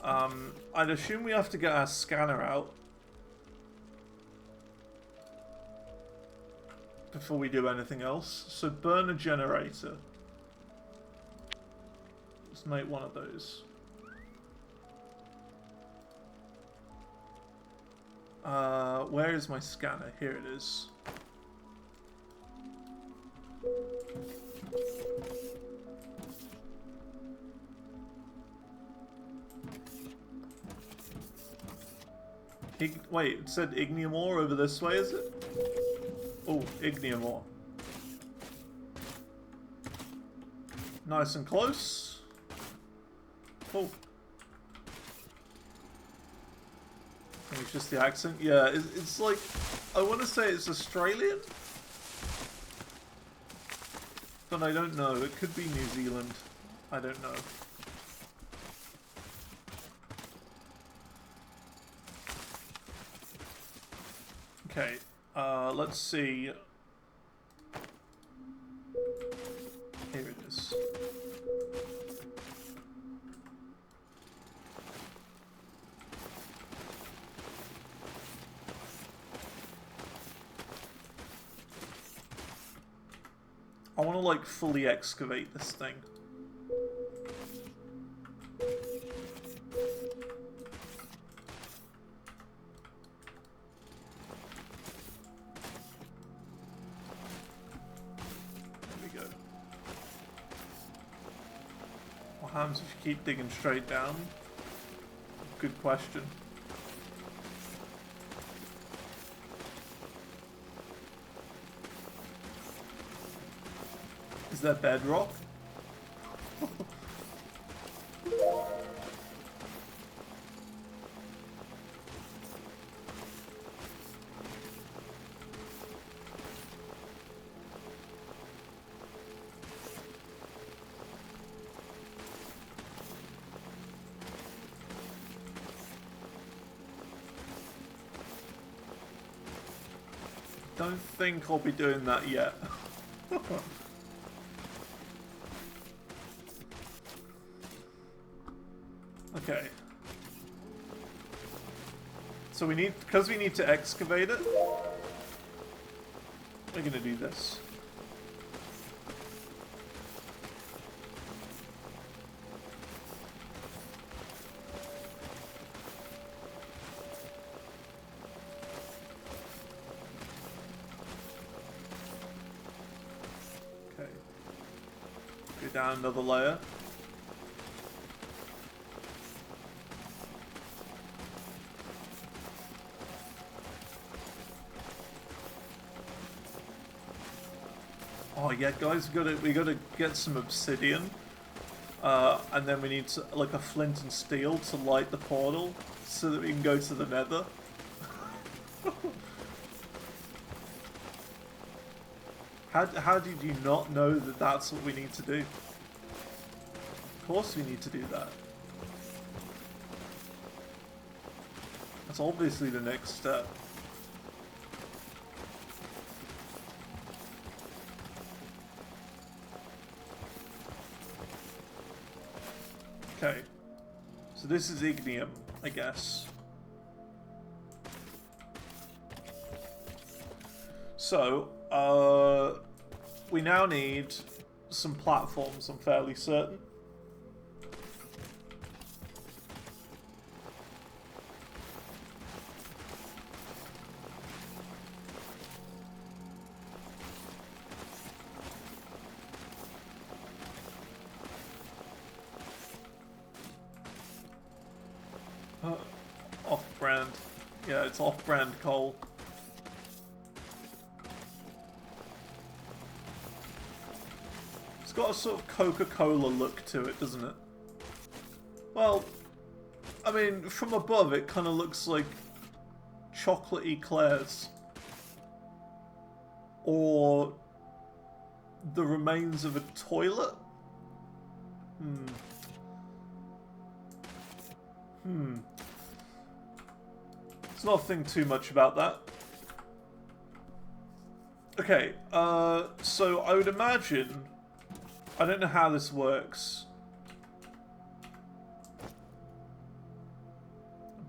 I'd assume we have to get our scanner out before we do anything else. So burn a generator. Let's make one of those. Where is my scanner? Here it is. Wait, it said ignium ore over this way, is it? Oh, ignium ore. Nice and close. Oh. I think it's just the accent. Yeah, it's like, I want to say it's Australian, but I don't know. It could be New Zealand. I don't know. Okay, let's see. Here it is. I want to, like, fully excavate this thing. There we go. What happens if you keep digging straight down? Good question. Is that bedrock? Don't think I'll be doing that yet. Okay. So we need, because we need to excavate it, we're gonna do this. Okay. Go down another layer. Oh yeah, guys, we gotta get some obsidian, and then we need to, like, a flint and steel to light the portal so that we can go to the Nether. How did you not know that that's what we need to do? Of course we need to do that. That's obviously the next step. Okay, so this is ignium, I guess. So, we now need some platforms, I'm fairly certain. Off-brand. Yeah, it's off-brand coal. It's got a sort of Coca-Cola look to it, doesn't it? Well, I mean, from above it kind of looks like chocolate eclairs. Or the remains of a toilet? Let's not think too much about that. Okay, so I would imagine... I don't know how this works.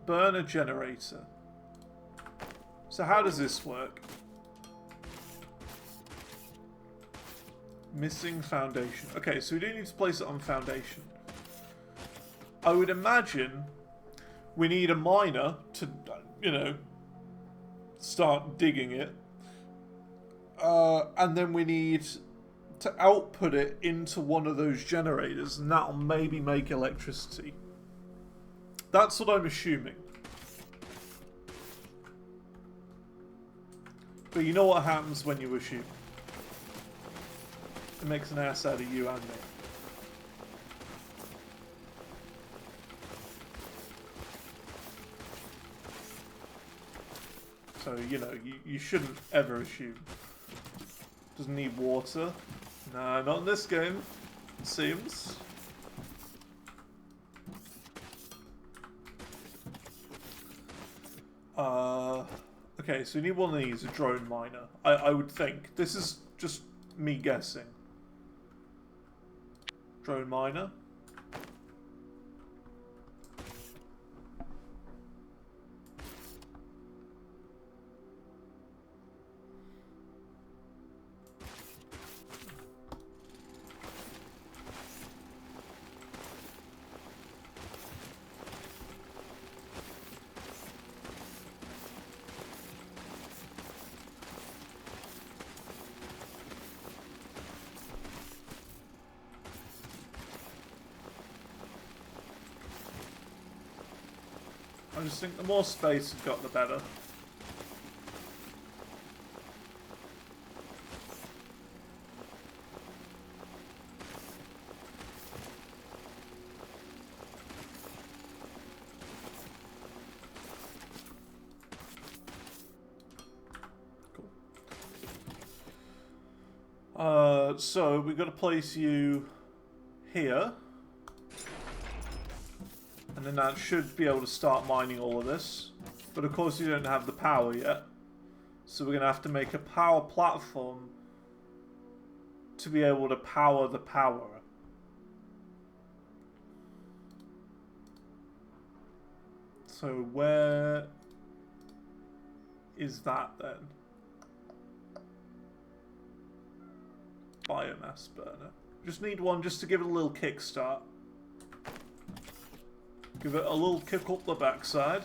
Burner generator. So how does this work? Missing foundation. Okay, so we do need to place it on foundation. I would imagine we need a miner to, you know, start digging it. And then we need to output it into one of those generators, and that'll maybe make electricity. That's what I'm assuming. But you know what happens when you assume. It makes an ass out of you and me. So, you know, you shouldn't ever assume. Doesn't need water. Nah, not in this game, it seems. Okay, so we need one of these, a drone miner. I would think. This is just me guessing. Drone miner. I just think the more space you've got, the better. Cool. So we've got to place you here. And then that should be able to start mining all of this. But of course you don't have the power yet. So we're going to have to make a power platform to be able to power the power. So where is that then? Biomass burner. Just need one just to give it a little kickstart. Give it a little kick up the backside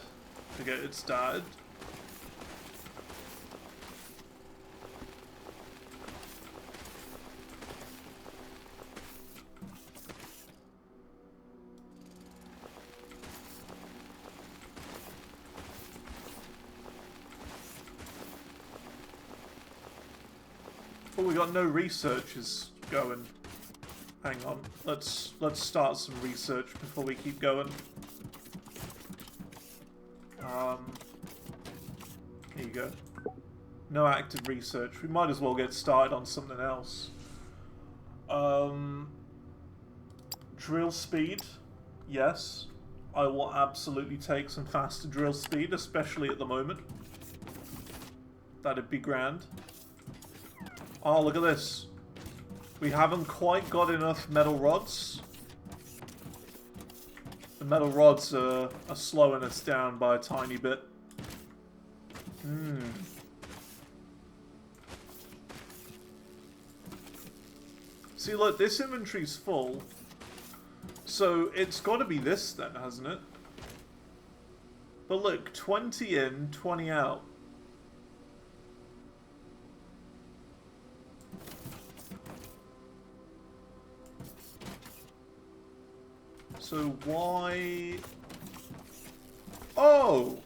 to get it started. Oh, we got no researchers going. Hang on, let's start some research before we keep going. Here you go. No active research. We might as well get started on something else. Drill speed. Yes. I will absolutely take some faster drill speed, especially at the moment. That'd be grand. Oh, look at this. We haven't quite got enough metal rods. The metal rods are slowing us down by a tiny bit. See, look, this inventory's full. So it's got to be this then, hasn't it? But look, 20 in, 20 out. So why... Oh!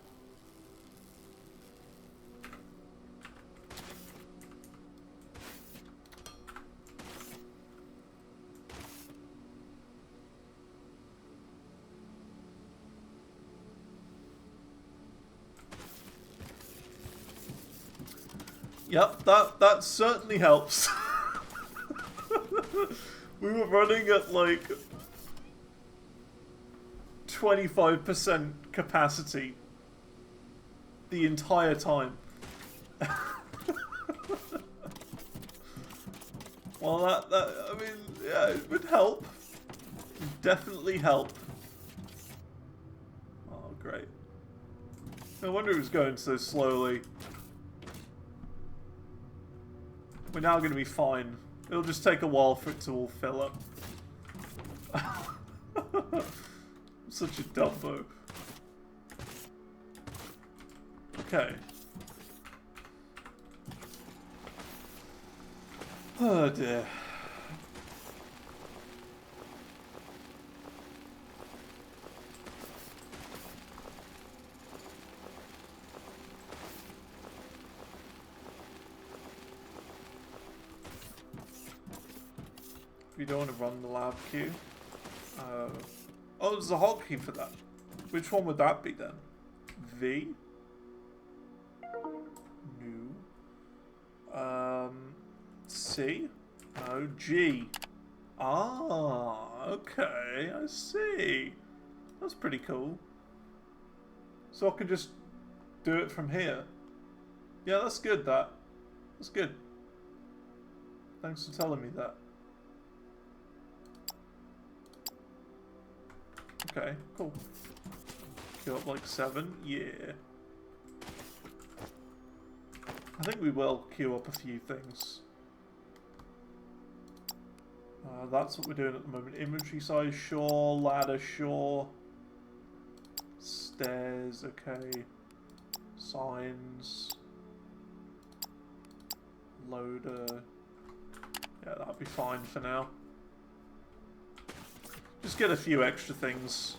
Yep, that certainly helps. We were running at like 25% capacity the entire time. Well, I mean, yeah, it would help. It would definitely help. Oh, great. No wonder it was going so slowly. We're now going to be fine. It'll just take a while for it to all fill up. I'm such a dumbo. Okay. Oh dear. We don't want to run the lab queue. Oh, there's a hotkey for that. Which one would that be then? V? No. C? No, G. Ah, okay, I see. That's pretty cool. So I can just do it from here. Yeah, that's good, that. That's good. Thanks for telling me that. Okay, cool. Go up like 7? Yeah. I think we will queue up a few things. That's what we're doing at the moment. Inventory size, sure. Ladder, sure. Stairs, okay. Signs. Loader. Yeah, that'll be fine for now. Just get a few extra things.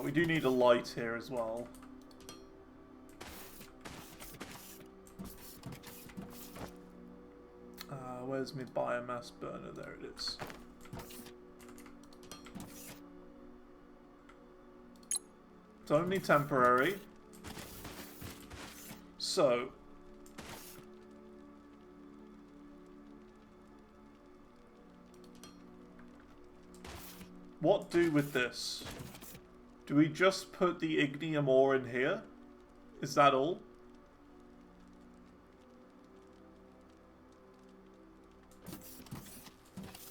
We do need a light here as well. Where's my biomass burner? There it is. It's only temporary. So. What do with this? Do we just put the ignium ore in here? Is that all?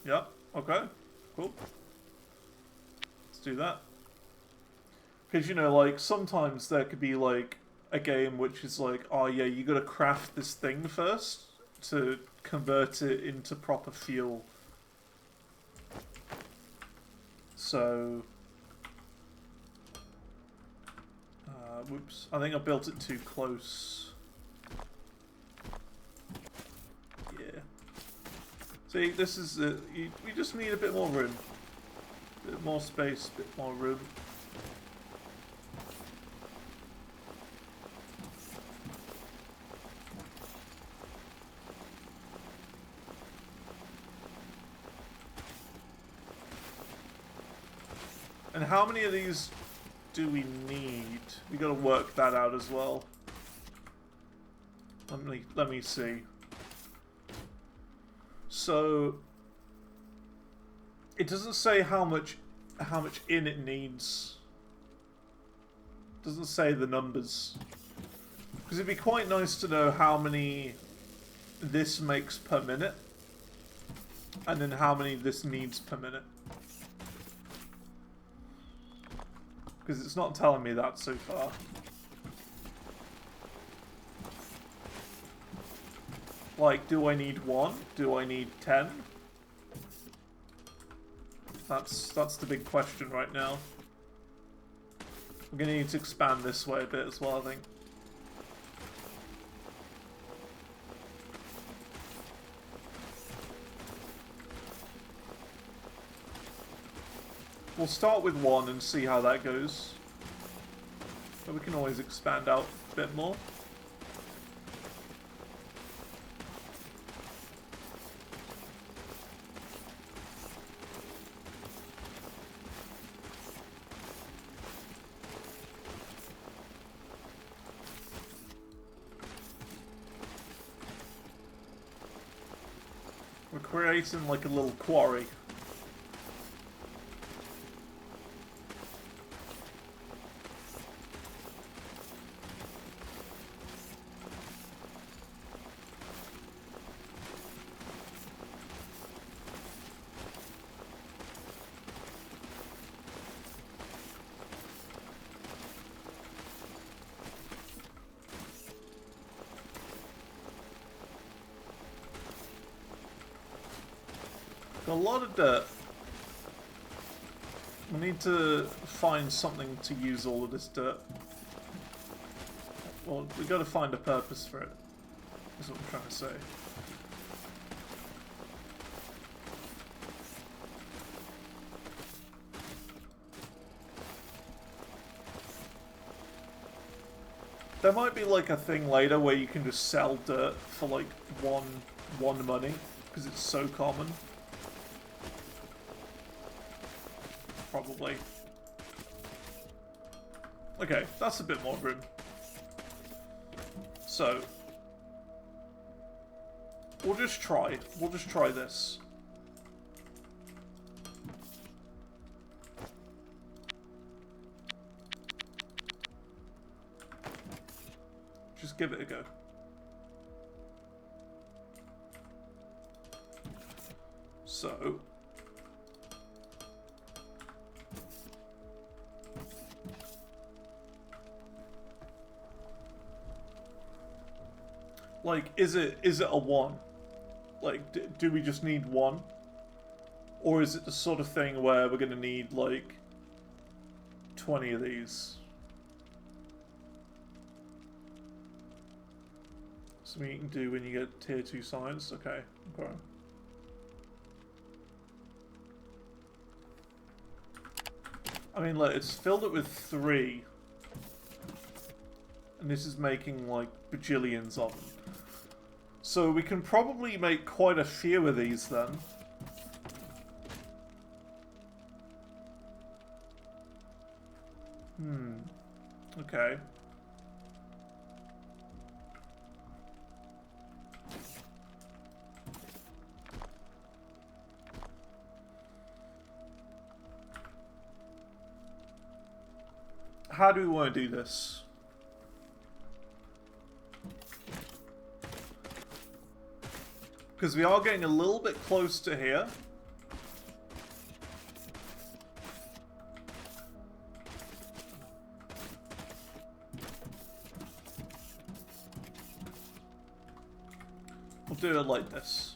Yeah, okay, cool. Let's do that. Because, you know, like, sometimes there could be, like, a game which is like, oh yeah, you gotta craft this thing first to convert it into proper fuel. So... whoops, I think I built it too close. Yeah. See, this is we just need a bit more room. A bit more space, a bit more room. And how many of these do we need? We gotta work that out as well. Let me see. So it doesn't say how much in it needs. It doesn't say the numbers. Because it'd be quite nice to know how many this makes per minute, and then how many this needs per minute. Because it's not telling me that so far. Like, do I need 1? Do I need 10? That's the big question right now. We're gonna need to expand this way a bit as well, I think. We'll start with 1 and see how that goes. But we can always expand out a bit more. We're creating like a little quarry. A lot of dirt. We need to find something to use all of this dirt. Well, we got to find a purpose for it. That's what I'm trying to say. There might be like a thing later where you can just sell dirt for like one money because it's so common. Probably. Okay, that's a bit more room. So we'll just try. We'll just try this. Just give it a go. So like, is it a 1? Like, do we just need 1? Or is it the sort of thing where we're gonna need, like, 20 of these? Something you can do when you get tier 2 science? Okay. I mean, like, it's filled it with 3. And this is making, like, bajillions of them. So we can probably make quite a few of these then. Okay. How do we want to do this? Because we are getting a little bit close to here. We'll do it like this.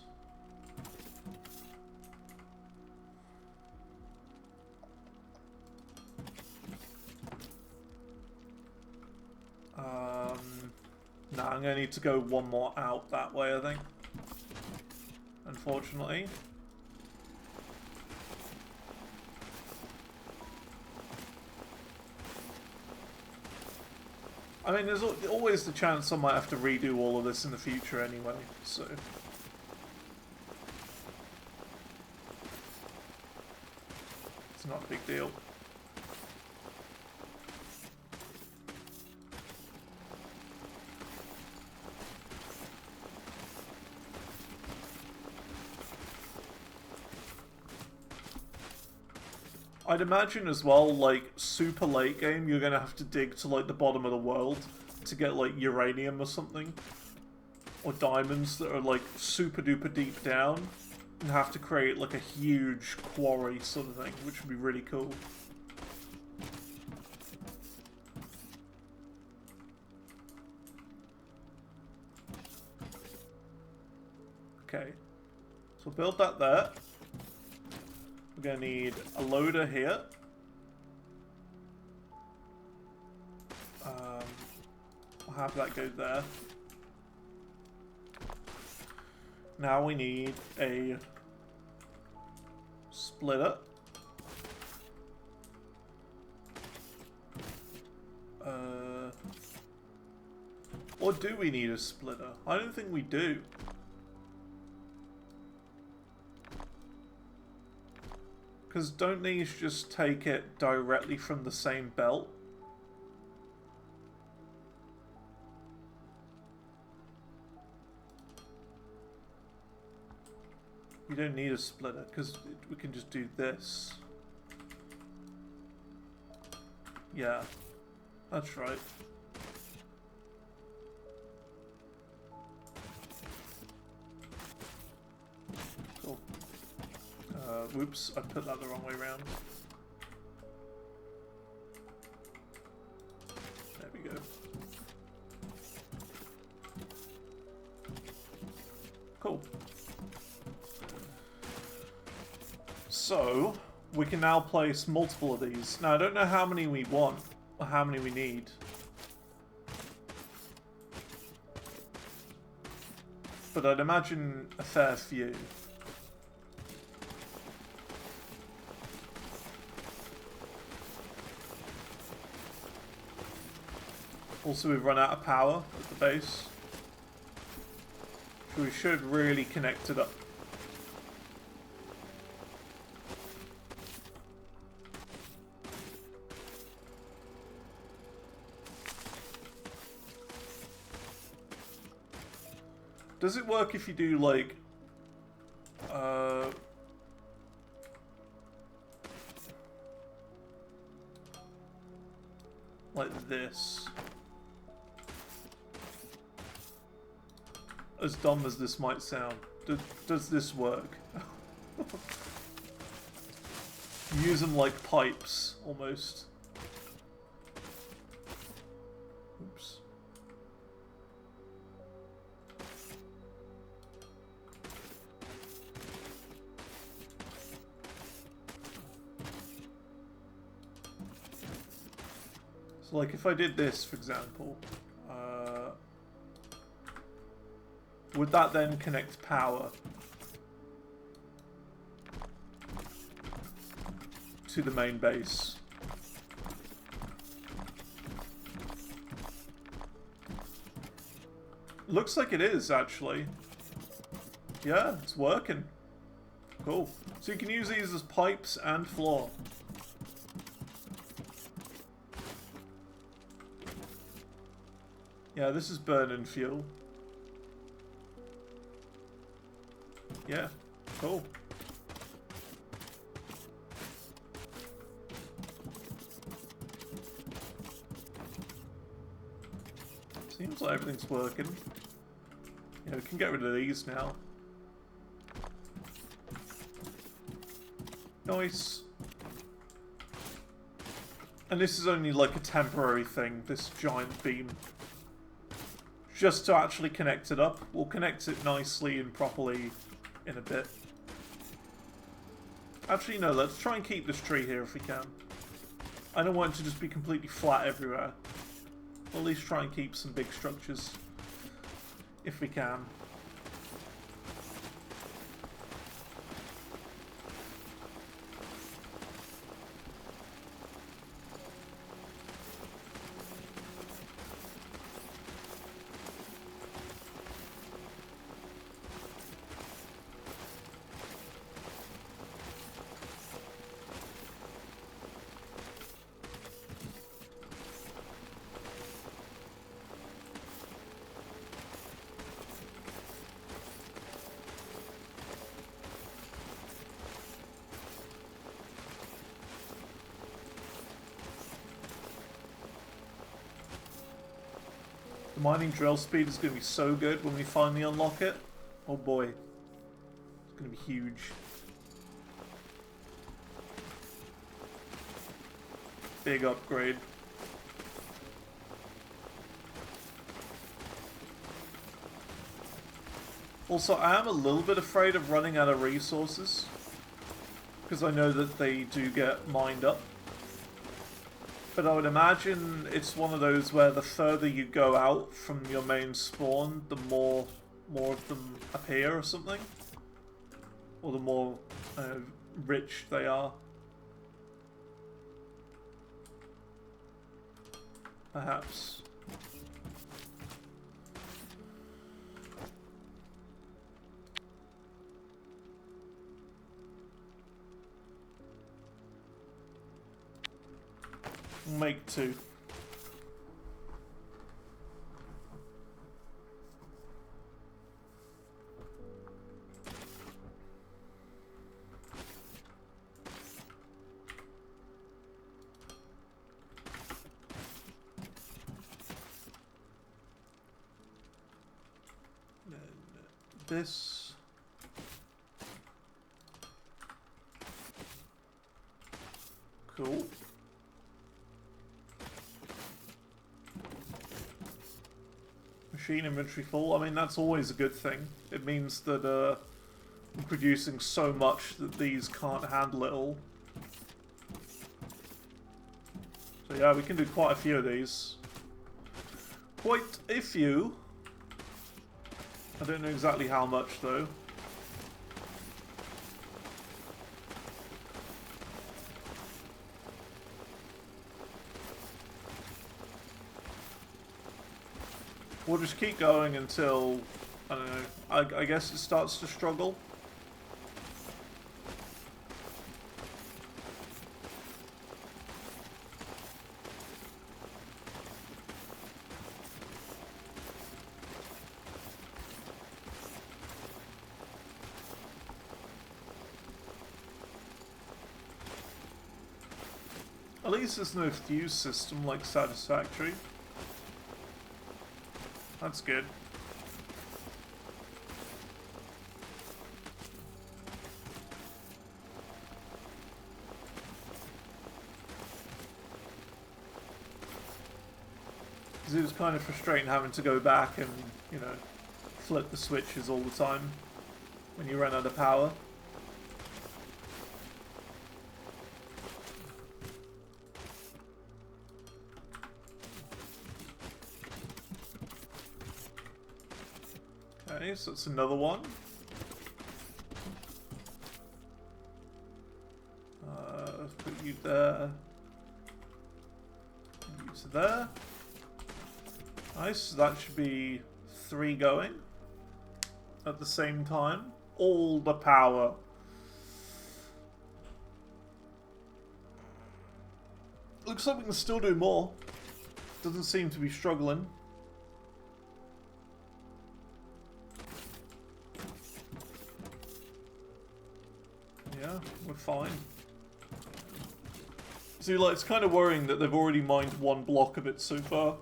Nah, I'm going to need to go one more out that way, I think. Unfortunately. I mean, there's always the chance I might have to redo all of this in the future anyway, so... It's not a big deal. I'd imagine as well, like, super late game, you're gonna have to dig to, like, the bottom of the world to get, like, uranium or something. Or diamonds that are, like, super duper deep down. And have to create, like, a huge quarry sort of thing, which would be really cool. Okay. So build that there. We're going to need a loader here. I'll have that go there. Now we need a splitter. Or do we need a splitter? I don't think we do. Because don't these just take it directly from the same belt? You don't need a splitter because we can just do this. Yeah, that's right. Cool. Whoops, I put that the wrong way around. There we go. Cool. So, we can now place multiple of these. Now, I don't know how many we want, or how many we need. But I'd imagine a fair few. Also, we've run out of power at the base. So we should really connect it up. Does it work if you do like this? As dumb as this might sound, does this work? Use them like pipes, almost. Oops. So like if I did this, for example, would that then connect power to the main base? Looks like it is, actually. Yeah, it's working. Cool. So you can use these as pipes and floor. Yeah, this is burning fuel. Yeah, cool. Seems like everything's working. Yeah, we can get rid of these now. Nice. And this is only like a temporary thing, this giant beam. Just to actually connect it up. We'll connect it nicely and properly in a bit. Actually, no, let's try and keep this tree here if we can. I don't want it to just be completely flat everywhere. We'll at least try and keep some big structures if we can. The mining drill speed is going to be so good when we finally unlock it. Oh boy. It's going to be huge. Big upgrade. Also, I am a little bit afraid of running out of resources. Because I know that they do get mined up. But I would imagine it's one of those where the further you go out from your main spawn, the more of them appear or something. Or the more rich they are. Perhaps. Make two. Then this. Cool. Machine inventory full. I mean, that's always a good thing. It means that I'm producing so much that these can't handle it all. So yeah, we can do quite a few of these. Quite a few. I don't know exactly how much though. We'll just keep going until, I don't know, I guess it starts to struggle. At least there's no fuse system like Satisfactory. That's good. Because it was kind of frustrating having to go back and, you know, flip the switches all the time when you run out of power. Okay, so that's another one. Let's put you there. And you to there. Nice, so that should be 3 going at the same time. All the power. Looks like we can still do more. Doesn't seem to be struggling. Yeah, we're fine. See, like, it's kind of worrying that they've already mined 1 block of it so far.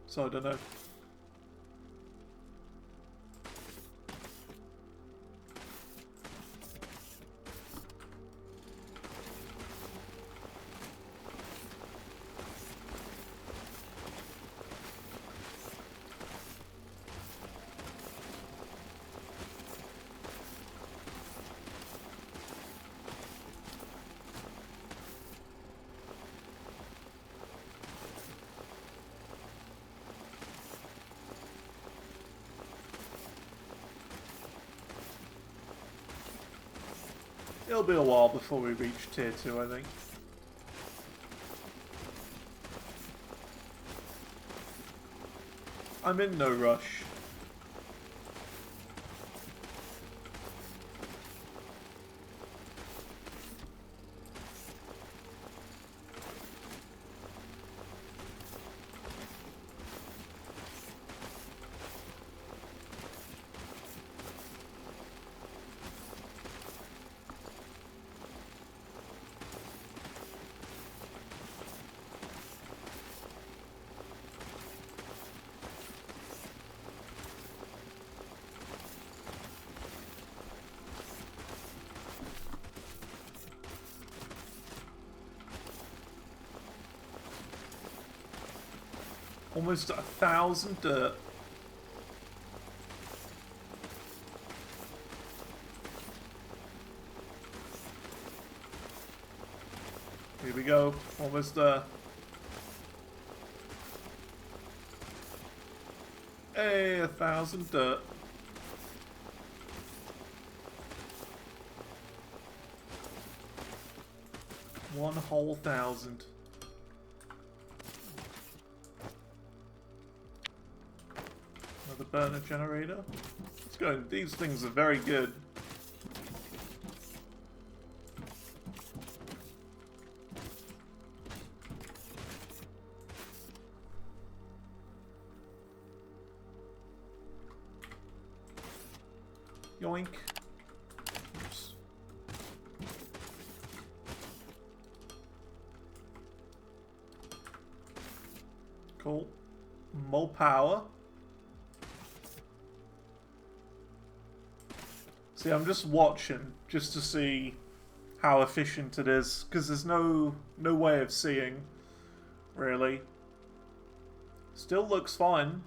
So I don't know. It'll be a while before we reach tier 2, I think. I'm in no rush. Almost 1,000 dirt. Here we go. Almost there. Hey, 1,000 dirt. One whole 1,000. Another burner generator. Let's go. These things are very good. Yoink. Oops. Cool. More power. See, I'm just watching just to see how efficient it is, because there's no way of seeing, really. Still looks fine.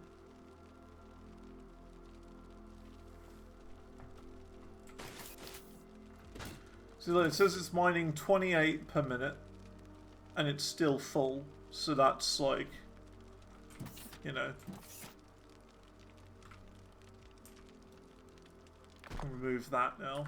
So look, it says it's mining 28 per minute, and it's still full. So that's like, you know. Remove that now.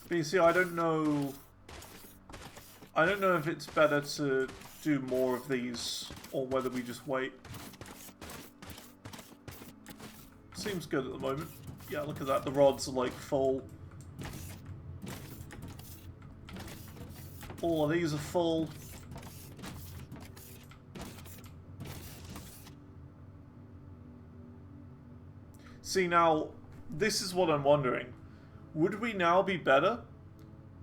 But you see, I don't know if it's better to do more of these or whether we just wait. Seems good at the moment. Yeah, look at that. The rods are like full. All of these are full. See, now, this is what I'm wondering. Would we now be better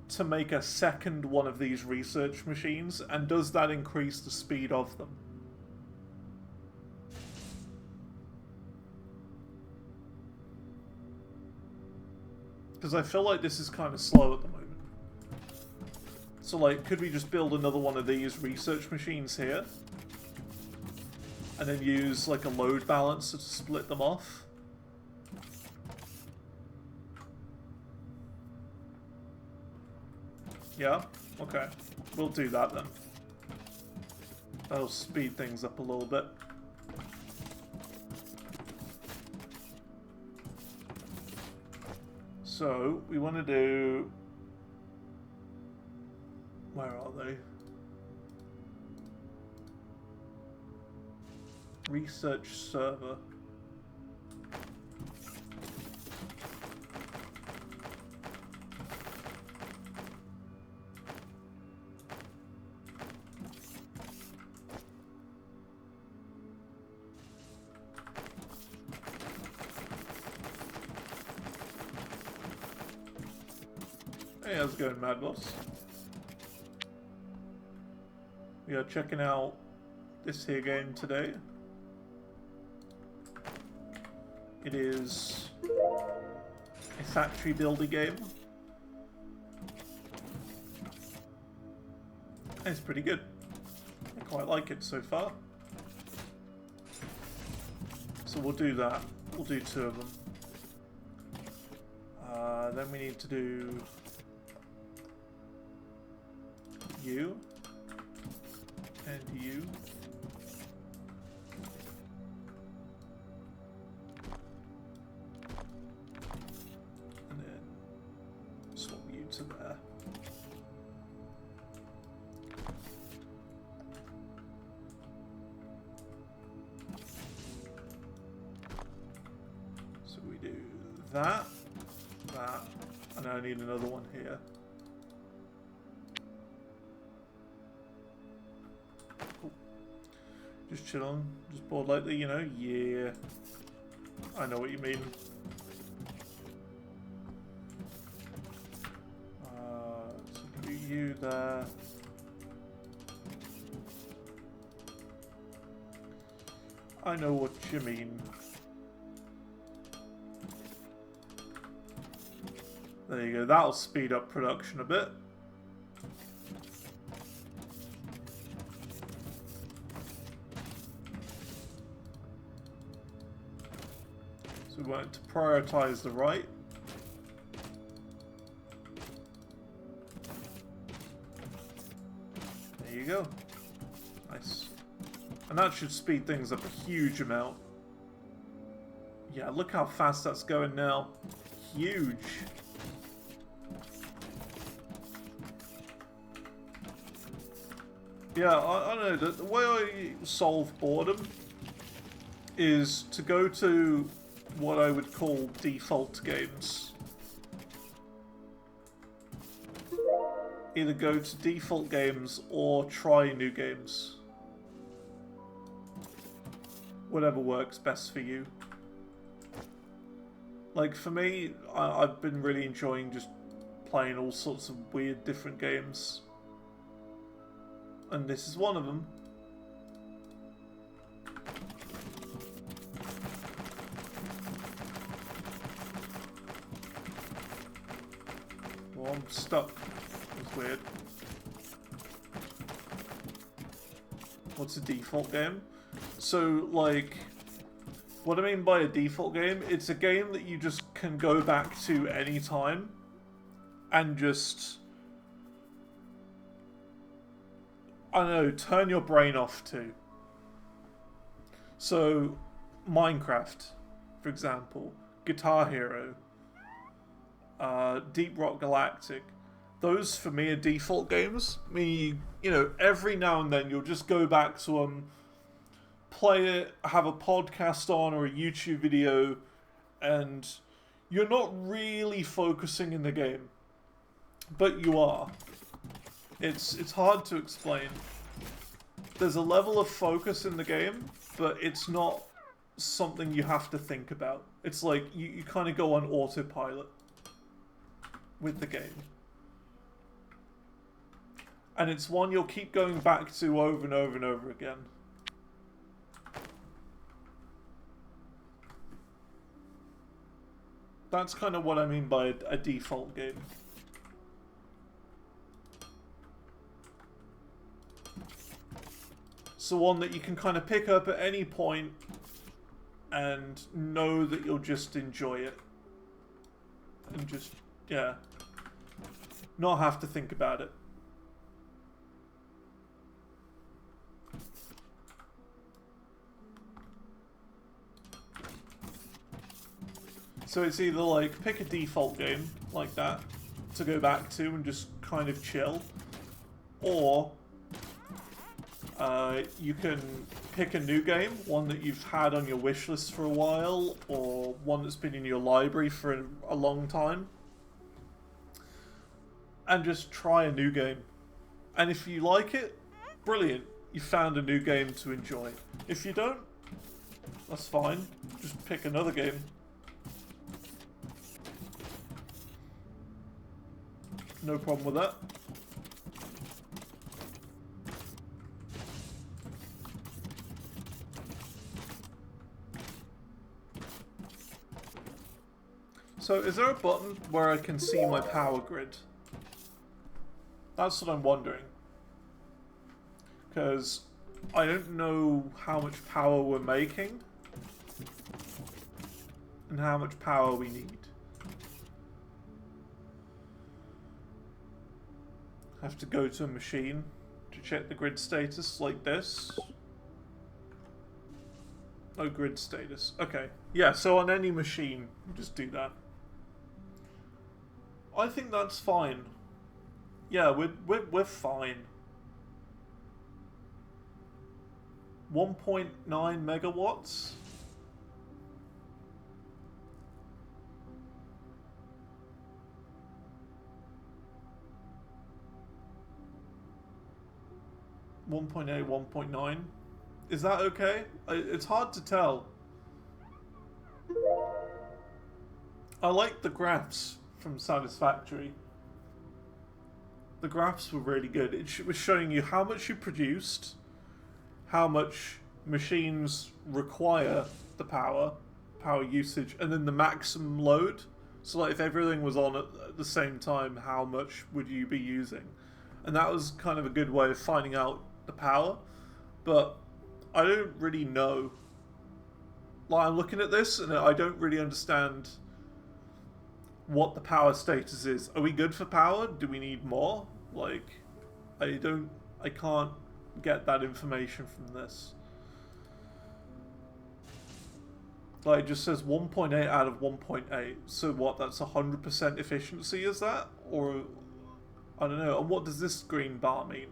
to make a second one of these research machines, and does that increase the speed of them? Because I feel like this is kind of slow at the moment. So, like, could we just build another one of these research machines here? And then use, like, a load balancer to split them off? Yeah? Okay. We'll do that then. That'll speed things up a little bit. So, we want to do... Where are they? Research server. Hey, how's it going, Mad Boss? We are checking out this here game today. It is a factory builder game. And it's pretty good. I quite like it so far. So we'll do that. We'll do 2 of them. Then we need to do you and you. And then swap you to there. So we do that, and I need another one here. Just chilling, just bored lately, you know? Yeah. I know what you mean. So do you there. I know what you mean. There you go, that'll speed up production a bit. So we want to prioritize the right. There you go. Nice. And that should speed things up a huge amount. Yeah, look how fast that's going now. Huge. Yeah, I don't know. The way I solve boredom is to go to what I would call default games. Either go to default games or try new games. whatever works best for you. Like, for me, I've been really enjoying just playing all sorts of weird different games. And this is one of them. Well, I'm stuck. It's weird. What's a default game? So, like, what I mean by a default game, it's a game that you just can go back to any time and just, I don't know, turn your brain off to. So, Minecraft, for example, Guitar Hero, Deep Rock Galactic, those for me are default games. I mean, you know, every now and then you'll just go back to them, play it, have a podcast on or a YouTube video, and you're not really focusing in the game, but you are. It's hard to explain. There's a level of focus in the game, but it's not something you have to think about. It's like you kind of go on autopilot with the game. And it's one you'll keep going back to over and over and over again. That's kind of what I mean by a default game. So one that you can kind of pick up at any point and know that you'll just enjoy it. And just, yeah, not have to think about it. So it's either like pick a default game like that to go back to and just kind of chill, or you can pick a new game, one that you've had on your wish list for a while, or one that's been in your library for a long time, and just try a new game. And if you like it, brilliant, you found a new game to enjoy. If you don't, that's fine, just pick another game. No problem with that. So is there a button where I can see my power grid? That's what I'm wondering. Because I don't know how much power we're making and how much power we need. I have to go to a machine to check the grid status like this. No grid status. Okay. Yeah, so on any machine, you just do that. I think that's fine. Yeah, we're fine. 1.9 megawatts? .8, 1.9. Is that okay? It's hard to tell. I like the graphs from Satisfactory. The graphs were really good. It was showing you how much you produced, how much machines require the power usage, and then the maximum load. So like if everything was on at the same time, how much would you be using? And that was kind of a good way of finding out the power, but I don't really know. Like, I'm looking at this and I don't really understand what the power status is. Are we good for power? Do we need more? Like, I can't get that information from this. Like, it just says 1.8 out of 1.8. So what, that's 100% efficiency, is that? Or, I don't know. And what does this green bar mean?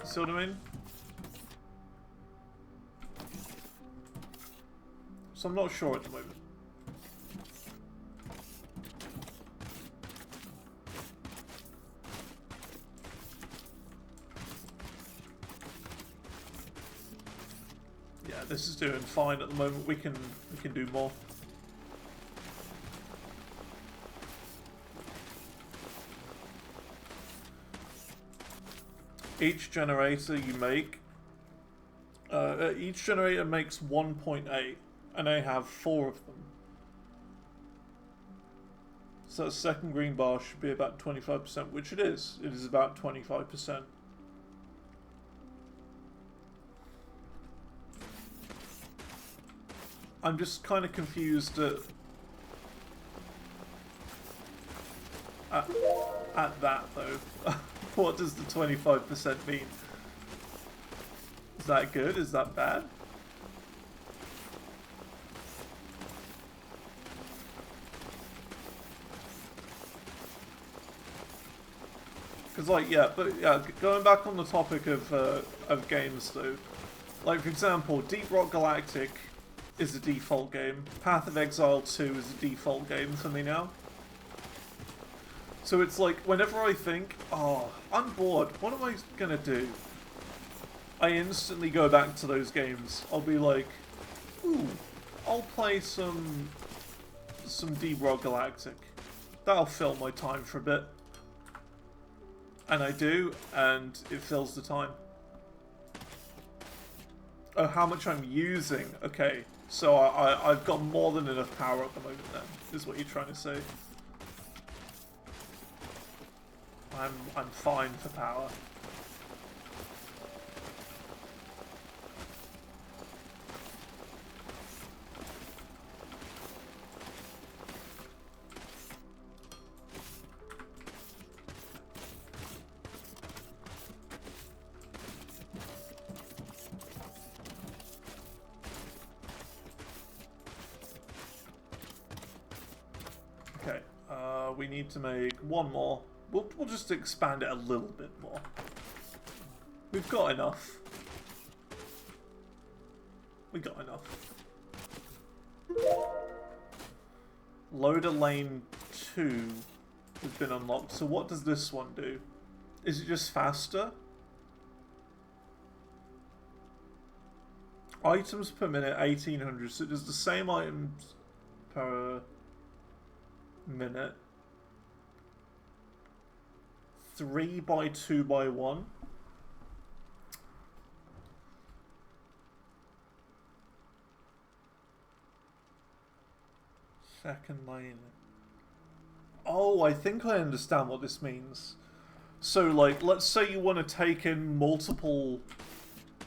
See what I mean? So I'm not sure at the moment. Yeah, this is doing fine at the moment. We can do more. Each generator you make, each generator makes 1.8, and I have 4 of them. So the second green bar should be about 25%, which it is. It is about 25%. I'm just kind of confused at that though. What does the 25% mean? Is that good? Is that bad? Because like, yeah, but yeah, going back on the topic of games though, like for example, Deep Rock Galactic is a default game. Path of Exile 2 is a default game for me now. So it's like, whenever I think, oh, I'm bored, what am I gonna do? I instantly go back to those games. I'll be like, ooh, I'll play some Deep Rock Galactic. That'll fill my time for a bit. And I do, and it fills the time. Oh, how much I'm using. Okay, so I've got more than enough power at the moment then, is what you're trying to say. I'm fine for power. Okay, we need to make one more. We'll just expand it a little bit more. We've got enough. We got enough. Loader lane 2 has been unlocked. So what does this one do? Is it just faster? Items per minute 1800. So it does the same items per minute. 3 by 2 by 1. Second lane. Oh, I think I understand what this means. So, like, let's say you want to take in multiple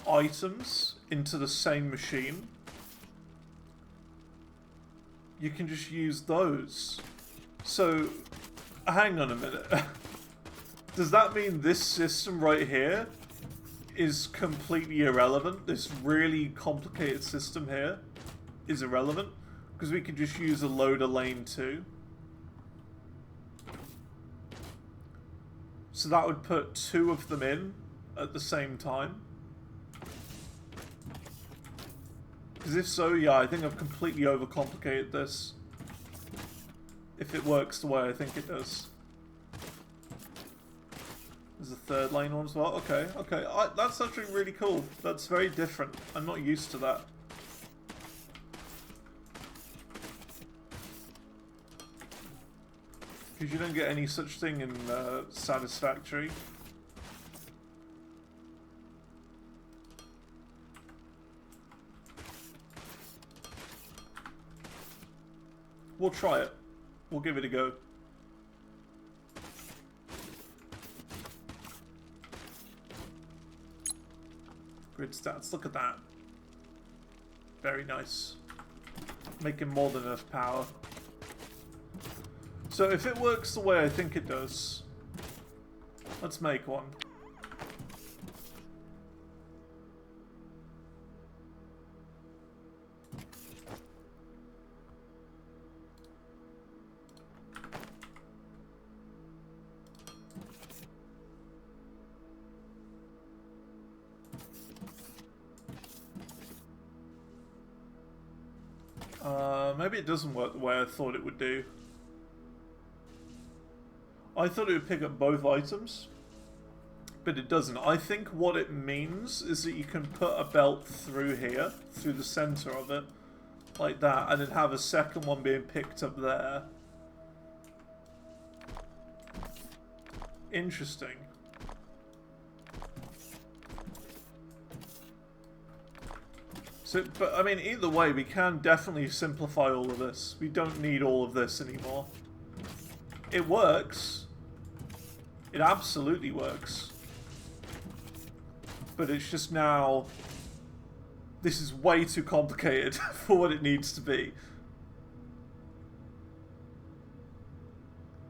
items into the same machine. You can just use those. So, hang on a minute. Does that mean this system right here is completely irrelevant? This really complicated system here is irrelevant? Because we could just use a loader lane 2. So that would put 2 of them in at the same time. Because if so, yeah, I think I've completely overcomplicated this. If it works the way I think it does. There's a third lane one as well. Okay, okay. That's actually really cool. That's very different. I'm not used to that. Because you don't get any such thing in Satisfactory. We'll try it. We'll give it a go. Grid stats, look at that. Very nice. Making more than enough power. So if it works the way I think it does, let's make one. Maybe it doesn't work the way I thought it would do. I thought it would pick up both items, but it doesn't. I think what it means is that you can put a belt through here, through the center of it, like that, and then have a second one being picked up there. Interesting. So, but I mean, either way, we can definitely simplify all of this. We don't need all of this anymore. It works. It absolutely works. But it's just now... This is way too complicated for what it needs to be.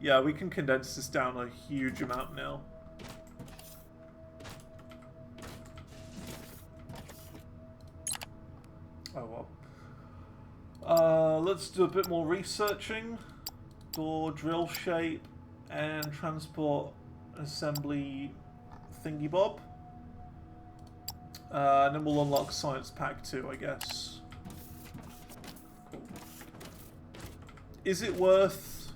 Yeah, we can condense this down a huge amount now. Oh well. Let's do a bit more researching. Door, drill shape, and transport assembly thingy bob. And then we'll unlock Science Pack 2, I guess. Cool. Is it worth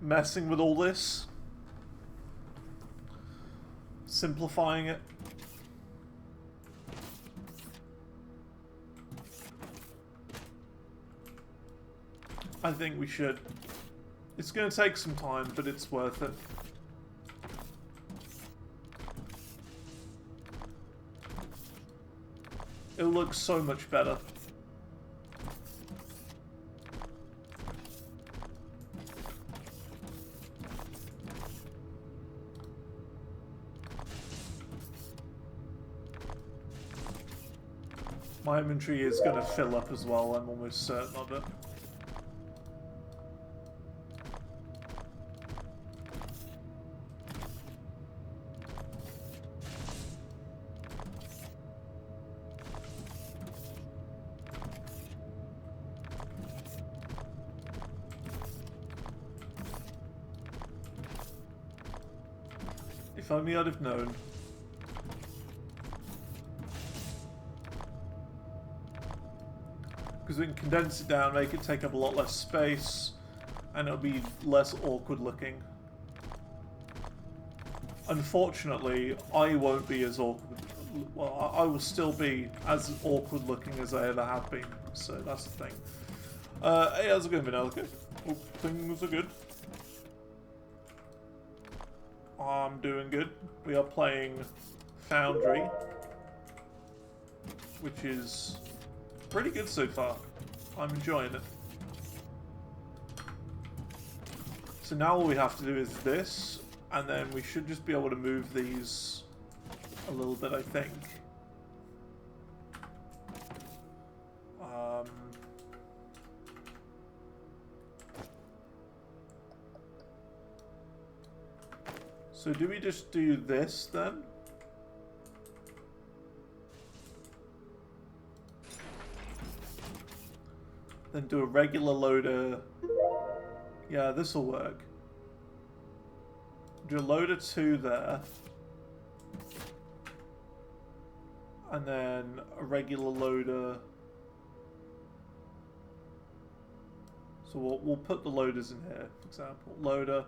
messing with all this? Simplifying it? I think we should. It's going to take some time, but it's worth it. It looks so much better. My inventory is going to fill up as well, I'm almost certain of it. If only I'd have known. Because we can condense it down, make it take up a lot less space, and it'll be less awkward looking. Unfortunately, I won't be as awkward. Well, I will still be as awkward looking as I ever have been, so that's the thing. Hey, how's it going, Vanilla? Oh, things are good. I'm doing good. We are playing Foundry, which is pretty good so far. I'm enjoying it. So now all we have to do is this, and then we should just be able to move these a little bit, I think. So do we just do this then? Then do a regular loader. Yeah, this will work. Do a loader 2 there. And then a regular loader. So we'll put the loaders in here, for example. Loader.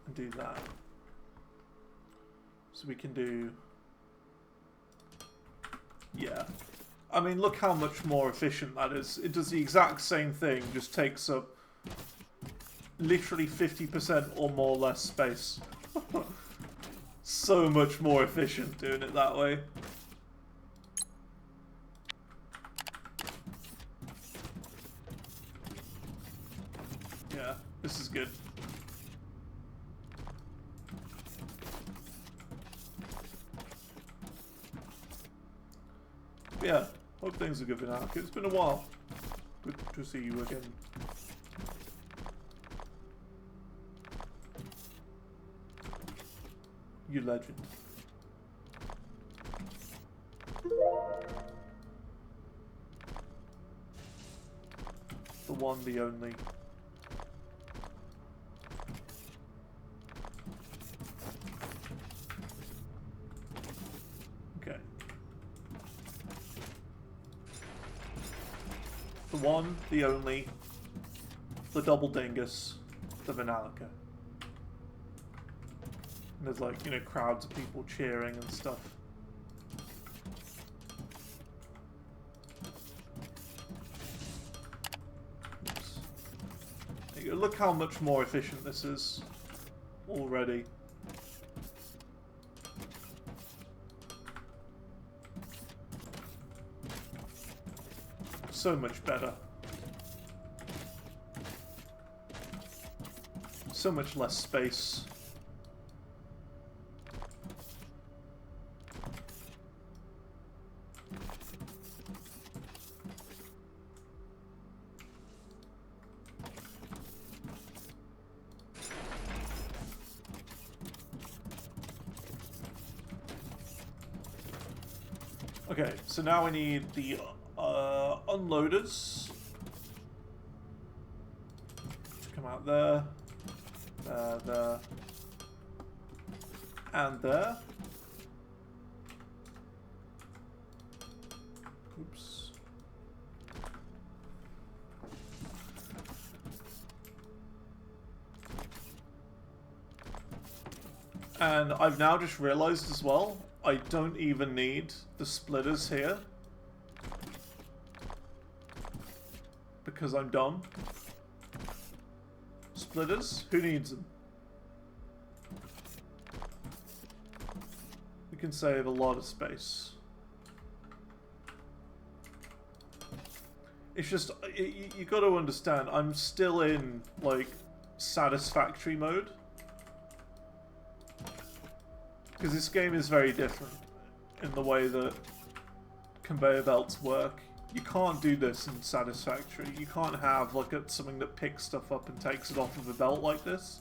And do that. So we can do... Yeah. I mean, look how much more efficient that is. It does the exact same thing, just takes up literally 50% or more less space. So much more efficient doing it that way. Yeah, this is good. Yeah, hope things are good for now. It's been a while. Good to see you again. You legend. The one, the only. Okay. The one, the only, the double dingus, the Vanalica. And there's like, you know, crowds of people cheering and stuff. Oops. There you go. Look how much more efficient this is already. So much better. So much less space. Okay, so now we need the unloaders to come out there, there, and there. Oops. And I've now just realized as well, I don't even need the splitters here. Because I'm dumb. Splitters? Who needs them? We can save a lot of space. It's just, you got to understand, I'm still in, like, satisfactory mode. Because this game is very different in the way that conveyor belts work. You can't do this in Satisfactory. You can't have like something that picks stuff up and takes it off of a belt like this.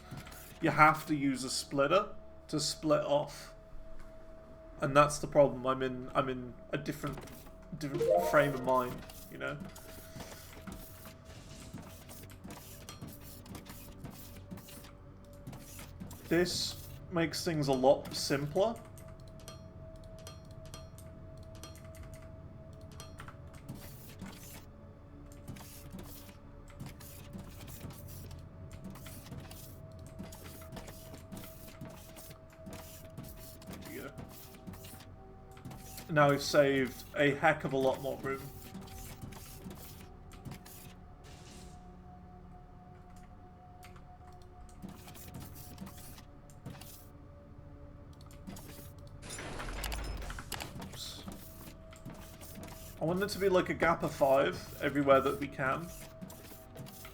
You have to use a splitter to split off, and that's the problem. I'm in a different frame of mind, you know. This makes things a lot simpler. Now we've saved a heck of a lot more room. Oops. I want it to be like a gap of 5 everywhere that we can,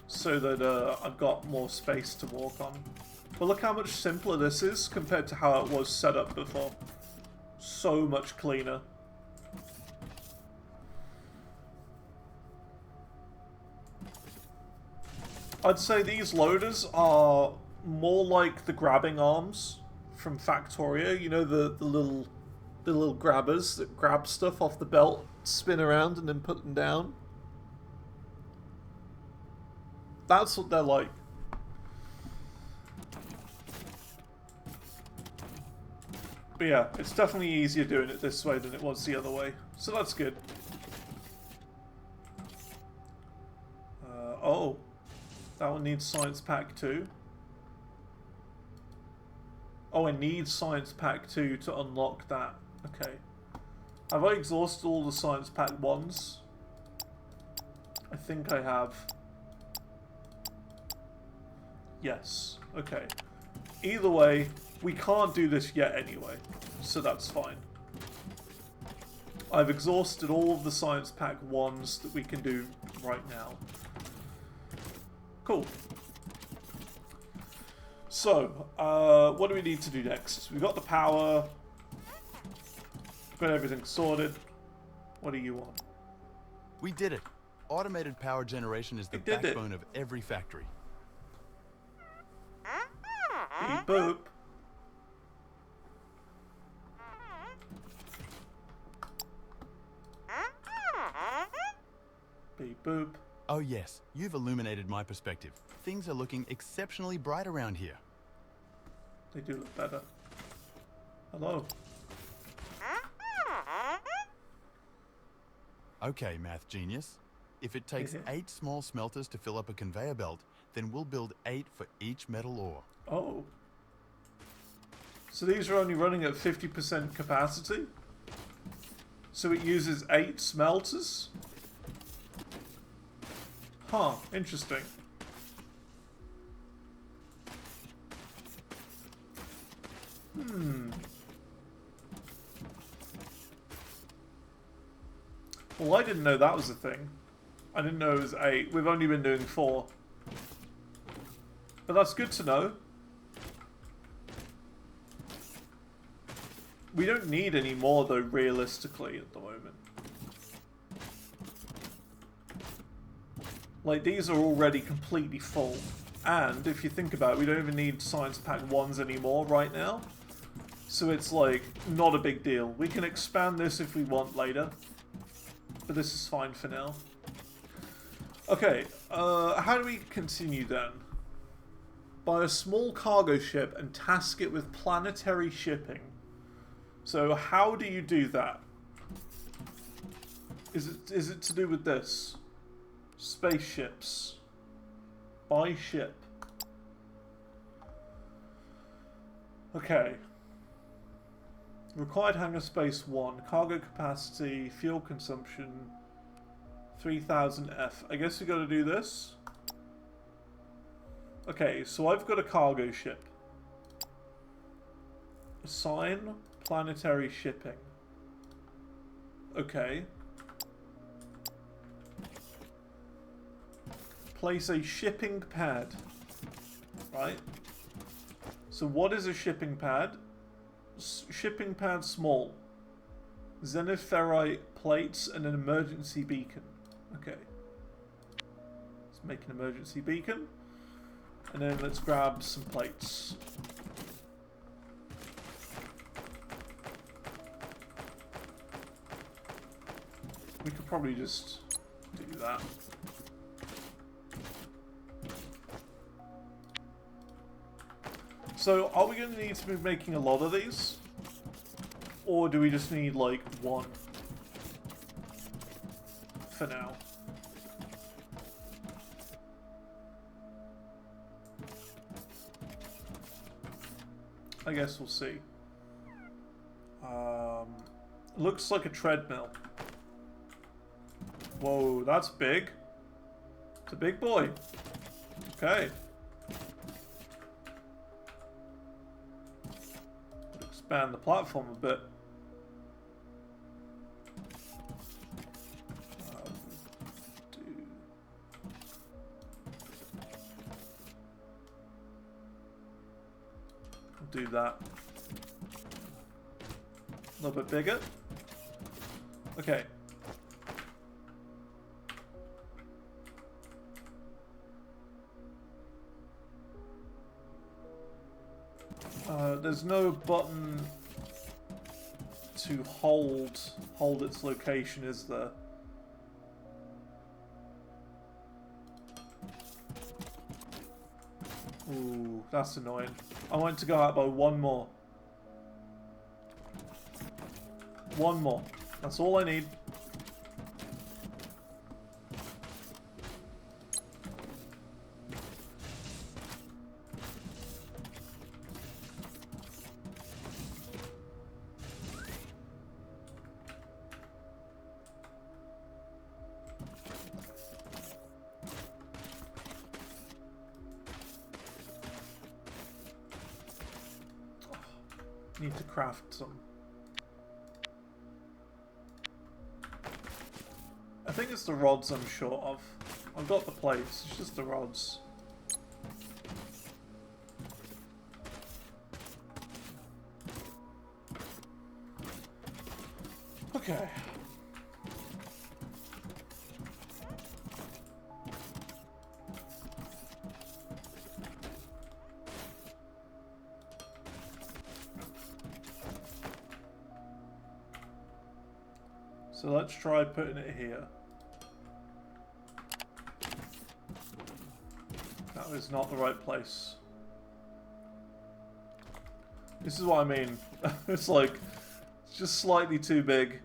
so that I've got more space to walk on. But look how much simpler this is compared to how it was set up before. So much cleaner. I'd say these loaders are more like the grabbing arms from Factorio. You know, the little grabbers that grab stuff off the belt, spin around and then put them down. That's what they're like. But yeah, it's definitely easier doing it this way than it was the other way. So that's good. Oh. That one needs Science Pack 2. Oh, I need Science Pack 2 to unlock that. Okay. Have I exhausted all the Science Pack 1s? I think I have. Yes. Okay. Either way, we can't do this yet anyway, so that's fine. I've exhausted all of the Science Pack 1s that we can do right now. Cool. So, what do we need to do next? We've got the power. We've got everything sorted. What do you want? We did it. Automated power generation is the backbone of every factory. Beep boop. Beep boop. Oh yes, you've illuminated my perspective. Things are looking exceptionally bright around here. They do look better. Hello. Okay, math genius. If it takes 8 small smelters to fill up a conveyor belt, then we'll build 8 for each metal ore. Oh. So these are only running at 50% capacity? So it uses 8 smelters? Huh, interesting. Well, I didn't know that was a thing. I didn't know it was 8. We've only been doing 4. But that's good to know. We don't need any more, though, realistically, at the moment. Like, these are already completely full. And, if you think about it, we don't even need Science Pack 1s anymore right now. So it's, like, not a big deal. We can expand this if we want later. But this is fine for now. Okay, how do we continue then? Buy a small cargo ship and task it with planetary shipping. So how do you do that? Is it to do with this? Spaceships. Buy ship. Okay. Required hangar space 1. Cargo capacity, fuel consumption, 3000 F. I guess we gotta do this. Okay, so I've got a cargo ship. Assign planetary shipping. Okay. Place a shipping pad. Right? So what is a shipping pad? Shipping pad small. Zenith plates and an emergency beacon. Okay. Let's make an emergency beacon. And then let's grab some plates. We could probably just do that. So, are we going to need to be making a lot of these? Or do we just need, like, 1? For now. I guess we'll see. Looks like a treadmill. Whoa, that's big. It's a big boy. Okay. Expand the platform a bit. Do that. A little bit bigger. Okay. There's no button to hold its location, is there? Ooh, that's annoying. I want to go out by 1 more. 1 more. That's all I need. Need to craft some. I think it's the rods I'm short of. I've got the plates, it's just the rods. Okay. So let's try putting it here. That is not the right place. This is what I mean. It's like, it's just slightly too big.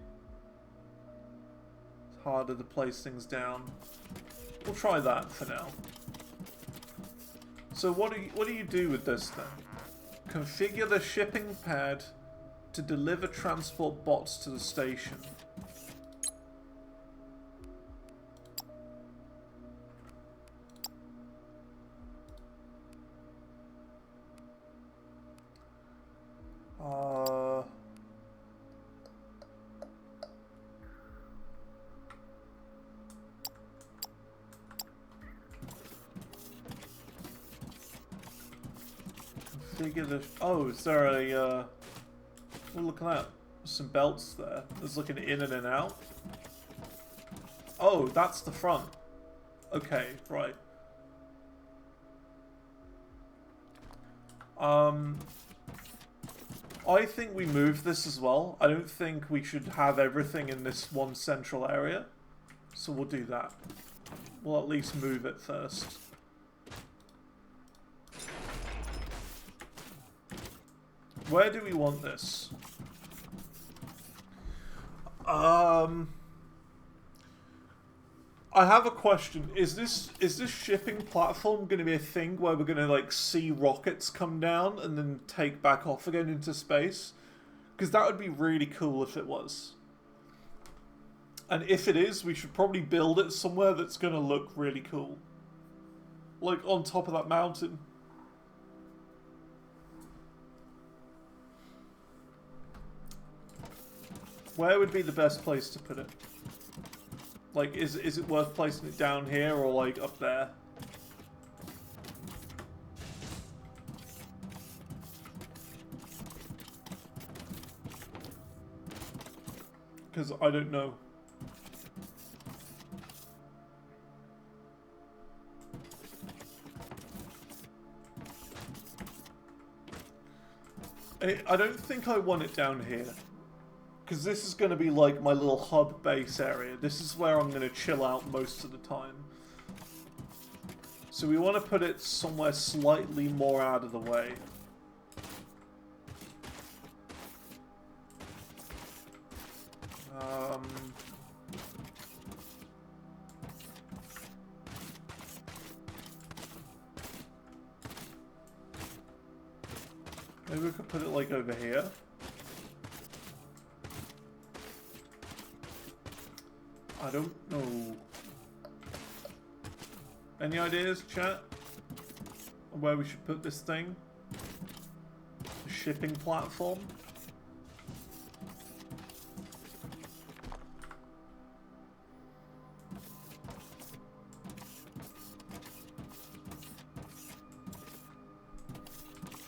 It's harder to place things down. We'll try that for now. So what do you do with this then? Configure the shipping pad to deliver transport bots to the station. Configure the... Oh, is there a... Oh, look at that. Some belts there. There's looking in and out. Oh, that's the front. Okay, right. I think we move this as well. I don't think we should have everything in this one central area. So we'll do that. We'll at least move it first. Where do we want this? I have a question. Is this shipping platform going to be a thing where we're going to like see rockets come down and then take back off again into space? Because that would be really cool if it was. And if it is, we should probably build it somewhere that's going to look really cool. Like on top of that mountain. Where would be the best place to put it? Like, is it worth placing it down here or, like, up there? Because I don't know. I don't think I want it down here. Because this is going to be like my little hub base area. This is where I'm going to chill out most of the time. So we want to put it somewhere slightly more out of the way. Maybe we could put it like over here. I don't know. Any ideas, chat? On where we should put this thing? The shipping platform?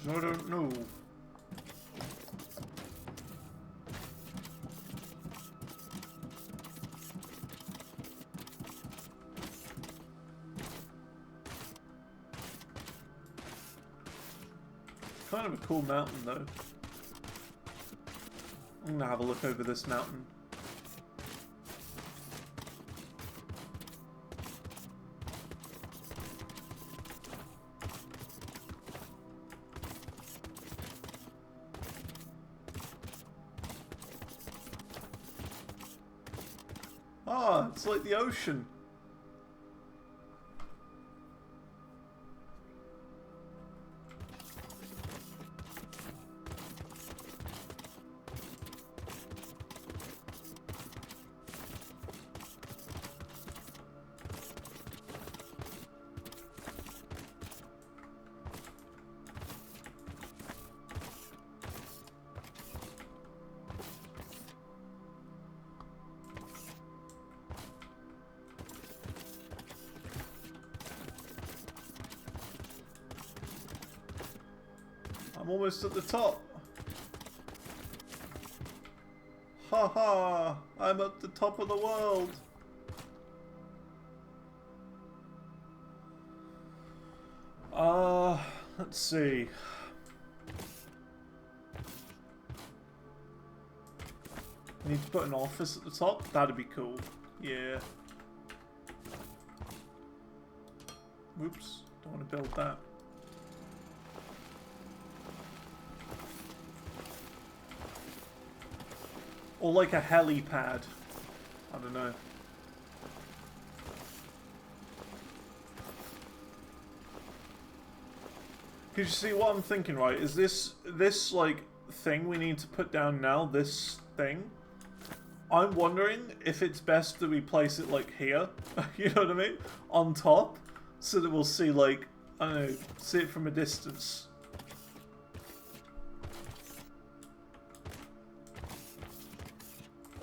I don't know. Kind of a cool mountain, though. I'm gonna have a look over this mountain. Ah, it's like the ocean. I'm almost at the top. Ha ha! I'm at the top of the world. Let's see. I need to put an office at the top. That'd be cool. Yeah. Whoops. Don't want to build that. Or like a helipad. I don't know. Because you see, what I'm thinking, right, is this like thing we need to put down now, this thing, I'm wondering if it's best that we place it like here, you know what I mean, on top, so that we'll see, like, I don't know, see it from a distance.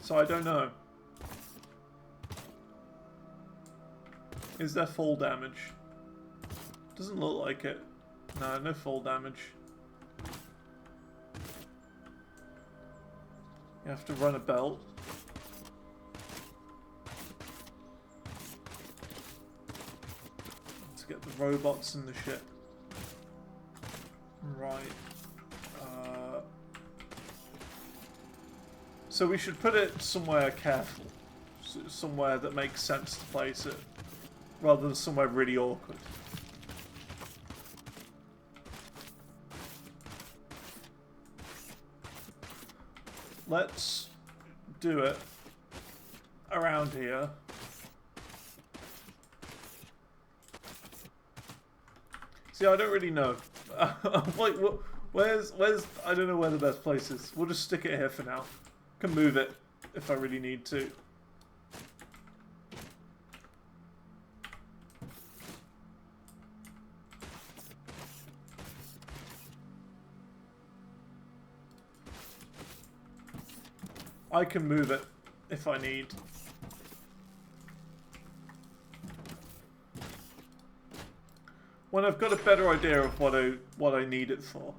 So I don't know. Is there fall damage? Doesn't look like it. No, no fall damage. You have to run a belt. Let's get the robots in the ship. Right. So we should put it somewhere careful. Somewhere that makes sense to place it. Rather than somewhere really awkward. Let's do it around here. See, I don't really know. Like, where's I don't know where the best place is. We'll just stick it here for now. Can move it if I really need to. I can move it if I need. When I've got a better idea of what I need it for.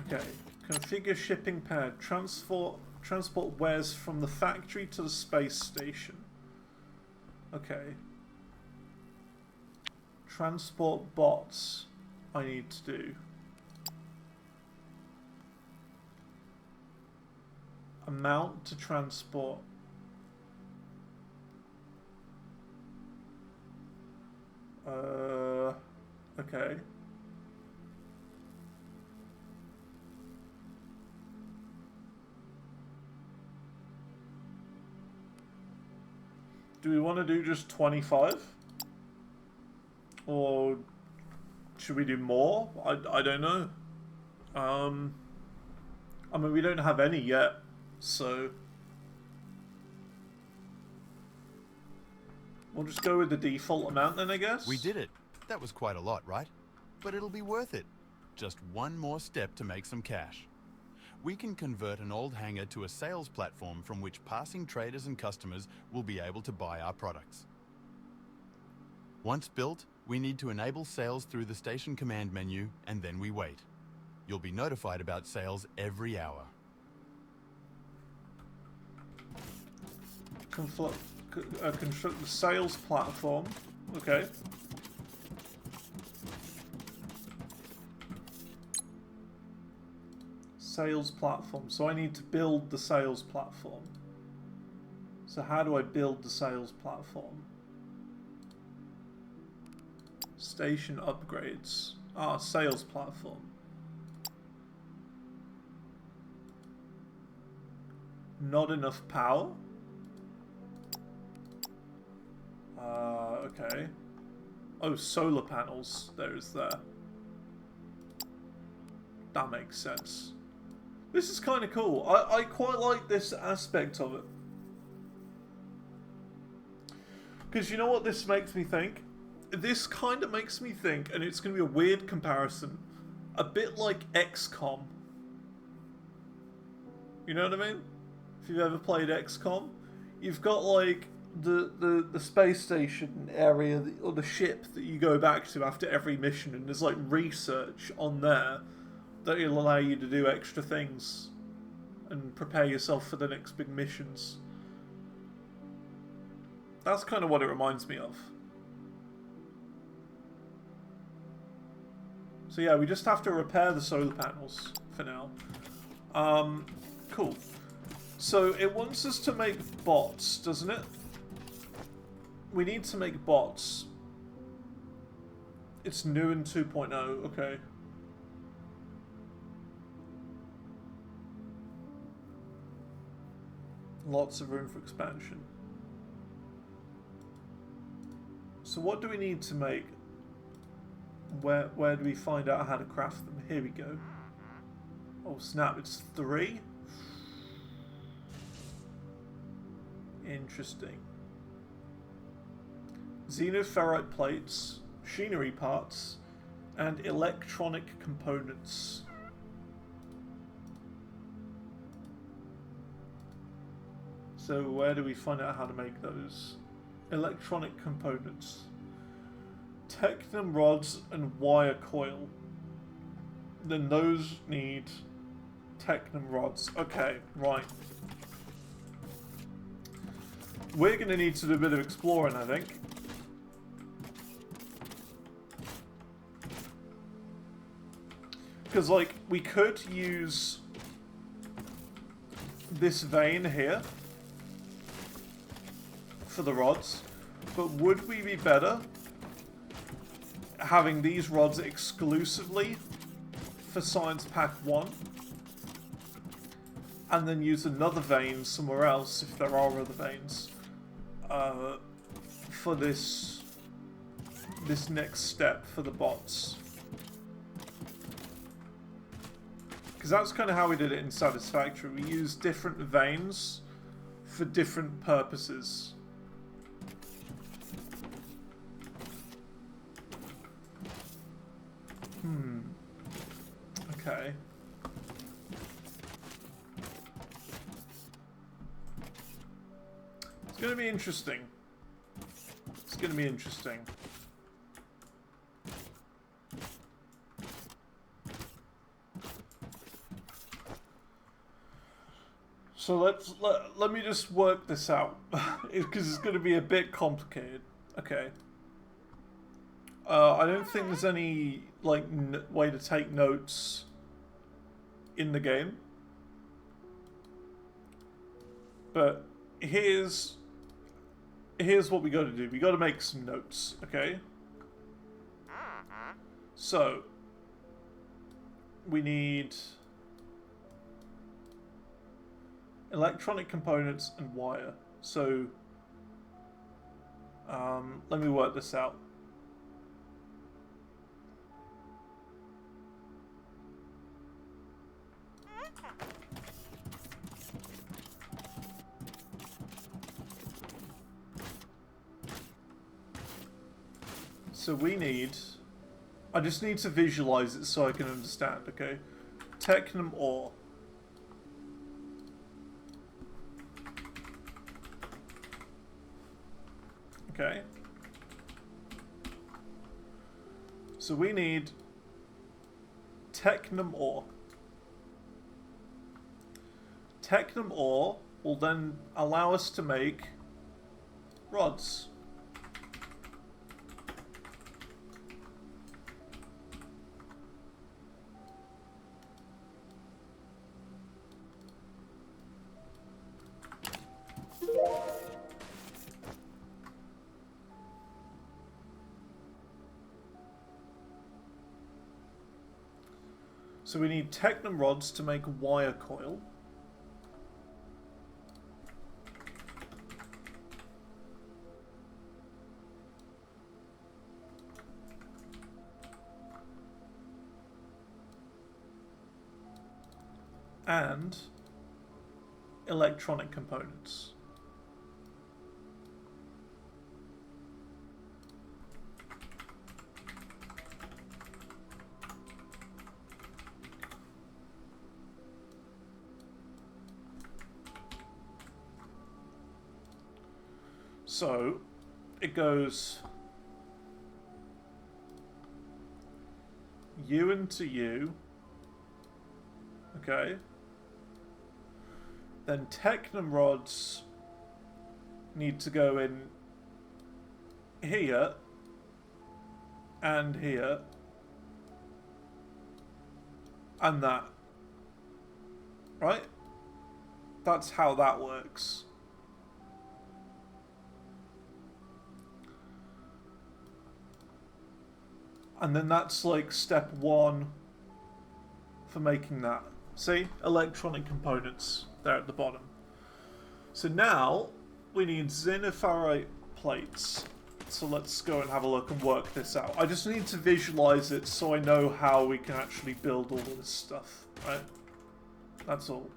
Okay. Configure shipping pad. Transport wares from the factory to the space station. Okay. Transport bots I need to do. Amount to transport. Okay. Do we want to do just 25? Or should we do more? I don't know. I mean, we don't have any yet, so we'll just go with the default amount then, I guess. We did it. That was quite a lot, right? But it'll be worth it. Just one more step to make some cash. We can convert an old hangar to a sales platform from which passing traders and customers will be able to buy our products. Once built, we need to enable sales through the station command menu, and then we wait. You'll be notified about sales every hour. Construct the sales platform. Okay. Sales platform. So I need to build the sales platform. So how do I build the sales platform? Station upgrades. Ah, sales platform. Not enough power? Okay. Oh, solar panels. There's there. That makes sense. This is kind of cool. I quite like this aspect of it. Because you know what this makes me think? This kind of makes me think, and it's going to be a weird comparison, a bit like XCOM. You know what I mean? If you've ever played XCOM, you've got like the space station area, or the ship that you go back to after every mission, and there's like research on there that will allow you to do extra things and prepare yourself for the next big missions. That's kind of what it reminds me of. So yeah, we just have to repair the solar panels for now. Cool. So it wants us to make bots, doesn't it? We need to make bots. It's new in 2.0, okay. Lots of room for expansion. So what do we need to make? Where do we find out how to craft them? Here we go. Oh snap, it's 3? Interesting. Xenoferrite plates, machinery parts, and electronic components. So where do we find out how to make those? Electronic components. Technum rods and wire coil. Then those need technum rods. Okay, right. We're going to need to do a bit of exploring, I think. Because, like, we could use this vein here for the rods, but would we be better having these rods exclusively for Science Pack 1 and then use another vein somewhere else, if there are other veins, for this next step for the bots? Because that's kind of how we did it in Satisfactory. We used different veins for different purposes. Okay. It's going to be interesting. It's going to be interesting. So let me just work this out, because it's going to be a bit complicated. Okay. I don't think there's any like way to take notes in the game, but here's what we got to do. We got to make some notes. Okay. So we need electronic components and wire. So let me work this out. So we need... I just need to visualize it so I can understand, okay? Technum ore. Okay. So we need technum ore. Technum ore will then allow us to make rods. So we need technum rods to make wire coil. And electronic components. So it goes U into U, okay? Then technum rods need to go in here and here and that, right? That's how that works. And then that's like step 1 for making that. See? Electronic components there at the bottom. So now we need xenoferrite plates. So let's go and have a look and work this out. I just need to visualize it so I know how we can actually build all of this stuff, right? That's all.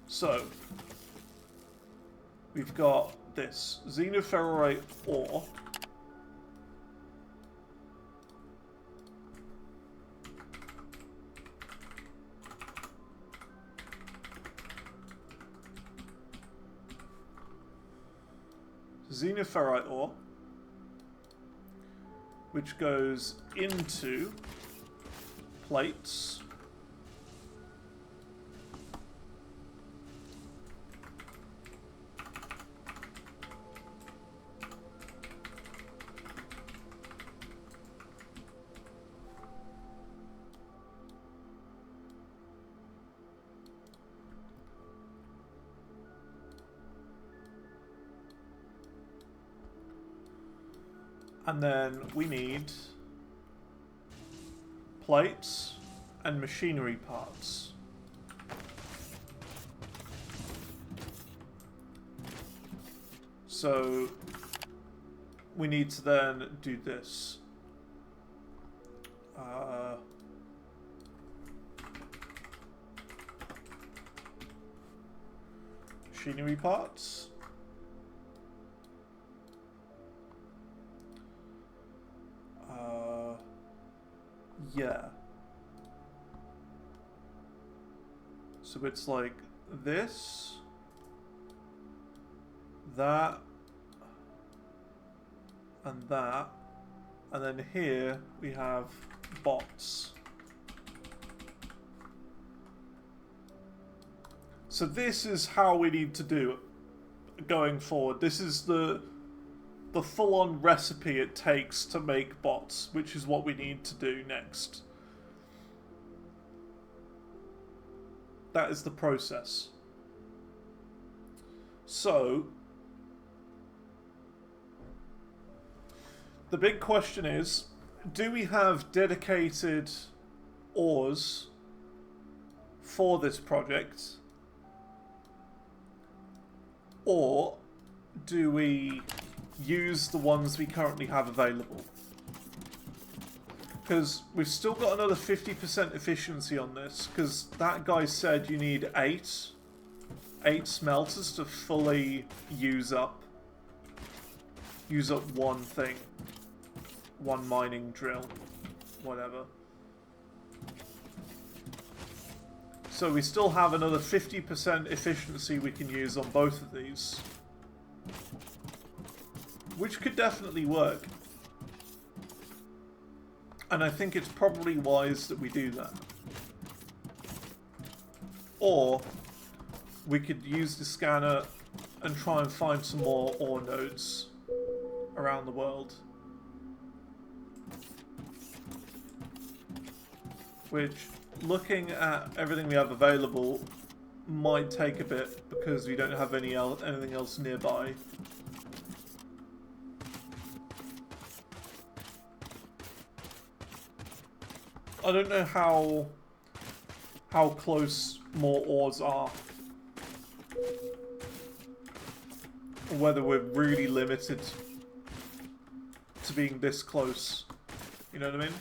So, we've got this xenoferrite ore. Xenoferrite ore, which goes into plates. And then we need plates and machinery parts. So we need to then do this. Machinery parts. Yeah. So it's like this, that, and that, and then here we have bots. So this is how we need to do it going forward. This is the full-on recipe it takes to make bots, which is what we need to do next. That is the process. So, the big question is, do we have dedicated ores for this project? Or do we use the ones we currently have available? Because we've still got another 50% efficiency on this, because that guy said you need 8 smelters to fully use up one thing, one mining drill, whatever. So we still have another 50% efficiency we can use on both of these, which could definitely work. And I think it's probably wise that we do that. Or we could use the scanner and try and find some more ore nodes around the world. Which, looking at everything we have available, might take a bit because we don't have anything else nearby. I don't know how close more ores are. Or whether we're really limited to being this close. You know what I mean?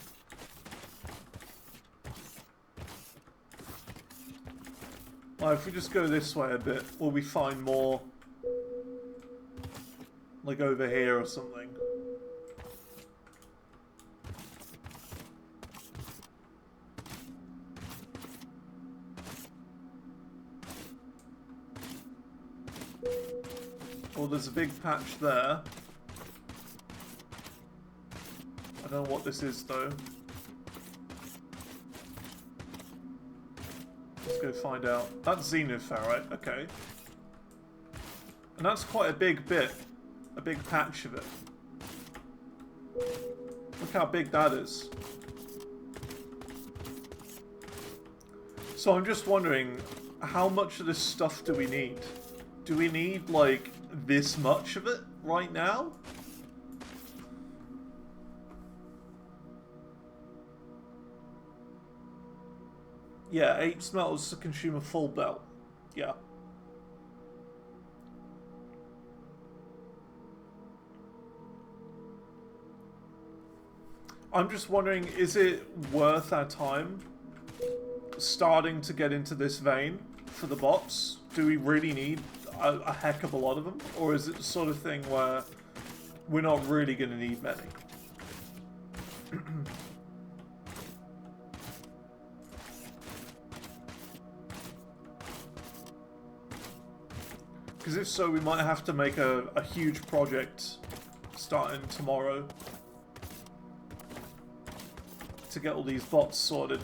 Like, if we just go this way a bit, will we find more? Like over here or something? Well, there's a big patch there. I don't know what this is, though. Let's go find out. That's xenoferrite, okay. And that's quite a big bit. A big patch of it. Look how big that is. So I'm just wondering, how much of this stuff do we need? Do we need, like, this much of it right now? Yeah, 8 smelters to consume a full belt. Yeah. I'm just wondering, is it worth our time starting to get into this vein for the bots? Do we really need a heck of a lot of them? Or is it the sort of thing where we're not really going to need many? Because if so, we might have to make a huge project starting tomorrow to get all these bots sorted.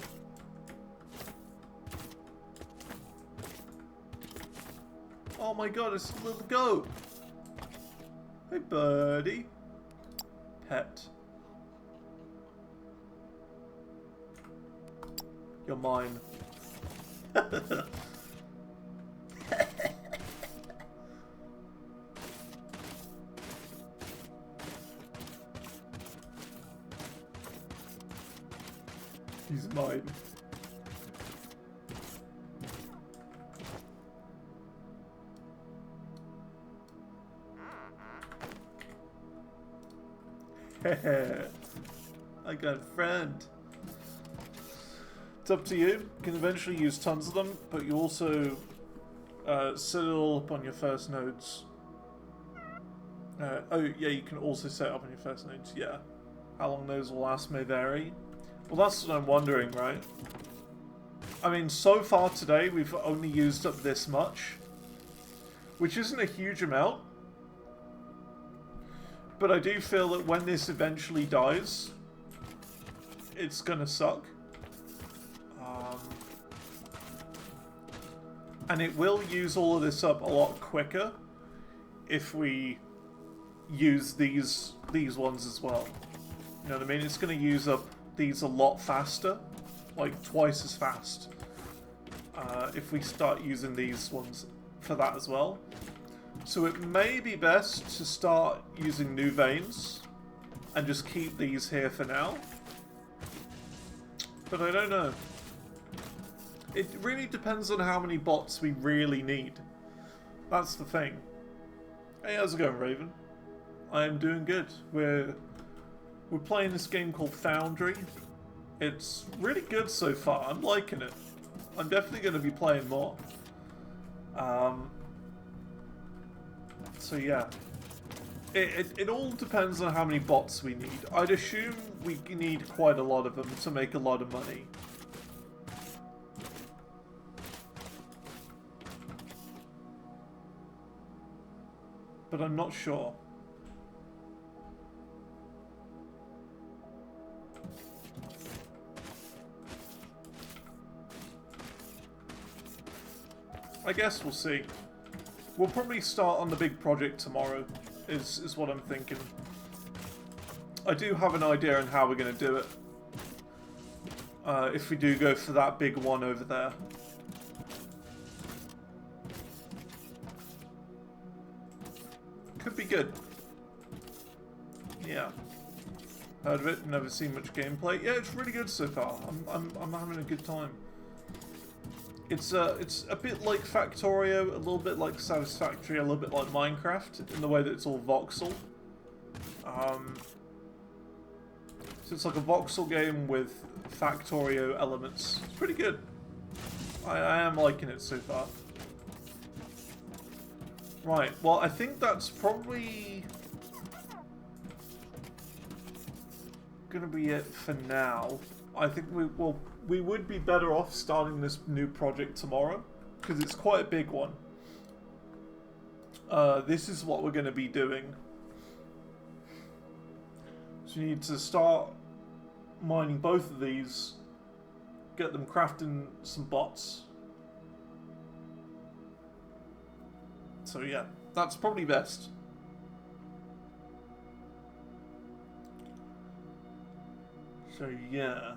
Oh my god, it's a little goat! Hey birdie. Pet. You're mine. He's mine. I got a friend. It's up to you. You can eventually use tons of them, but you also set it all up on your first nodes. Oh yeah, you can also set it up on your first nodes, yeah. How long those will last may vary. Well, that's what I'm wondering, right? I mean, so far today, we've only used up this much, which isn't a huge amount. But I do feel that when this eventually dies, it's gonna suck. And it will use all of this up a lot quicker if we use these ones as well. You know what I mean? It's gonna use up these a lot faster, like twice as fast, if we start using these ones for that as well. So it may be best to start using new veins and just keep these here for now. But I don't know. It really depends on how many bots we really need. That's the thing. Hey, how's it going, Raven? I am doing good. We're playing this game called Foundry. It's really good so far. I'm liking it. I'm definitely going to be playing more. So yeah. It all depends on how many bots we need. I'd assume we need quite a lot of them to make a lot of money. But I'm not sure. I guess we'll see. We'll probably start on the big project tomorrow, is what I'm thinking. I do have an idea on how we're going to do it. If we do go for that big one over there. Could be good. Yeah. Heard of it, never seen much gameplay. Yeah, it's really good so far. I'm having a good time. It's a bit like Factorio, a little bit like Satisfactory, a little bit like Minecraft, in the way that it's all voxel. So it's like a voxel game with Factorio elements. It's pretty good. I am liking it so far. Right, well I think that's probably gonna be it for now. I think we would be better off starting this new project tomorrow, because it's quite a big one. This is what we're going to be doing. So you need to start mining both of these, get them crafting some bots. So yeah, that's probably best. So yeah.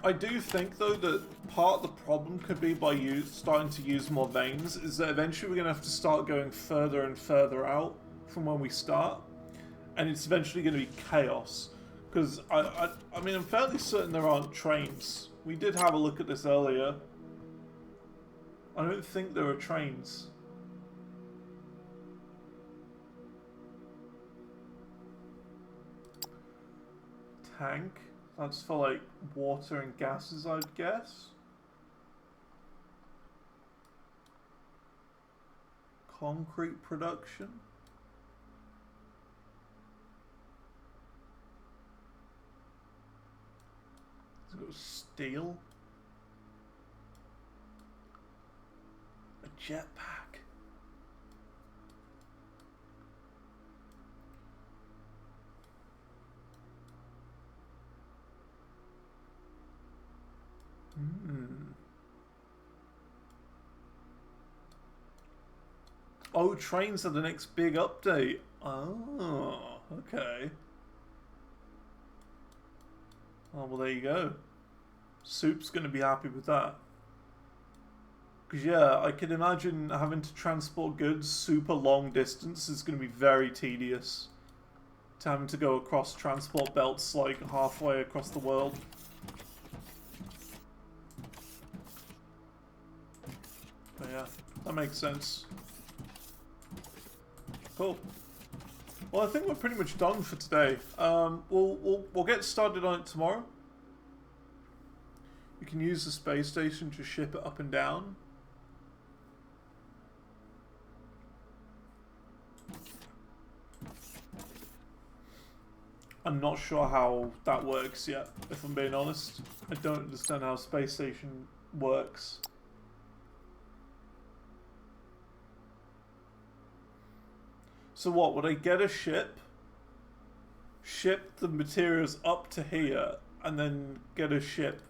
I do think, though, that part of the problem could be by starting to use more veins, is that eventually we're going to have to start going further and further out from when we start, and it's eventually going to be chaos. Because, I mean, I'm fairly certain there aren't trains. We did have a look at this earlier. I don't think there are trains. tank. That's for like water and gases, I'd guess. Concrete production. It's got steel. A jetpack. Oh, trains are the next big update. Oh, okay. Oh, well, there you go. Soup's going to be happy with that. Because, yeah, I can imagine having to transport goods super long distance is going to be very tedious. To having to go across transport belts like halfway across the world. But yeah, that makes sense. Cool. Well, I think we're pretty much done for today. We'll get started on it tomorrow. You can use the space station to ship it up and down. I'm not sure how that works yet, if I'm being honest. I don't understand how space station works. So what, would I get a ship the materials up to here, and then get a ship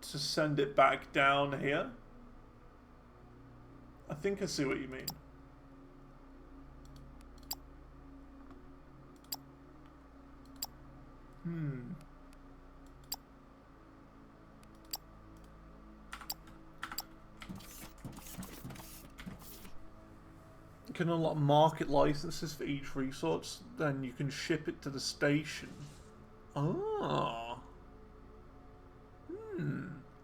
to send it back down here? I think I see what you mean. You can unlock market licenses for each resource, then you can ship it to the station. Ah.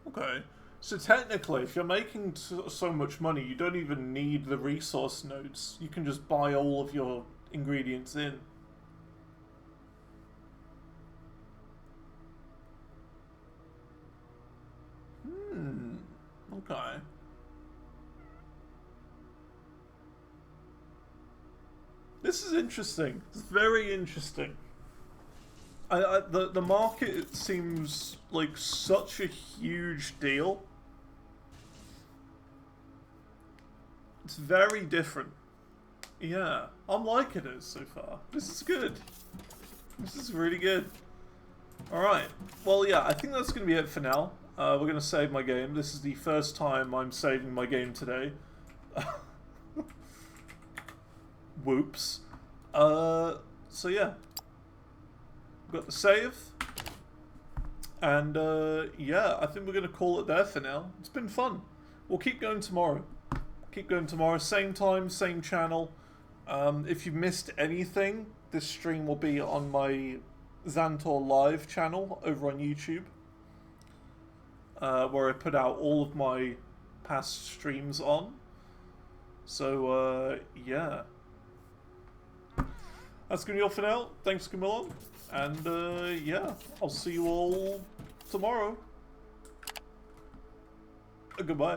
Okay. So technically, if you're making so much money, you don't even need the resource nodes. You can just buy all of your ingredients in. Okay. This is interesting. It's very interesting. The market seems like such a huge deal. It's very different. Yeah, I'm liking it so far. This is good. This is really good. Alright. Well, yeah, I think that's going to be it for now. We're going to save my game. This is the first time I'm saving my game today. Whoops. So yeah. We've got the save. And, yeah, I think we're going to call it there for now. It's been fun. We'll keep going tomorrow. Keep going tomorrow. Same time, same channel. If you missed anything, this stream will be on my Xantor Live channel over on YouTube. Where I put out all of my past streams on. So, yeah. That's going to be all for now. Thanks for coming along. And, yeah, I'll see you all tomorrow. Goodbye.